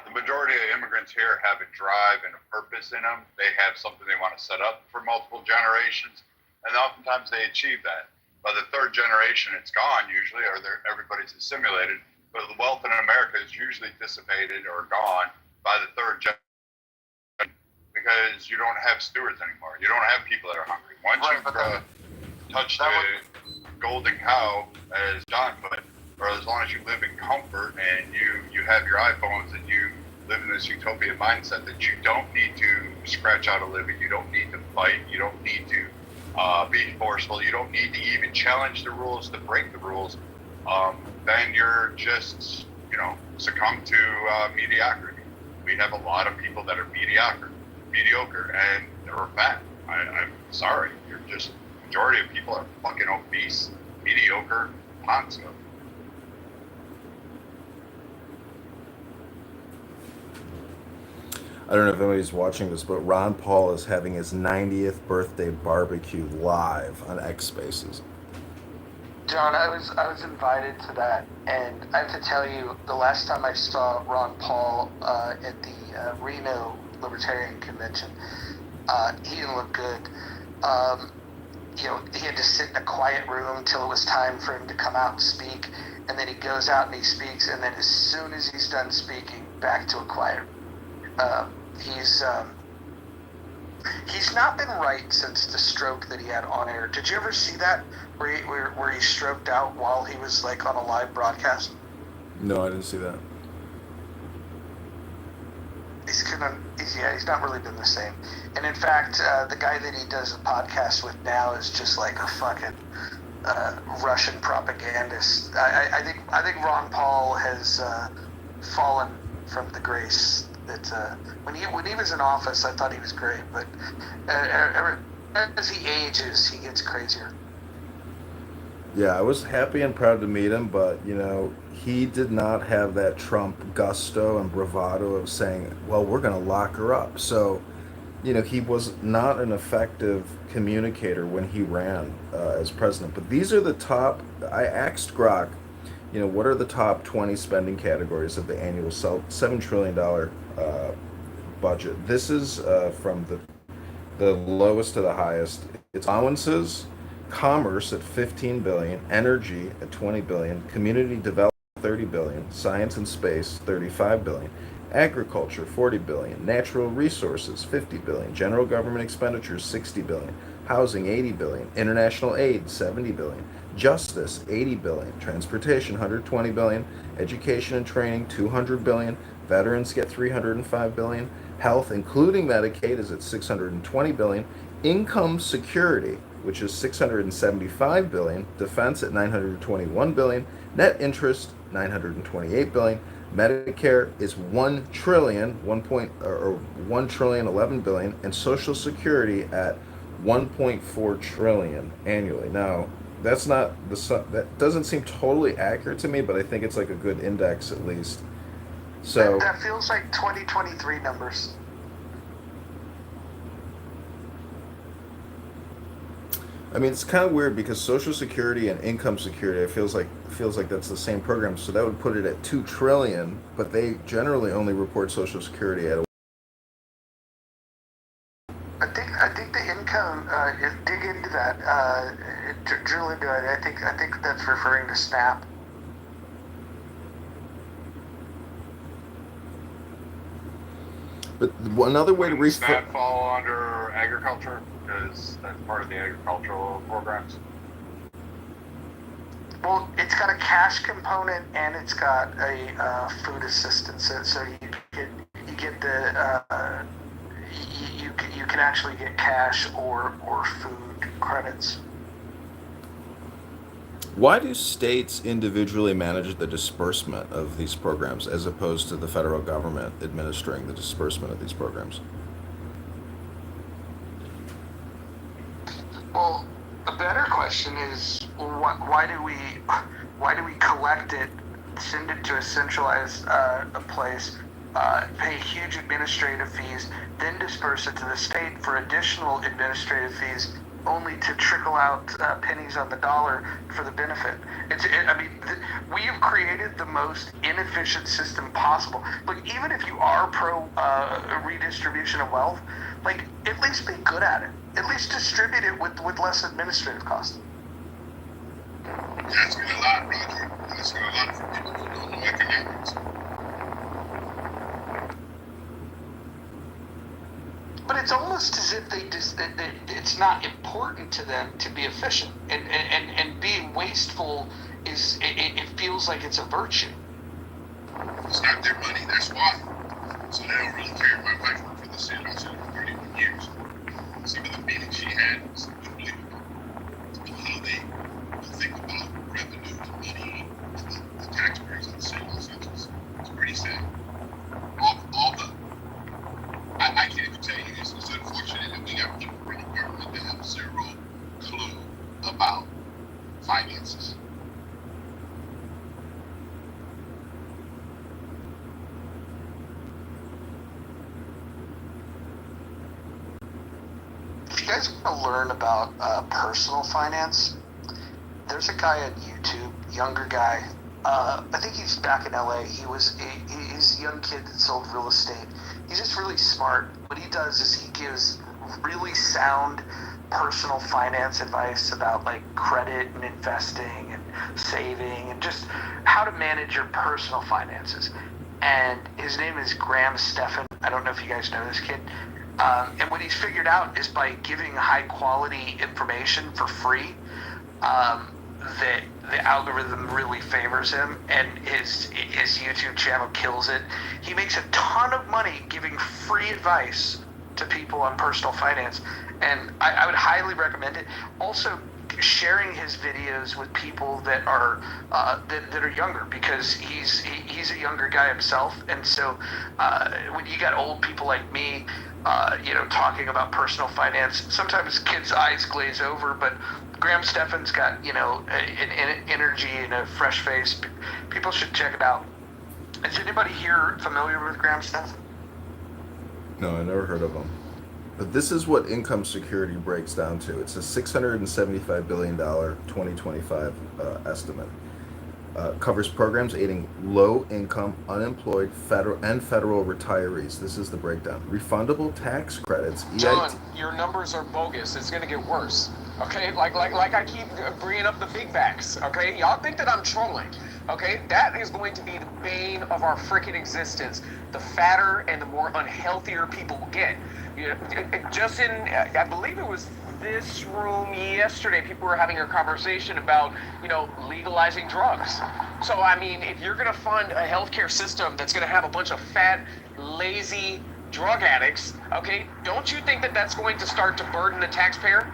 The majority of immigrants here have a drive and a purpose in them. They have something they want to set up for multiple generations, and oftentimes they achieve that. By the third generation, it's gone usually, or everybody's assimilated. But the wealth in America is usually dissipated or gone by the third generation because you don't have stewards anymore. You don't have people that are hungry. Once you've touched the golden cow, as John put, or as long as you live in comfort and you have your iPhones and you live in this utopia mindset that you don't need to scratch out a living, you don't need to fight, you don't need to be forceful, you don't need to even challenge the rules to break the rules, then you're just, succumb to mediocrity. We have a lot of people that are mediocre, and they're fat. I'm sorry, majority of people are fucking obese, mediocre, ponzo. I don't know if anybody's watching this, but Ron Paul is having his 90th birthday barbecue live on X Spaces. John, I was invited to that, and I have to tell you, the last time I saw Ron Paul at the Reno Libertarian Convention, he didn't look good. He had to sit in a quiet room till it was time for him to come out and speak, and then he goes out and he speaks, and then as soon as he's done speaking, back to a quiet room. He's not been right since the stroke that he had on air. Did you ever see that where he stroked out while he was like on a live broadcast? No, I didn't see that. He's not really been the same. And in fact, the guy that he does a podcast with now is just like a fucking Russian propagandist. I think Ron Paul has fallen from the grace that when he was in office, I thought he was great, but as he ages, he gets crazier. Yeah, I was happy and proud to meet him, but he did not have that Trump gusto and bravado of saying, "Well, we're going to lock her up." So, he was not an effective communicator when he ran as president. But these are the top. I asked Grok, what are the top 20 spending categories of the annual $7 trillion budget? This is from the lowest to the highest. It's allowances, commerce at 15 billion, energy at 20 billion, community development 30 billion, science and space 35 billion, agriculture 40 billion, natural resources 50 billion, general government expenditures 60 billion, housing 80 billion, international aid 70 billion, justice 80 billion, transportation 120 billion, education and training 200 billion, veterans get 305 billion, health including Medicaid is at 620 billion, income security, which is 675 billion, defense at 921 billion, net interest 928 billion, Medicare is 1 trillion, 1 trillion 11 billion, and Social Security at 1.4 trillion annually. Now, that's not that doesn't seem totally accurate to me, but I think it's like a good index at least. So That feels like 2023 numbers. I mean, it's kind of weird because Social Security and Income Security, it feels like that's the same program. So that would put it at 2 trillion, but they generally only report Social Security at I think the income. Dig into that. Drill into it. I think that's referring to SNAP. But another way to Does that fall under agriculture because that's part of the agricultural programs? Well, it's got a cash component and it's got a food assistance. So you get the you can actually get cash or food credits. Why do states individually manage the disbursement of these programs as opposed to the federal government administering the disbursement of these programs? Well, a better question is why do we collect it, send it to a centralized place, pay huge administrative fees, then disperse it to the state for additional administrative fees, only to trickle out pennies on the dollar for the benefit. We have created the most inefficient system possible. Like, even if you are pro redistribution of wealth, like, at least be good at it. At least distribute it with less administrative costs. That's a lot, Roger. That's a lot for people who don't know economics. But it's almost as if it's not important to them to be efficient, and being wasteful it feels like it's a virtue. It's not their money, that's why. So they don't really care. My wife worked for the city. I was in it for 31 years. Some of the meetings she had was unbelievable. How they think about revenue and money and the taxpayers of the city of Los Angeles. It's pretty sad. All the I can't even tell you, it's unfortunate that we got people running government that have zero clue about finances. If you guys want to learn about personal finance, there's a guy on YouTube, younger guy. I think he's back in LA. He's a young kid that sold real estate. He's just really smart. What he does is he gives really sound personal finance advice about like credit and investing and saving and just how to manage your personal finances. And his name is Graham Stephan. I don't know if you guys know this kid. And what he's figured out is by giving high quality information for free, that the algorithm really favors him, and his YouTube channel kills it. He makes a ton of money giving free advice to people on personal finance, and I would highly recommend it. Also, sharing his videos with people that are younger, because he's a younger guy himself, and so when you got old people like me, talking about personal finance, sometimes kids' eyes glaze over, but Graham Stephan's got, an energy and a fresh face. People should check it out. Is anybody here familiar with Graham Stephan? No, I never heard of him. But this is what income security breaks down to. It's a $675 billion 2025 estimate. Covers programs aiding low-income, unemployed, federal retirees. This is the breakdown. Refundable tax credits. John, your numbers are bogus. It's going to get worse. Okay, like I keep bringing up the big backs. Okay, y'all think that I'm trolling. Okay, that is going to be the bane of our freaking existence. The fatter and the more unhealthier people get. Just in, I believe it was this room yesterday, people were having a conversation about, legalizing drugs. So, I mean, if you're going to fund a healthcare system that's going to have a bunch of fat, lazy drug addicts, okay, don't you think that that's going to start to burden the taxpayer?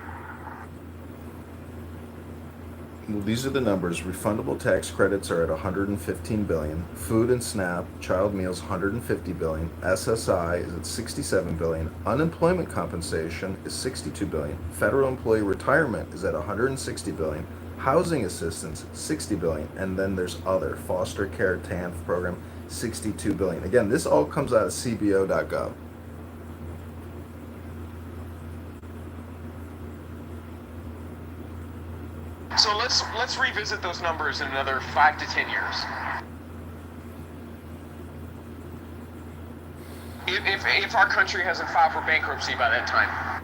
Well, these are the numbers. Refundable tax credits are at 115 billion. Food and SNAP, child meals 150 billion. SSI is at 67 billion. Unemployment compensation is 62 billion. Federal employee retirement is at 160 billion. Housing assistance 60 billion, and then there's other foster care TANF program 62 billion. Again, this all comes out of cbo.gov. So let's revisit those numbers in another 5 to 10 years. If our country hasn't filed for bankruptcy by that time.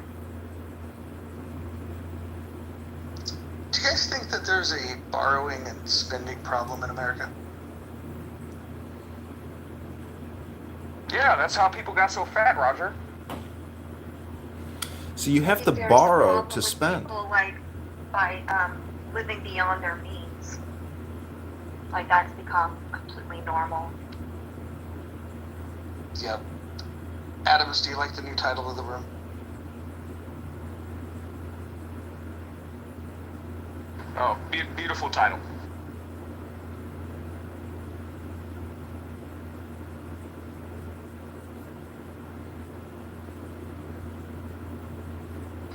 Do you guys think that there's a borrowing and spending problem in America? Yeah, that's how people got so fat, Roger. So you have to There's a borrow problem to with spend. people, like, by living beyond their means. Like, that's become completely normal. Yep. Adams, do you like the new title of the room? Oh, beautiful title.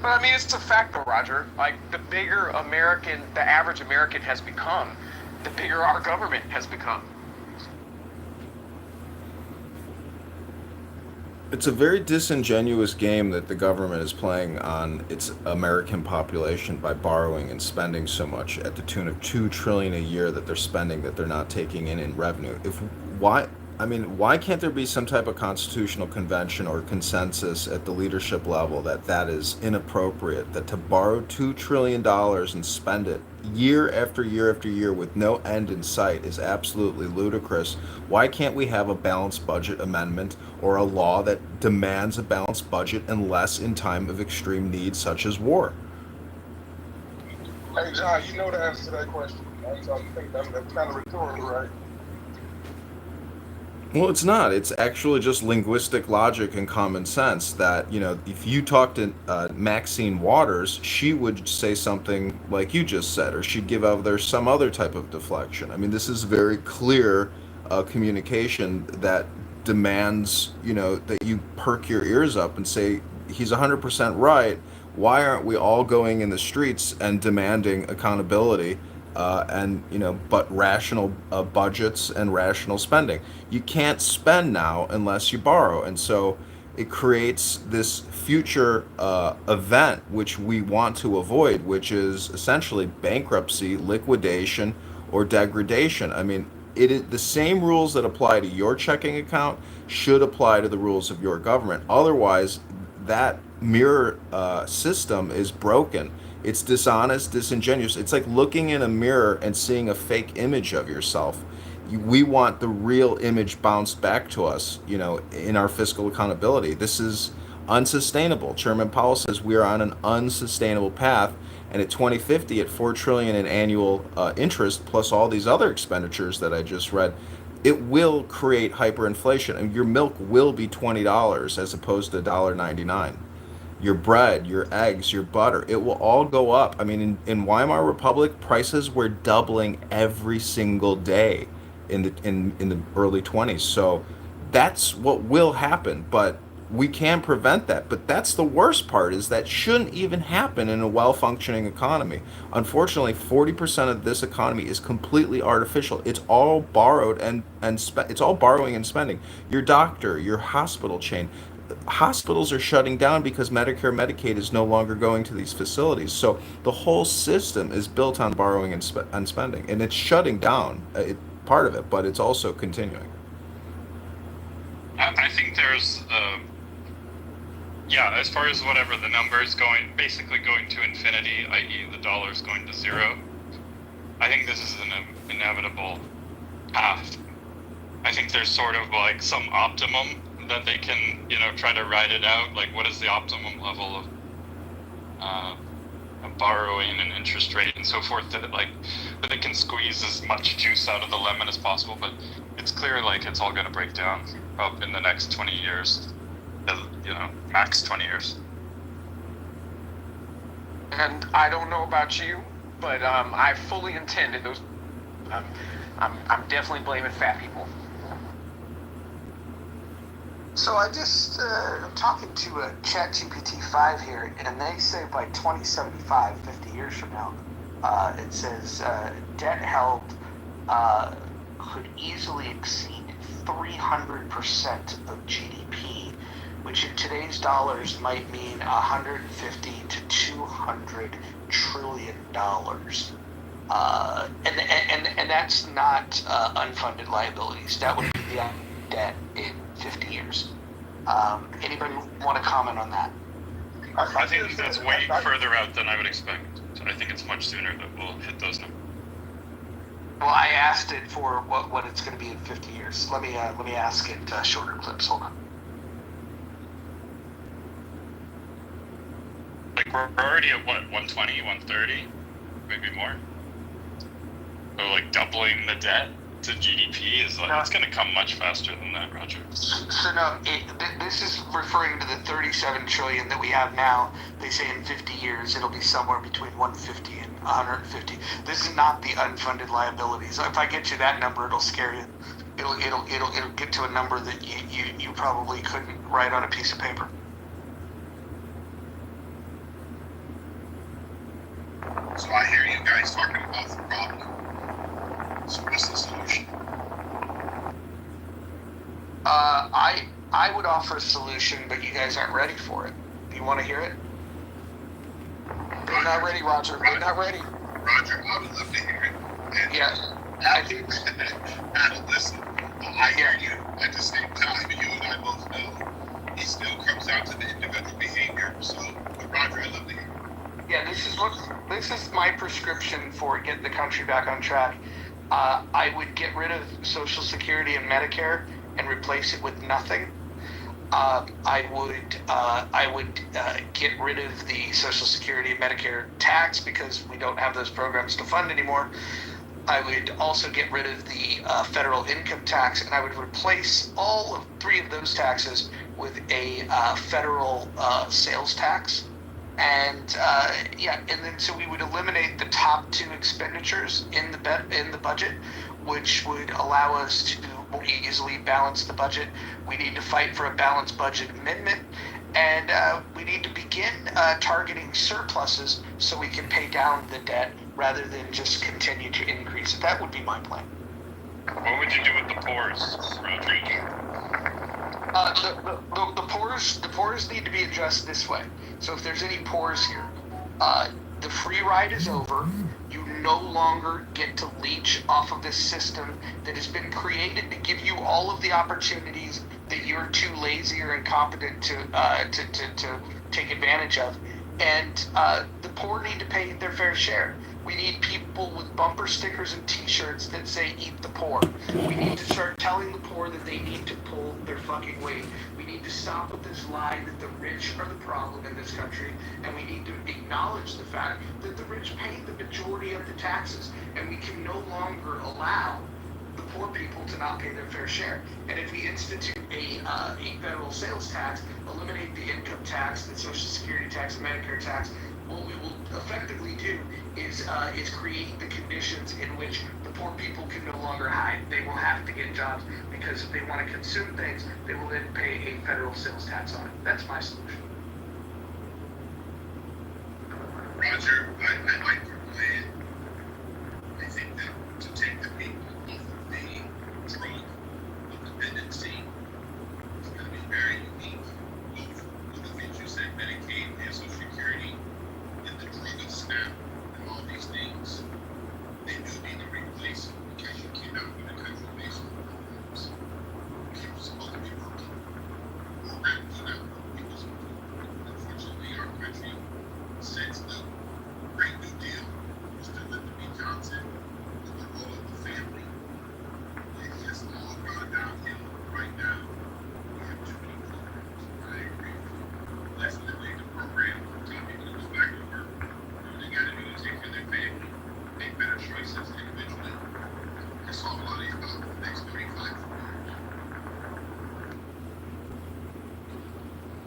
But I mean, it's a fact though, Roger. Like, the bigger the average American has become, the bigger our government has become. It's a very disingenuous game that the government is playing on its American population by borrowing and spending so much at the tune of $2 trillion a year that they're spending that they're not taking in revenue. Why can't there be some type of constitutional convention or consensus at the leadership level that is inappropriate, that to borrow $2 trillion and spend it year after year after year with no end in sight is absolutely ludicrous? Why can't we have a balanced budget amendment or a law that demands a balanced budget unless in time of extreme need such as war? Hey, John, you know the answer to that question, right? So I think that's kind of rhetorical, right? Well, it's not. It's actually just linguistic logic and common sense that, if you talk to Maxine Waters, she would say something like you just said, or she'd give out there some other type of deflection. I mean, this is very clear communication that demands, that you perk your ears up and say, he's 100% right. Why aren't we all going in the streets and demanding accountability? But rational budgets and rational spending. You can't spend now unless you borrow, and so it creates this future event which we want to avoid, which is essentially bankruptcy, liquidation, or degradation. I mean, the same rules that apply to your checking account should apply to the rules of your government. Otherwise, that mirror system is broken. It's dishonest, disingenuous. It's like looking in a mirror and seeing a fake image of yourself. We want the real image bounced back to us, in our fiscal accountability. This is unsustainable. Chairman Powell says we are on an unsustainable path, and at 2050, at $4 trillion in annual interest, plus all these other expenditures that I just read, it will create hyperinflation. And your milk will be $20 as opposed to $1.99. Your bread, your eggs, your butter, it will all go up. I mean, in Weimar Republic, prices were doubling every single day in the early 20s. So that's what will happen, but we can prevent that. But that's the worst part, is that shouldn't even happen in a well-functioning economy. Unfortunately, 40% of this economy is completely artificial. It's all borrowed and it's all borrowing and spending. Your doctor, your hospital chain, hospitals are shutting down because Medicare, Medicaid is no longer going to these facilities. So the whole system is built on borrowing and spending, and it's shutting down. Part of it, but it's also continuing. I think there's, as far as whatever the number is basically going to infinity, i.e. the dollar is going to zero. I think this is an inevitable path. I think there's sort of like some optimum that they can, try to ride it out. Like, what is the optimum level of borrowing and interest rate and so forth that they can squeeze as much juice out of the lemon as possible. But it's clear like it's all going to break down up in the next 20 years, max 20 years. And I don't know about you, but I fully intended those. I'm definitely blaming fat people. So I just I'm talking to ChatGPT 5 here, and they say by 2075, 50 years from now, it says debt held could easily exceed 300% of GDP, which in today's dollars might mean 150 to 200 trillion dollars. And that's not unfunded liabilities. That would be the debt in 50 years. Anybody want to comment on that? I think that's way further out than I would expect. I think it's much sooner that we'll hit those numbers. Well, I asked it for what it's going to be in 50 years. Let me ask it shorter clips. Hold on. Like we're already at what, 120, 130, maybe more. So like doubling the debt to GDP is like, it's going to come much faster than that, Roger. So no, this is referring to the 37 trillion that we have now. They say in 50 years it'll be somewhere between 150 and 150. This is not the unfunded liabilities. If I get you that number, it'll scare you. It'll get to a number that you probably couldn't write on a piece of paper. So I hear you guys talking about the problem. So what's the solution? I would offer a solution, but you guys aren't ready for it. Do you want to hear it? We're not ready, Roger. We're not ready. Roger, I would love to hear it. And yeah. Adam, listen, I hear you. At the same time, you and I both know it still comes down to the individual behavior. So, but Roger, I love to hear it. Yeah, this is my prescription for getting the country back on track. I would get rid of Social Security and Medicare and replace it with nothing. I would get rid of the Social Security and Medicare tax because we don't have those programs to fund anymore. I would also get rid of the federal income tax, and I would replace all of three of those taxes with a federal sales tax. And and then so we would eliminate the top two expenditures in the budget, which would allow us to more easily balance the budget. We need to fight for a balanced budget amendment, and we need to begin targeting surpluses so we can pay down the debt rather than just continue to increase it. That would be my plan. What would you do with the poors, Roger? The poors need to be addressed this way. So if there's any poors here, the free ride is over. You no longer get to leech off of this system that has been created to give you all of the opportunities that you're too lazy or incompetent to take advantage of. And the poor need to pay their fair share. We need people with bumper stickers and t-shirts that say "Eat the poor." We need to start telling the poor that they need to pull their fucking weight. We need to stop with this lie that the rich are the problem in this country, and we need to acknowledge the fact that the rich pay the majority of the taxes, and we can no longer allow the poor people to not pay their fair share. And if we institute a federal sales tax, eliminate the income tax, the Social Security tax, and Medicare tax, what we will effectively do is create the conditions in which the poor people can no longer hide. They will have to get jobs because if they want to consume things, they will then pay a federal sales tax on it. That's my solution. Roger, I like your plan. I think that to take the people off of the drug of dependency is going to be very unique. Both of the things you said, Medicaid and Social Security, and the drug of SNAP, and all these things, they do need to replace it because you cannot run a country based on programs. People are supposed to be working. Programs are not working. People are supposed to be working. Unfortunately, our country, since the Great New Deal, Mr. Lyndon B. Johnson, with the role of the family, it's just all gone downhill right now. We have too many programs. I agree with you. Let's eliminate the program. Tell people to go back to work. All they got to do is take care of their family, make better choices individually. That's all a lot of these about the next 35 years.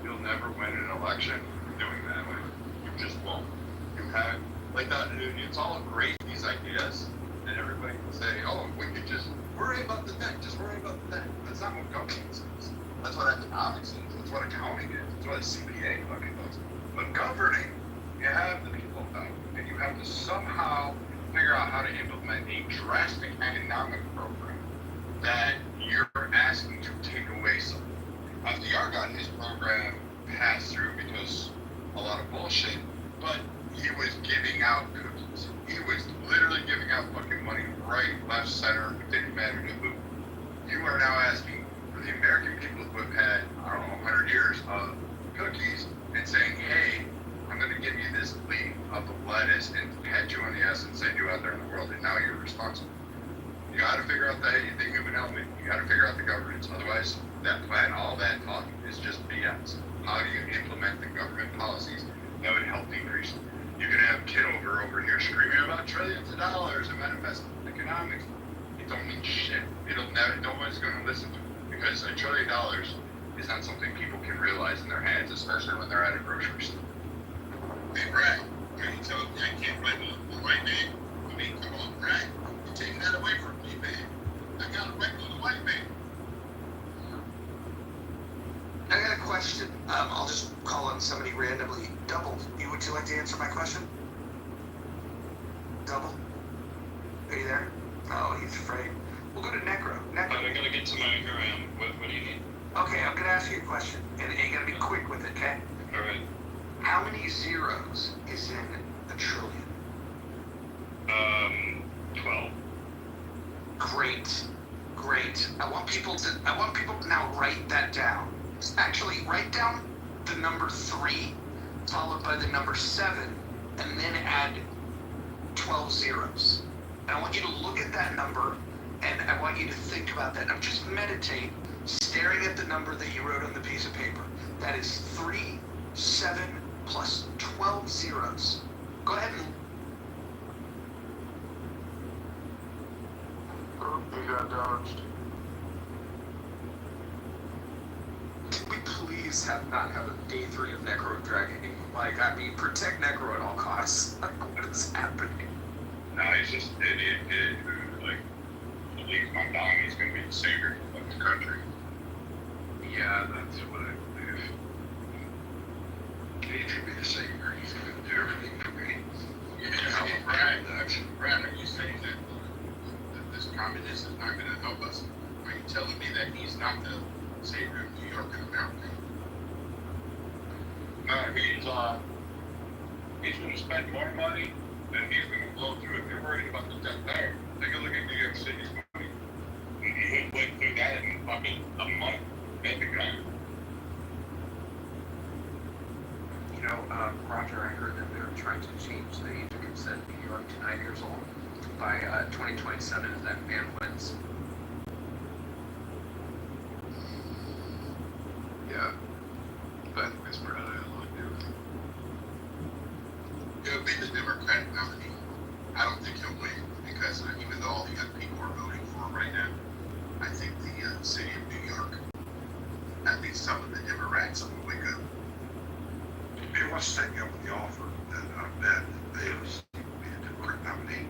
You'll never win an election doing that way. You just won't. You have, Like, it's all great, these ideas, and everybody can say, oh, we could just worry about the debt, just worry about the debt. That's not what governance is. That's what economics is. That's what accounting is. That's what a CPA fucking does. But governing, you have the people power, and you have to somehow figure out how to implement a drastic economic program that you're asking to take away something. FDR got his program passed through because a lot of bullshit, but he was giving out cookies. He was literally giving out fucking money right, left, center. It didn't matter to who. You are now asking for the American people who have had, I don't know, 100 years of cookies and saying, hey, I'm going to give you this leaf of lettuce and pat you on the ass and send you out there in the world, and now you're responsible. You got to figure out the human element. You got to figure out the governance. Otherwise, that plan, all that talk is just BS. How do you implement the government policies that would help decrease? You can have Kitover over here screaming about trillions of dollars and manifest economics. It don't mean shit. No one's going to listen to it because $1 trillion is not something people can realize in their heads, especially when they're at a grocery store. Hey, Brad, can you tell me I can't write the right name? I mean, come on, Brad. You're taking that away from me, man. I got to write with the white man. I got a question. I'll just call on somebody randomly. Double, would you like to answer my question? Double? Are you there? Oh, he's afraid. We'll go to Necro. I'm gonna get to my, here I am. What do you need? Okay, I'm gonna ask you a question, and you gotta be quick with it, okay? Alright. How many zeros is in a trillion? 12. Great. I want people to now write that down. Actually, write down the number 3, followed by the number 7, and then add 12 zeros. And I want you to look at that number, and I want you to think about that. Now just meditate, staring at the number that you wrote on the piece of paper. That is 3, 7, plus 12 zeros. Go ahead and... You got dodged. Can we please not have a day 3 of Necro dragging? Like, I mean, protect Necro at all costs. What is happening? No, he's just an idiot kid who, like, believes my dog is going to be the savior of the country. Yeah, that's what I believe. He should be the savior. He's going to do everything for me. Brad, are you saying that this communist is not going to help us? Are you telling me that he's not the savior of New York and America? No, he's going to spend more money than he's going to blow through. If you're worried about the debt there, take a look at New York City's money. He went through that in fucking a month, maybe grand. You know, Roger, I heard that they're trying to change the age of consent in New York to 9 years old by 2027 if that man wins. Yeah, but it's probably a lot to do with it. He'll be the Democratic nominee. I don't think he'll win because even though all the young people are voting for him right now, I think the city of New York, at least some of the Democrats, will wake up. Who wants to take me up with the offer that Davis will be the Democrat nominee?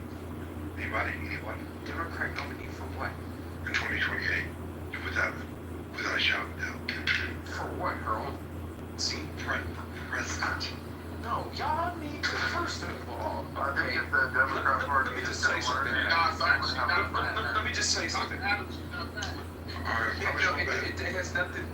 Anybody? Anyone? Democrat nominee for what? In 2028, without a shadow of doubt. For what, Earl? See, For president. no, y'all need to, first of all, I think if the Democrat Party let me is just tell you something. Let me just tell you something. It has nothing,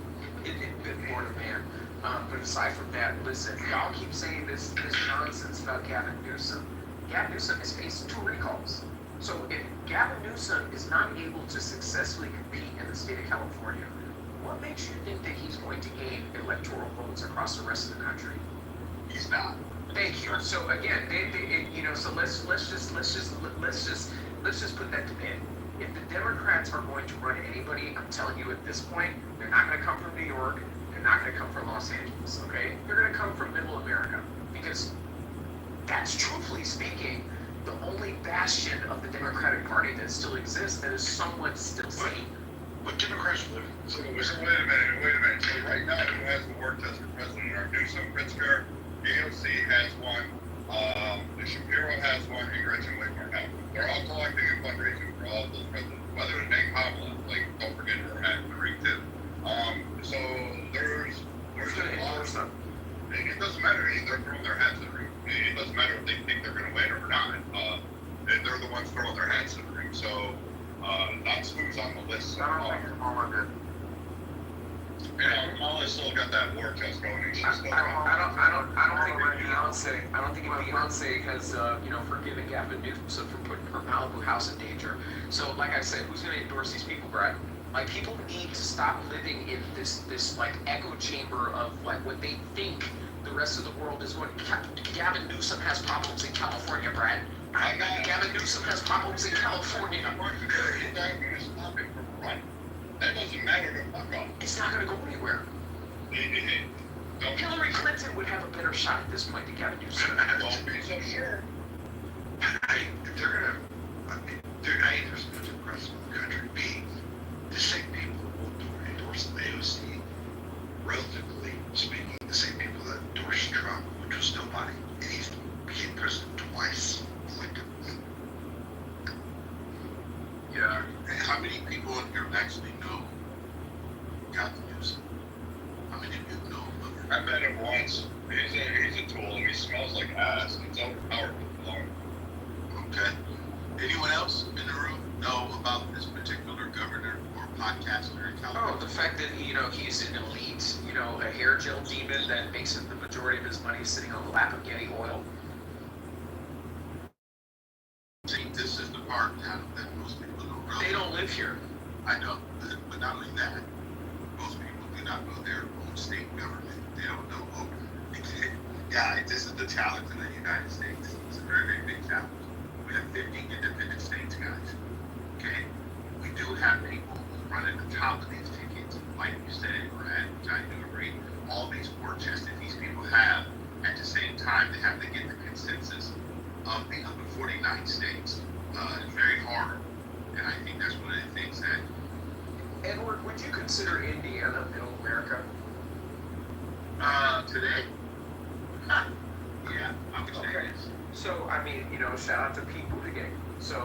it more to man. But aside from that, listen, y'all keep saying this nonsense about Gavin Newsom. Gavin Newsom has faced 2 recalls. So if Gavin Newsom is not able to successfully compete in the state of California, what makes you think that he's going to gain electoral votes across the rest of the country? He's not. Thank you. So again, so let's just put that to bed. If the Democrats are going to run anybody, I'm telling you at this point, they're not going to come from New York. They're not going to come from Los Angeles. Okay? They're going to come from Middle America because that's, truthfully speaking, the only bastion of the Democratic Party that still exists that is somewhat still sane. What Democrats live in? So wait a minute. So right now, who has the work test for president are Newsom, Pritzker, AOC has one, the Shapiro ones throwing their hats in the ring. So that's who's on the list so I don't far. think Kamala did. Yeah, Kamala's still got that war chest going. And she's still I don't think Beyonce has, forgiven Gavin Newsom for putting her Malibu house in danger. So, like I said, who's going to endorse these people, Brad? Like, people need to stop living in this like echo chamber of like what they think the rest of the world is going. Gavin Newsom has problems in California, Brad. Gavin Newsom has problems in California. That doesn't matter to fuck off. It's not going to go anywhere. Hillary Clinton would have a better shot at this point than Gavin Newsom. Don't be so sure. They're gonna. A, there's such a press in the country. B, the same people who will endorse the AOC, relatively speaking, the same people that endorsed Trump, which was nobody, and he's became president twice, elected. Yeah. And how many people in here actually know Gavin Newsom? How many of you know? I met him once. He's a tool. He smells like ass. He's overpowered with long. Okay. Anyone else in the room know about this particular governor or podcaster in California? Oh, the fact that, he's an elite, a hair gel demon that makes it the majority of his money sitting on the lap of Getty Oil. See, this is the part that most people don't know. They don't live here. I know, but not only that, most people do not know their own state government. They don't know, guys, this is the challenge in the United States. It's a very, very big challenge. We have 50 independent states, guys. Okay? We do have people who run at the top of these tickets, like you said, Brad, which I do agree, all these war chests that these people have. At the same time, they have to get the consensus of the other 49 states. It's very hard. And I think that's one of the things that... Edward, would you consider Indiana middle America? Today? Yeah, I would say yes. So, shout out to Pete Buttigieg. So,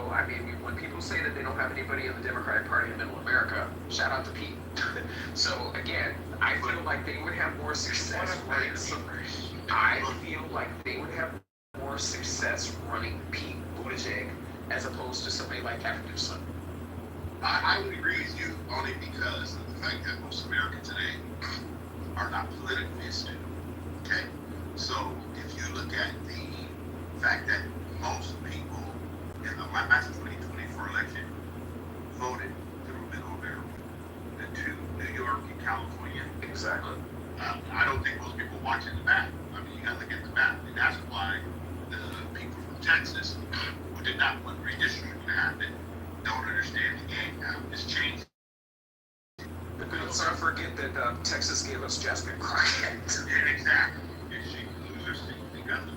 when people say that they don't have anybody in the Democratic Party in middle America, shout out to Pete. So, again, I feel like they would have more success running Pete Buttigieg as opposed to somebody like Gavin Newsom. I would agree with you only because of the fact that most Americans today are not politically astute. Okay? So if you look at the fact that most people in the last 2024 election voted through middle America, the two, New York and California. Exactly. I don't think most people watching the map. You gotta look at the map. And that's why the people from Texas who did not want redistricting to happen don't understand the game now. It's changed. But let's not forget that Texas gave us Jasmine Crockett. Exactly. She losers together.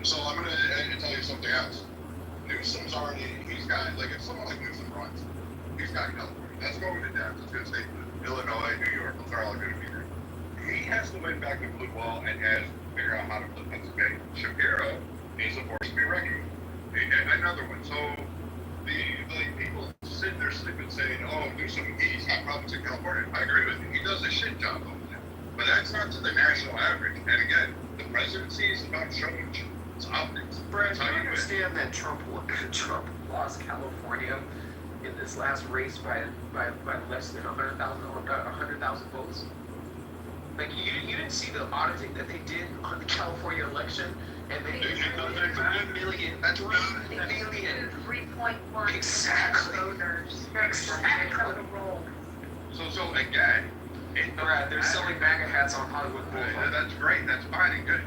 So I'm gonna tell you something else. Newsom's already, he's got, if someone like Newsom runs, he's got California. That's going to depth. It's going to stay Illinois, New York. Those are all going to be there. He has to win back the blue wall and has to figure out how to flip Pennsylvania. Shapiro needs a force to be reckoned with. Another one. So people sit there sleeping saying, oh, Newsom, he's got problems in California. I agree with you. He does a shit job over there. But that's not to the national average. And again, the presidency is about showing its optics. Brad, do you understand that Trump lost California in this last race by less than 100,000 votes? Like, you didn't see the auditing that they did on the California election, and they did 3 million. That's 3 million. 3.1 exactly. voters. Exactly. So again, Brad, they're selling MAGA hats on Hollywood Boulevard. That's great. That's fine and good.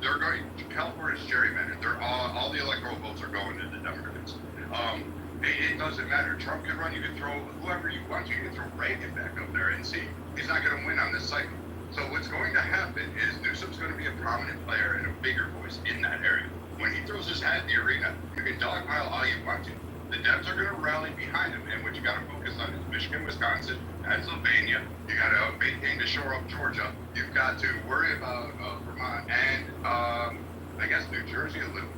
They're going. California's gerrymandered. All the electoral votes are going to the Democrats. It doesn't matter. Trump can run. You can throw whoever you want. You can throw Reagan back up there and see. He's not going to win on this cycle. So what's going to happen is Newsom's going to be a prominent player and a bigger voice in that area. When he throws his hat in the arena, you can dogpile all you want to. The Dems are going to rally behind him, and what you got to focus on is Michigan, Wisconsin, Pennsylvania. You got to maintain to shore up Georgia. You've got to worry about Vermont and I guess New Jersey a little.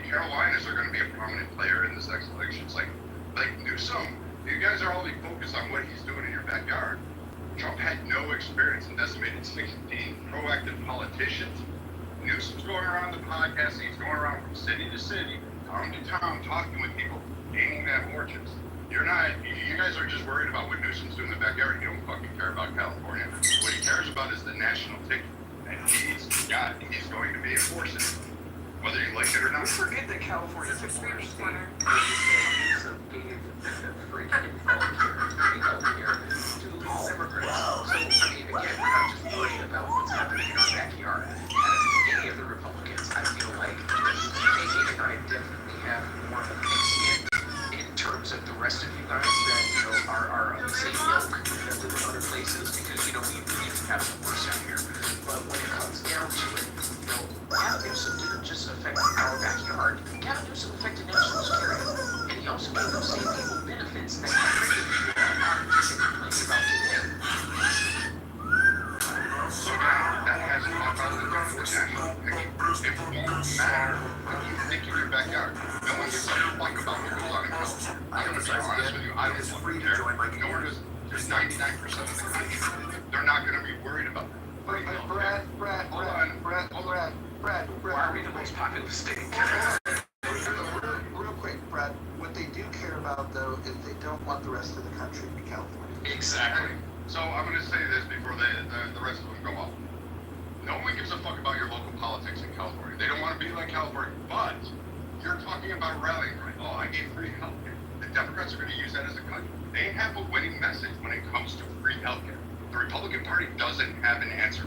Carolinas are going to be a prominent player in this next election. It's like Newsom. You guys are only focused on what he's doing in your backyard. Trump had no experience in decimated 16 proactive politicians Newsom's going around the podcast, he's going around from city to city, town to town, talking with people, gaining that more chips. You guys are just worried about what Newsom's doing in the backyard. You don't fucking care about California. What he cares about is the national ticket. And he's going to be enforcing it, whether you like it or not. We forget that California is a border state. So, I mean, again, we're not just worried about what's happening in our backyard. And any of the Republicans, I feel like AK and I definitely have more of a thick skin in terms of the rest of you guys that, you know, are of the same ilk that live in other places, because, you know, we have some worse out here. But when it comes down to it, you know, Gavin Newsom didn't just affect our backyard. Gavin Newsom affected national security. And he also gave those same people benefits that people are complaining about today. So now that has to come out of the national picture. It won't matter what you think in your backyard. No one gives a fuck about what goes on in California. I'm going to be honest with you. I don't fucking care. Nor does there's 99% of the country. They're not going to be worried about that. Brad. Why are we the most populous state? Real quick, Brad. What they do care about, though, is they don't want the rest of the country to be California. Exactly. So I'm going to say this before the rest of them go off. No one gives a fuck about your local politics in California. They don't want to be like California, but you're talking about rallying, right? Oh, I gave free healthcare. The Democrats are going to use that as a cut. They have a winning message when it comes to free healthcare. The Republican Party doesn't have an answer.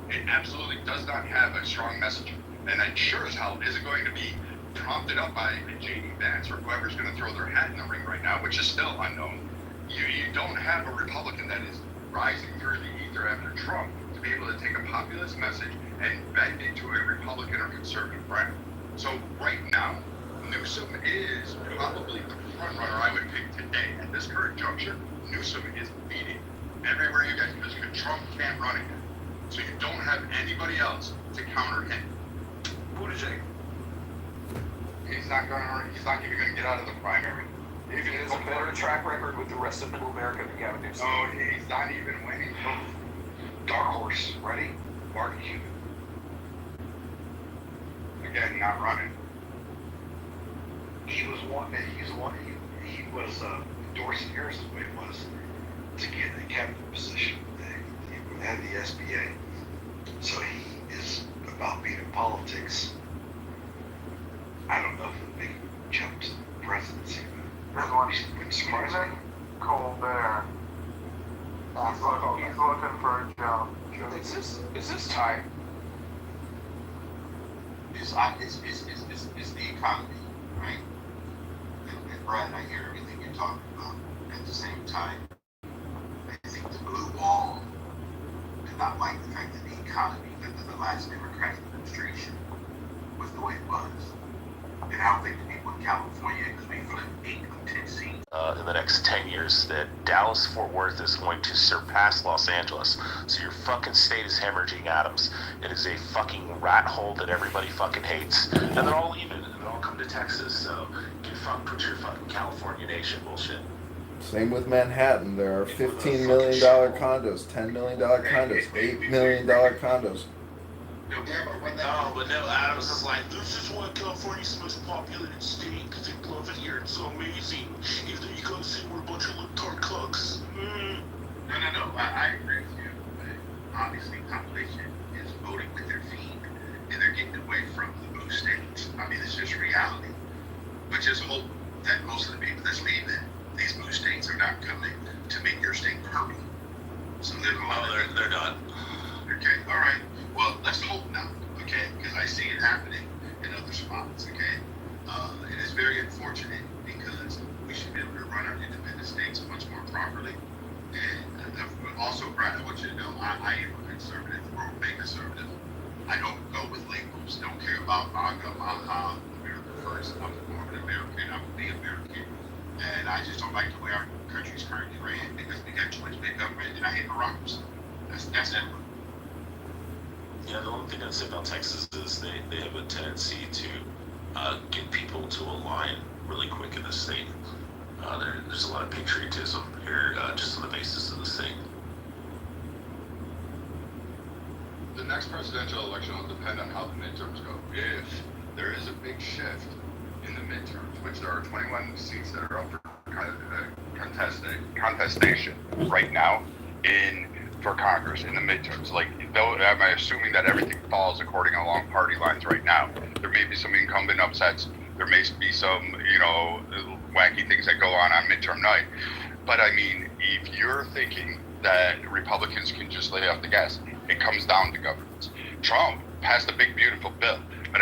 It absolutely does not have a strong message. And that sure as hell isn't going to be prompted up by J.D. Vance or whoever's going to throw their hat in the ring right now, which is still unknown. You don't have a Republican that is rising through the ether after Trump to be able to take a populist message and bend it to a Republican or conservative brand. So right now, Newsom is probably the front runner I would pick today. At this current juncture, Newsom is beating everywhere you guys, because Trump can't run again. So you don't have anybody else to counter him. Buttigieg. He's not even going to get out of the primary. If he has a better track record with the rest of Middle America than Gavin Newsom. No, he's not even winning. Dark horse, ready? Mark Cuban. Again, not running. He was endorsing Harris's way was to get the cabinet position. They had the SBA. So he is about being in politics. I don't know if it'll make him jump to the presidency. Wouldn't surprise me. Colbert. He's looking for a job. Is this time? It's the economy, right? And Brad, I hear everything you're talking about. At the same time, I think the blue wall did not like the fact that the economy under the last Democratic administration was the way it was. And I don't think the people in California, because we flipped 8 of 10 seats in the next 10 years, that Dallas-Fort Worth is going to surpass Los Angeles. So your fucking state is hemorrhaging atoms. It is a fucking rat hole that everybody fucking hates. And they're all even, and they're all come to Texas. So get fucked, put your fucking California nation bullshit. Same with Manhattan. There are $15 million condos, $10 million condos, $8 million condos. No, but no, Adams is like, this is why California's the most populated state, because they love it here, it's so amazing. Even though you go see we're a bunch of libtard cucks. No, I agree with you. But obviously, population is voting with their feet, and they're getting away from the blue states. I mean, it's just reality. But just hope that most of the people that's leaving these blue states are not coming to make your state purple. So they're done. Okay, all right. Well, let's hope not, okay? Because I see it happening in other spots, okay? It is very unfortunate because we should be able to run our independent states much more properly. And also, Brad, I want you to know, I am a conservative, or a conservative. I don't go with labels, don't care about America first. I'm more of an American, I'm the American. And I just don't like the way our country's currently ran because we got too much big government and I hate bureaucracy. That's it. Yeah, the only thing I'd say about Texas is they have a tendency to get people to align really quick in the state. There's a lot of patriotism here just on the basis of the state. The next presidential election will depend on how the midterms go. If there is a big shift in the midterms, which there are 21 seats that are up for contestation right now for Congress in the midterms. Like, though, am I assuming that everything falls according along party lines right now? There may be some incumbent upsets. There may be some, wacky things that go on midterm night. But I mean, if you're thinking that Republicans can just lay off the gas, it comes down to governance. Trump passed a big, beautiful bill. But,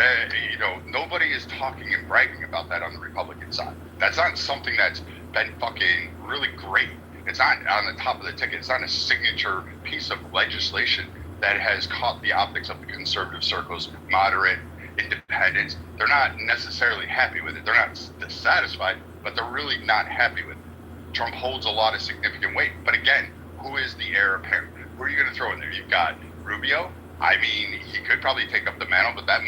nobody is talking and bragging about that on the Republican side. That's not something that's been fucking really great. It's not on the top of the ticket. It's not a signature piece of legislation that has caught the optics of the conservative circles, moderate, independents. They're not necessarily happy with it. They're not dissatisfied, but they're really not happy with it. Trump holds a lot of significant weight. But again, who is the heir apparent? Who are you going to throw in there? You've got Rubio. I mean, he could probably take up the mantle, but that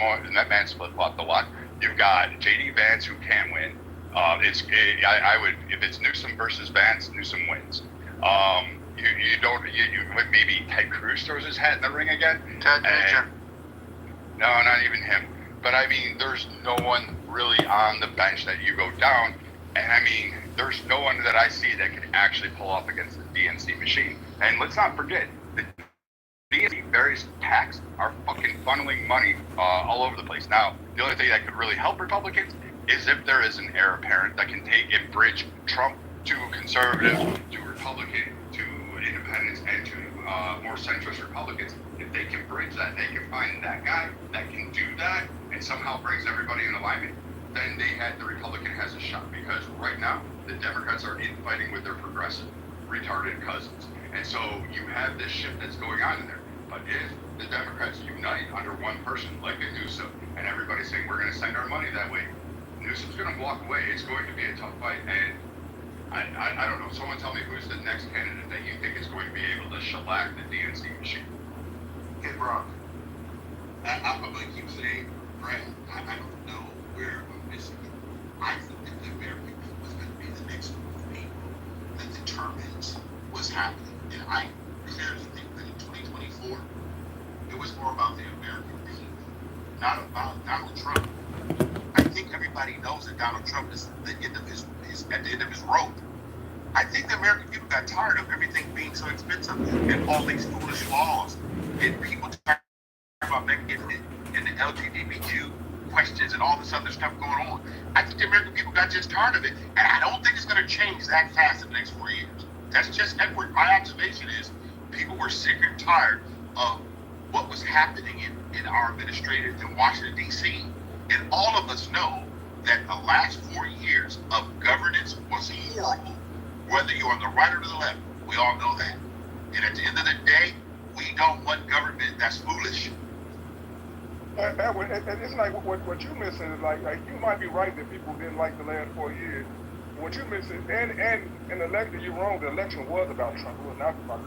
man's flip-flopped a lot. You've got J.D. Vance, who can win. I would, if it's Newsom versus Vance, Newsom wins. Maybe Ted Cruz throws his hat in the ring again. No, not even him. But I mean, there's no one really on the bench that you go down, and I mean, there's no one that I see that can actually pull off against the DNC machine. And let's not forget, the DNC various PACs are fucking funneling money all over the place. Now, the only thing that could really help Republicans is if there is an heir apparent that can take and bridge Trump to conservative, to Republican, to independents, and to more centrist Republicans. If they can bridge that, they can find that guy that can do that and somehow brings everybody in alignment, then the Republican has a shot. Because right now, the Democrats are infighting with their progressive, retarded cousins. And so you have this shift that's going on in there. But if the Democrats unite under one person, like a Newsom, and everybody's saying we're going to send our money that way, Newsom's going to walk away. It's going to be a tough fight. And I don't know. Someone tell me who's the next candidate that you think is going to be able to shellac the DNC machine. Kid Rock. I'm going to keep saying, Brad, I don't know where we're missing it. I think that the American people is going to be the next group of people that determines what's happening. And I clearly think that in 2024, it was more about the American people, not about Donald Trump. I think everybody knows that Donald Trump is at the end of his rope. I think the American people got tired of everything being so expensive and all these foolish laws and people talking about making it in the LGBTQ questions and all this other stuff going on. I think the American people got just tired of it, and I don't think it's going to change that fast in the next 4 years. That's just my observation is people were sick and tired of what was happening in our administrative in Washington, D.C. And all of us know that the last 4 years of governance was horrible. Whether you're on the right or the left, we all know that. And at the end of the day, we don't want government that's foolish. It's like what you're missing is like you might be right that people didn't like the last 4 years. What you're missing, and you're wrong, the election was about Trump. It was not about